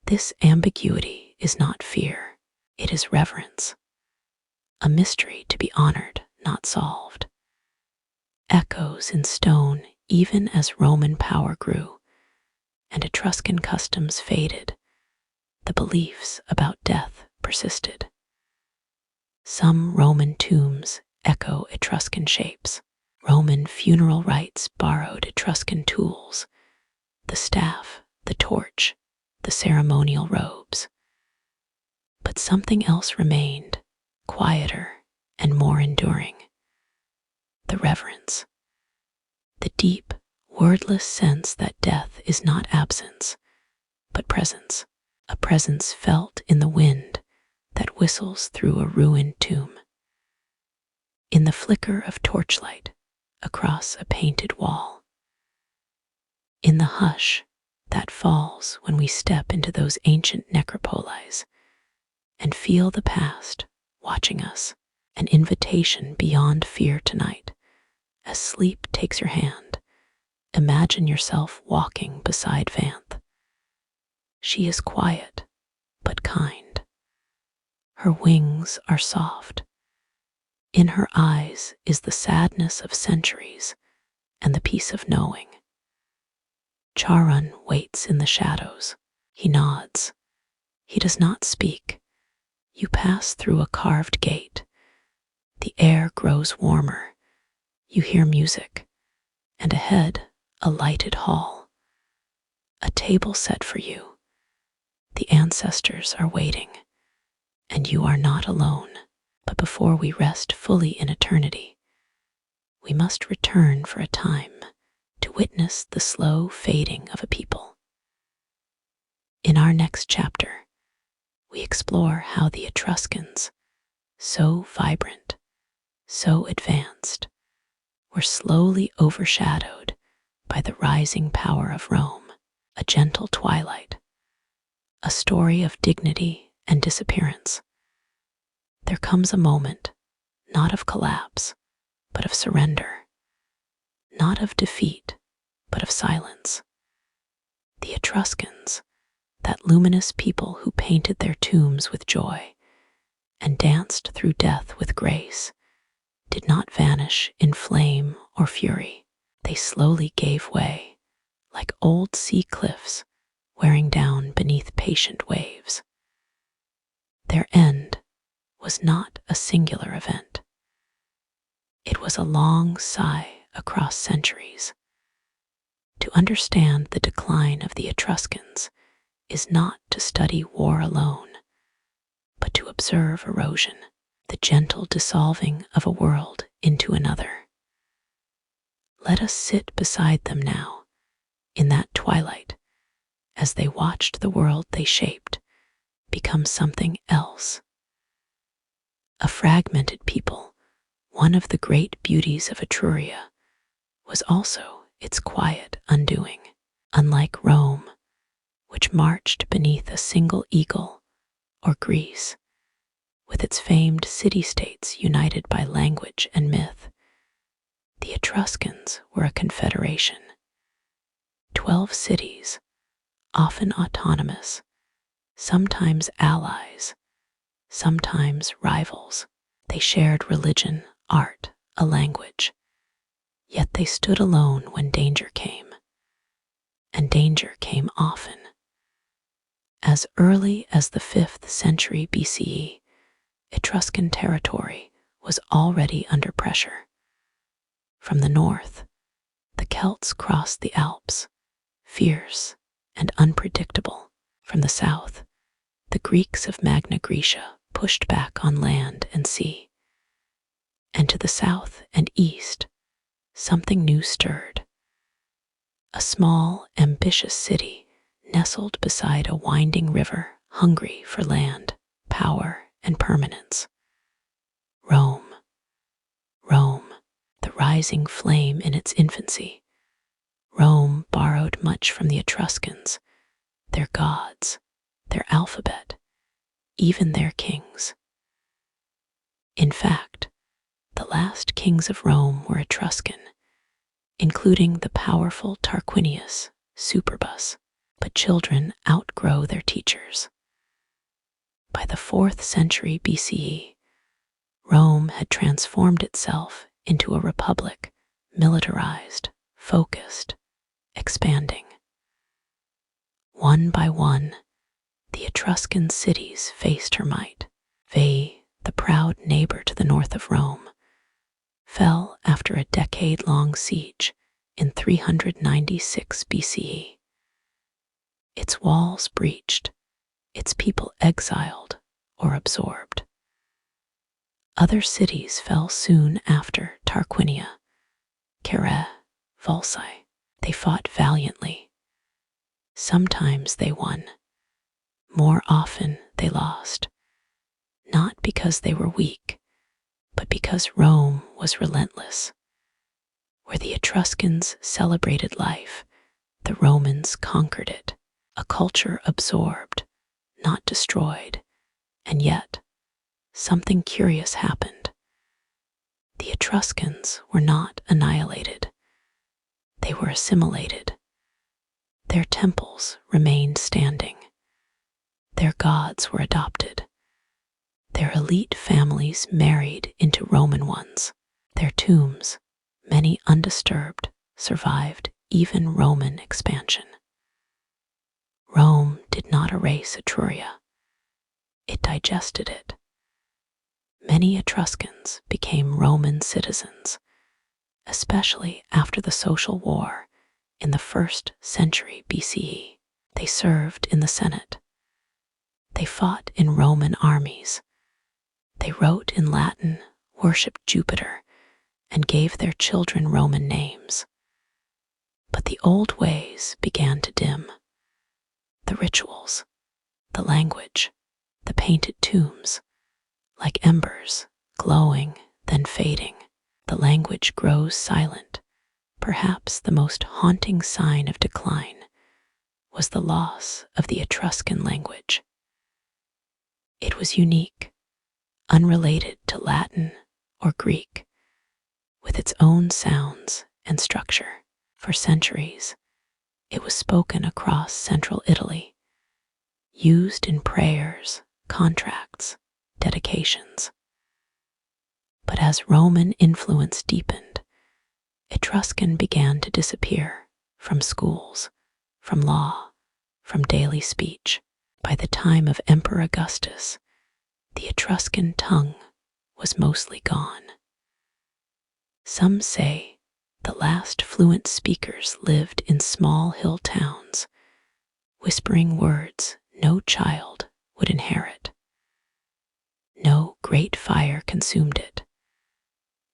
This ambiguity is not fear, it is reverence, a mystery to be honored, not solved. Echoes in stone even as Roman power grew and Etruscan customs faded, the beliefs about death persisted. Some Roman tombs echo Etruscan shapes. Roman funeral rites borrowed Etruscan tools, the staff, the torch, the ceremonial robes. But something else remained, quieter and more enduring. The reverence, the deep, wordless sense that death is not absence, but presence, a presence felt in the wind that whistles through a ruined tomb. In the flicker of torchlight across a painted wall. In the hush that falls when we step into those ancient necropolies and feel the past watching us, an invitation beyond fear tonight. As sleep takes your hand, imagine yourself walking beside Vanth. She is quiet, but kind. Her wings are soft. In her eyes is the sadness of centuries and the peace of knowing. Charon waits in the shadows. He nods. He does not speak. You pass through a carved gate. The air grows warmer. You hear music, and ahead, a lighted hall. A table set for you. The ancestors are waiting, and you are not alone. But before we rest fully in eternity, we must return for a time to witness the slow fading of a people. In our next chapter, we explore how the Etruscans, so vibrant, so advanced, were slowly overshadowed by the rising power of Rome, a gentle twilight, a story of dignity and disappearance. There comes a moment, not of collapse, but of surrender, not of defeat, but of silence. The Etruscans, that luminous people who painted their tombs with joy and danced through death with grace, did not vanish in flame or fury. They slowly gave way, like old sea cliffs wearing down beneath patient waves. Their end was not a singular event. It was a long sigh across centuries. To understand the decline of the Etruscans is not to study war alone, but to observe erosion, the gentle dissolving of a world into another. Let us sit beside them now, in that twilight, as they watched the world they shaped become something else. A fragmented people, One of the great beauties of Etruria was also its quiet undoing. Unlike Rome, which marched beneath a single eagle, or Greece, with its famed city-states united by language and myth, the Etruscans were a confederation. 12 cities, often autonomous, sometimes allies, sometimes rivals. They shared religion, art, a language, yet they stood alone when danger came, and danger came often. As early as the 5th century BCE, Etruscan territory was already under pressure. From the north, the Celts crossed the Alps, fierce and unpredictable. From the south, the Greeks of Magna Graecia pushed back on land and sea. And to the south and east, something new stirred. A small, ambitious city nestled beside a winding river, hungry for land, power, and permanence. Rome. Rome, the rising flame in its infancy. Rome borrowed much from the Etruscans, their gods, their alphabet, even their kings. In fact, the last kings of Rome were Etruscan, including the powerful Tarquinius Superbus, but children outgrow their teachers. By the 4th century BCE, Rome had transformed itself into a republic, militarized, focused, expanding. One by one, the Etruscan cities faced her might. Veii, the proud neighbor to the north of Rome, fell after a decade-long siege in 396 BCE. Its walls breached, its people exiled or absorbed. Other cities fell soon after: Tarquinia, Caere, Volsae. They fought valiantly. Sometimes they won. More often they lost, not because they were weak, but because Rome was relentless. Where the Etruscans celebrated life, the Romans conquered it, a culture absorbed, not destroyed, and yet something curious happened. The Etruscans were not annihilated. They were assimilated. Their temples remained standing. Their gods were adopted. Their elite families married into Roman ones. Their tombs, many undisturbed, survived even Roman expansion. Rome did not erase Etruria. It digested it. Many Etruscans became Roman citizens, especially after the social war in the 1st century BCE. They served in the Senate. They fought in Roman armies. They wrote in Latin, worshipped Jupiter, and gave their children Roman names. But the old ways began to dim. The rituals, the language, the painted tombs, like embers, glowing, then fading. The language grows silent. Perhaps the most haunting sign of decline was the loss of the Etruscan language. It was unique, unrelated to Latin or Greek, with its own sounds and structure. For centuries, it was spoken across central Italy, used in prayers, contracts, dedications. But as Roman influence deepened, Etruscan began to disappear from schools, from law, from daily speech. By the time of Emperor Augustus, the Etruscan tongue was mostly gone. Some say the last fluent speakers lived in small hill towns, whispering words no child would inherit. No great fire consumed it.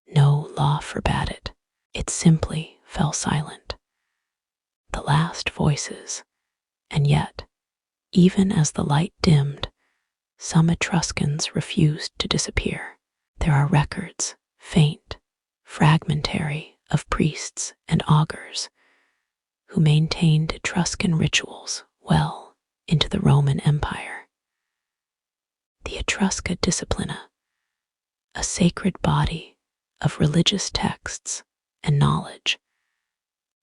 No law forbade it. It simply fell silent. The last voices, and yet, even as the light dimmed, some Etruscans refused to disappear. There are records, faint, fragmentary of priests and augurs who maintained Etruscan rituals well into the Roman Empire. The Etrusca Disciplina, a sacred body of religious texts and knowledge,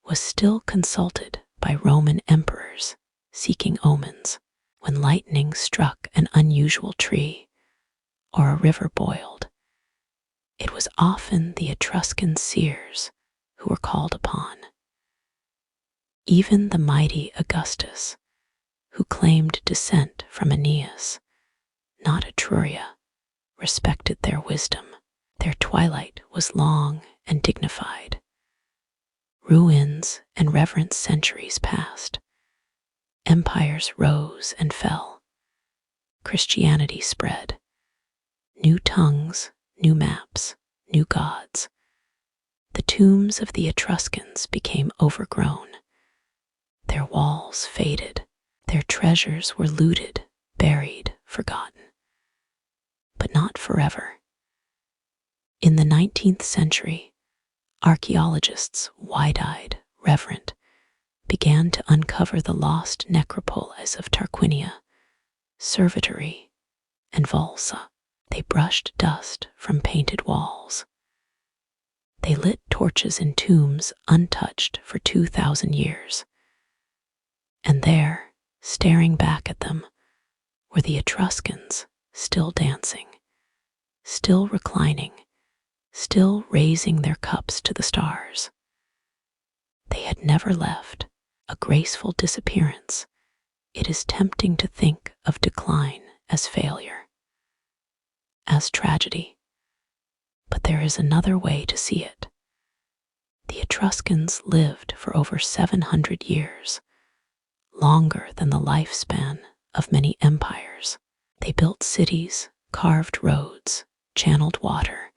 was still consulted by Roman emperors seeking omens. When lightning struck an unusual tree or a river boiled, it was often the Etruscan seers who were called upon. Even the mighty Augustus, who claimed descent from Aeneas, not Etruria, respected their wisdom. Their twilight was long and dignified. Ruins and reverence centuries passed. Empires rose and fell. Christianity spread. New tongues, new maps, new gods. The tombs of the Etruscans became overgrown. Their walls faded. Their treasures were looted, buried, forgotten. But not forever. In the 19th century, archaeologists, wide-eyed, reverent, began to uncover the lost necropolis of Tarquinia, Servitory, and Volsa. They brushed dust from painted walls. They lit torches in tombs untouched for 2,000 years. And there, staring back at them, were the Etruscans, still dancing, still reclining, still raising their cups to the stars. They had never left, a graceful disappearance. It is tempting to think of decline as failure, as tragedy. But there is another way to see it. The Etruscans lived for over 700 years, longer than the lifespan of many empires. They built cities, carved roads, channeled water,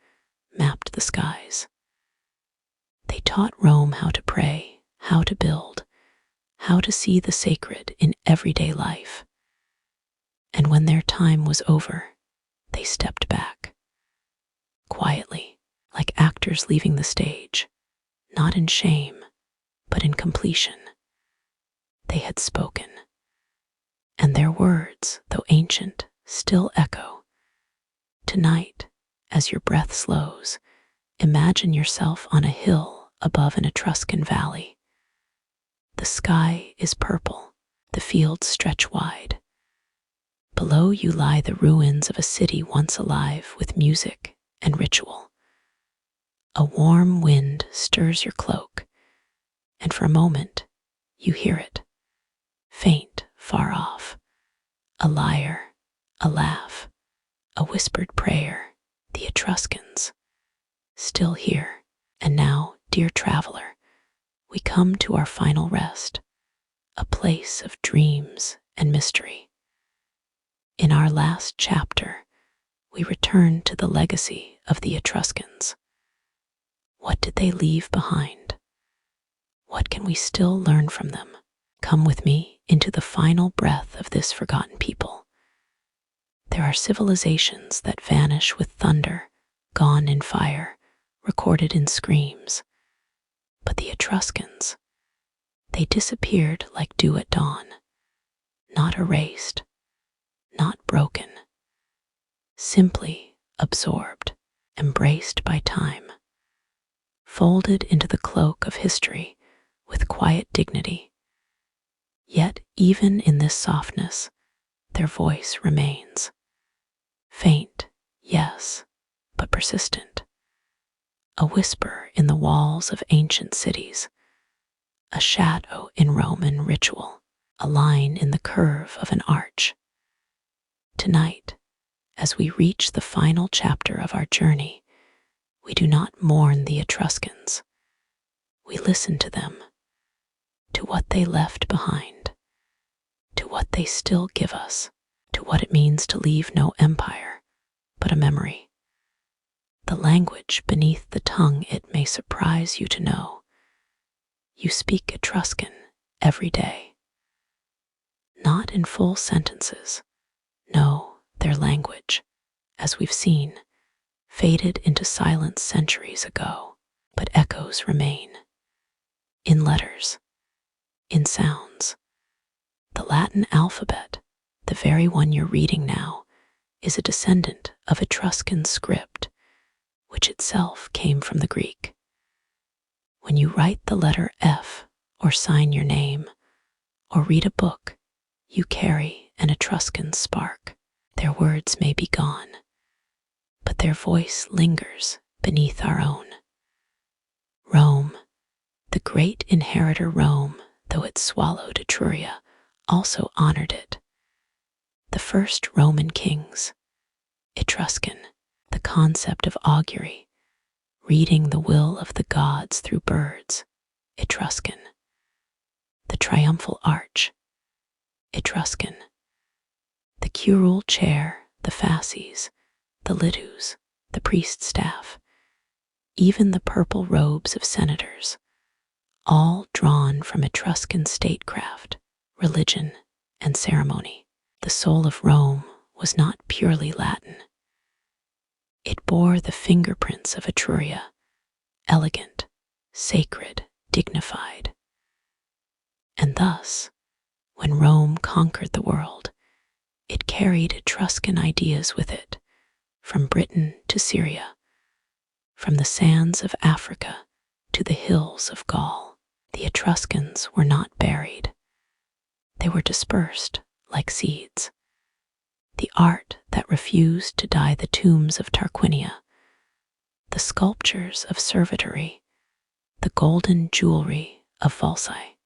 mapped the skies. They taught Rome how to pray, how to build, how to see the sacred in everyday life. And when their time was over, they stepped back, quietly, like actors leaving the stage, not in shame, but in completion. They had spoken, and their words, though ancient, still echo. Tonight, as your breath slows, imagine yourself on a hill above an Etruscan valley. The sky is purple, the fields stretch wide. Below you lie the ruins of a city once alive with music and ritual. A warm wind stirs your cloak, and for a moment you hear it, faint, far off. A lyre, a laugh, a whispered prayer. The Etruscans, still here. And now, dear traveler, we come to our final rest, a place of dreams and mystery. In our last chapter, we return to the legacy of the Etruscans. What did they leave behind? What can we still learn from them? Come with me into the final breath of this forgotten people. There are civilizations that vanish with thunder, gone in fire, recorded in screams. But the Etruscans, they disappeared like dew at dawn, not erased, not broken, simply absorbed, embraced by time, folded into the cloak of history with quiet dignity. Yet even in this softness, their voice remains. Faint, yes, but persistent. A whisper in the walls of ancient cities, a shadow in Roman ritual, a line in the curve of an arch. Tonight, as we reach the final chapter of our journey, we do not mourn the Etruscans. We listen to them, to what they left behind, to what they still give us, to what it means to leave no empire, but a memory. The language beneath the tongue it may surprise you to know. You speak Etruscan every day. Not in full sentences. No, their language, as we've seen, faded into silence centuries ago, but echoes remain. In letters, in sounds. The Latin alphabet, the very one you're reading now, is a descendant of Etruscan script, which itself came from the Greek. When you write the letter F, or sign your name, or read a book, you carry an Etruscan spark. Their words may be gone, but their voice lingers beneath our own. Rome, the great inheritor Rome, though it swallowed Etruria, also honored it. The first Roman kings, Etruscan, the concept of augury, reading the will of the gods through birds, Etruscan. The triumphal arch, Etruscan. The curule chair, the fasces, the litus, the priest's staff, even the purple robes of senators, all drawn from Etruscan statecraft, religion, and ceremony. The soul of Rome was not purely Latin. It bore the fingerprints of Etruria, elegant, sacred, dignified. And thus, when Rome conquered the world, it carried Etruscan ideas with it, from Britain to Syria, from the sands of Africa to the hills of Gaul. The Etruscans were not buried. They were dispersed like seeds. The art that refused to dye the tombs of Tarquinia, the sculptures of Servitory, the golden jewelry of Volsae.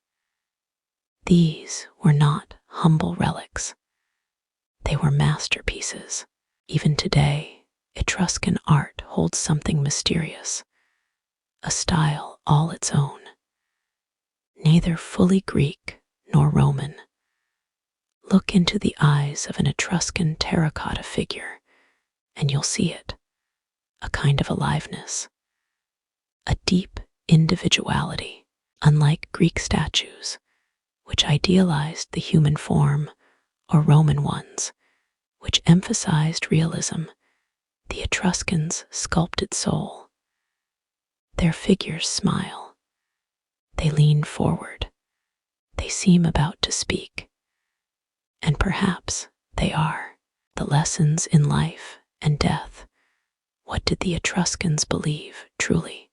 These were not humble relics. They were masterpieces. Even today, Etruscan art holds something mysterious, a style all its own, neither fully Greek nor Roman. Look into the eyes of an Etruscan terracotta figure, and you'll see it, a kind of aliveness, a deep individuality, unlike Greek statues, which idealized the human form, or Roman ones, which emphasized realism. The Etruscans' sculpted soul. Their figures smile. They lean forward. They seem about to speak. And perhaps they are. The lessons in life and death. What did the Etruscans believe, truly?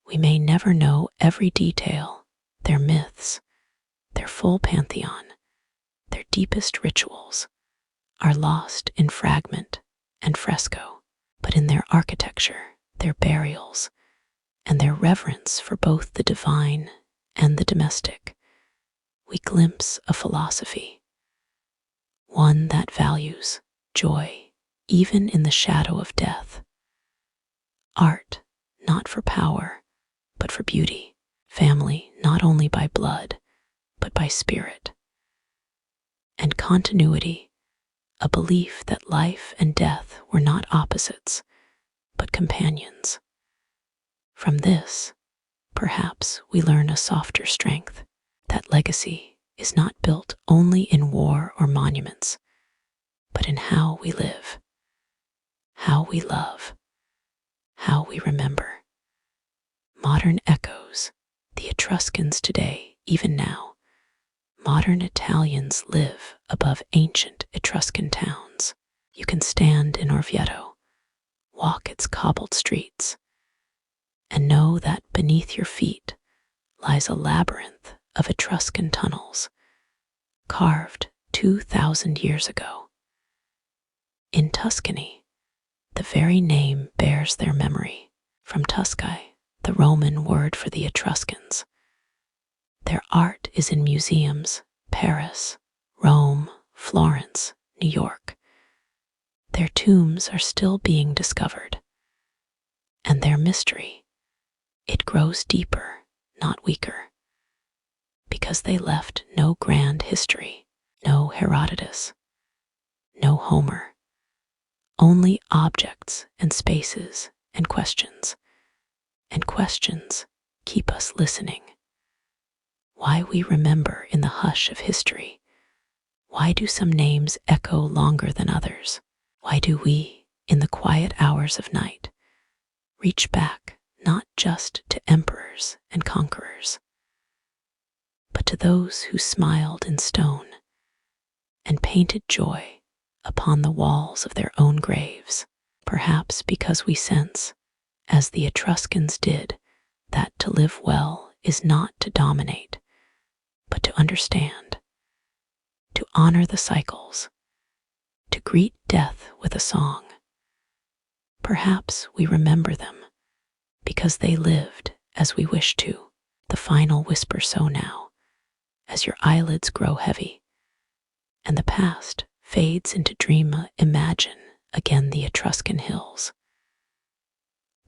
We may never know every detail, their myths, their full pantheon, their deepest rituals are lost in fragment and fresco, but in their architecture, their burials, and their reverence for both the divine and the domestic, we glimpse a philosophy, one that values joy even in the shadow of death. Art, not for power, but for beauty. Family, not only by blood, but by spirit. And continuity, a belief that life and death were not opposites, but companions. From this, perhaps we learn a softer strength, that legacy is not built only in war or monuments, but in how we live, how we love, how we remember. Modern echoes, the Etruscans today, even now. Modern Italians live above ancient Etruscan towns. You can stand in Orvieto, walk its cobbled streets, and know that beneath your feet lies a labyrinth of Etruscan tunnels, carved 2,000 years ago. In Tuscany, the very name bears their memory, from Tusci, the Roman word for the Etruscans. Their art is in museums, Paris, Rome, Florence, New York. Their tombs are still being discovered. And their mystery, it grows deeper, not weaker, because they left no grand history, no Herodotus, no Homer, only objects and spaces and questions keep us listening. Why we remember in the hush of history? Why do some names echo longer than others? Why do we, in the quiet hours of night, reach back not just to emperors and conquerors, but to those who smiled in stone and painted joy upon the walls of their own graves, perhaps because we sense, as the Etruscans did, that to live well is not to dominate, but to understand, to honor the cycles, to greet death with a song. Perhaps we remember them because they lived as we wish to. The final whisper so now, as your eyelids grow heavy, and the past fades into dream. Imagine again the Etruscan hills.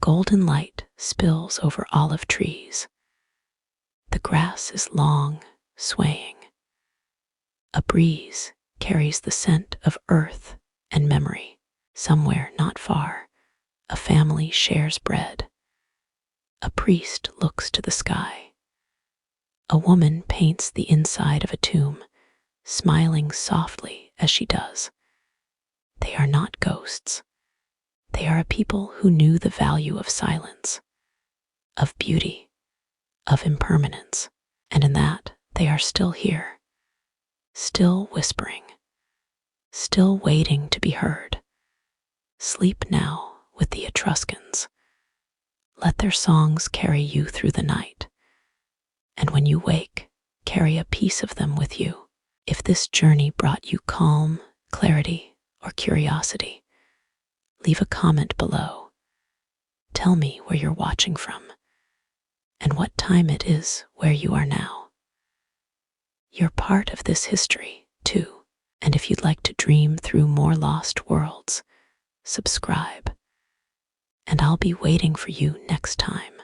Golden light spills over olive trees. The grass is long, swaying. A breeze carries the scent of earth and memory. Somewhere not far, a family shares bread. A priest looks to the sky. A woman paints the inside of a tomb, smiling softly as she does. They are not ghosts. They are a people who knew the value of silence, of beauty, of impermanence, and in that they are still here, still whispering, still waiting to be heard. Sleep now with the Etruscans. Let their songs carry you through the night, and when you wake, carry a piece of them with you. If this journey brought you calm, clarity, or curiosity, leave a comment below. Tell me where you're watching from, and what time it is where you are now. You're part of this history, too, and if you'd like to dream through more lost worlds, subscribe, and I'll be waiting for you next time.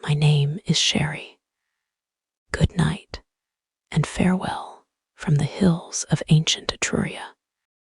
My name is Sherry. Good night, and farewell from the hills of ancient Etruria.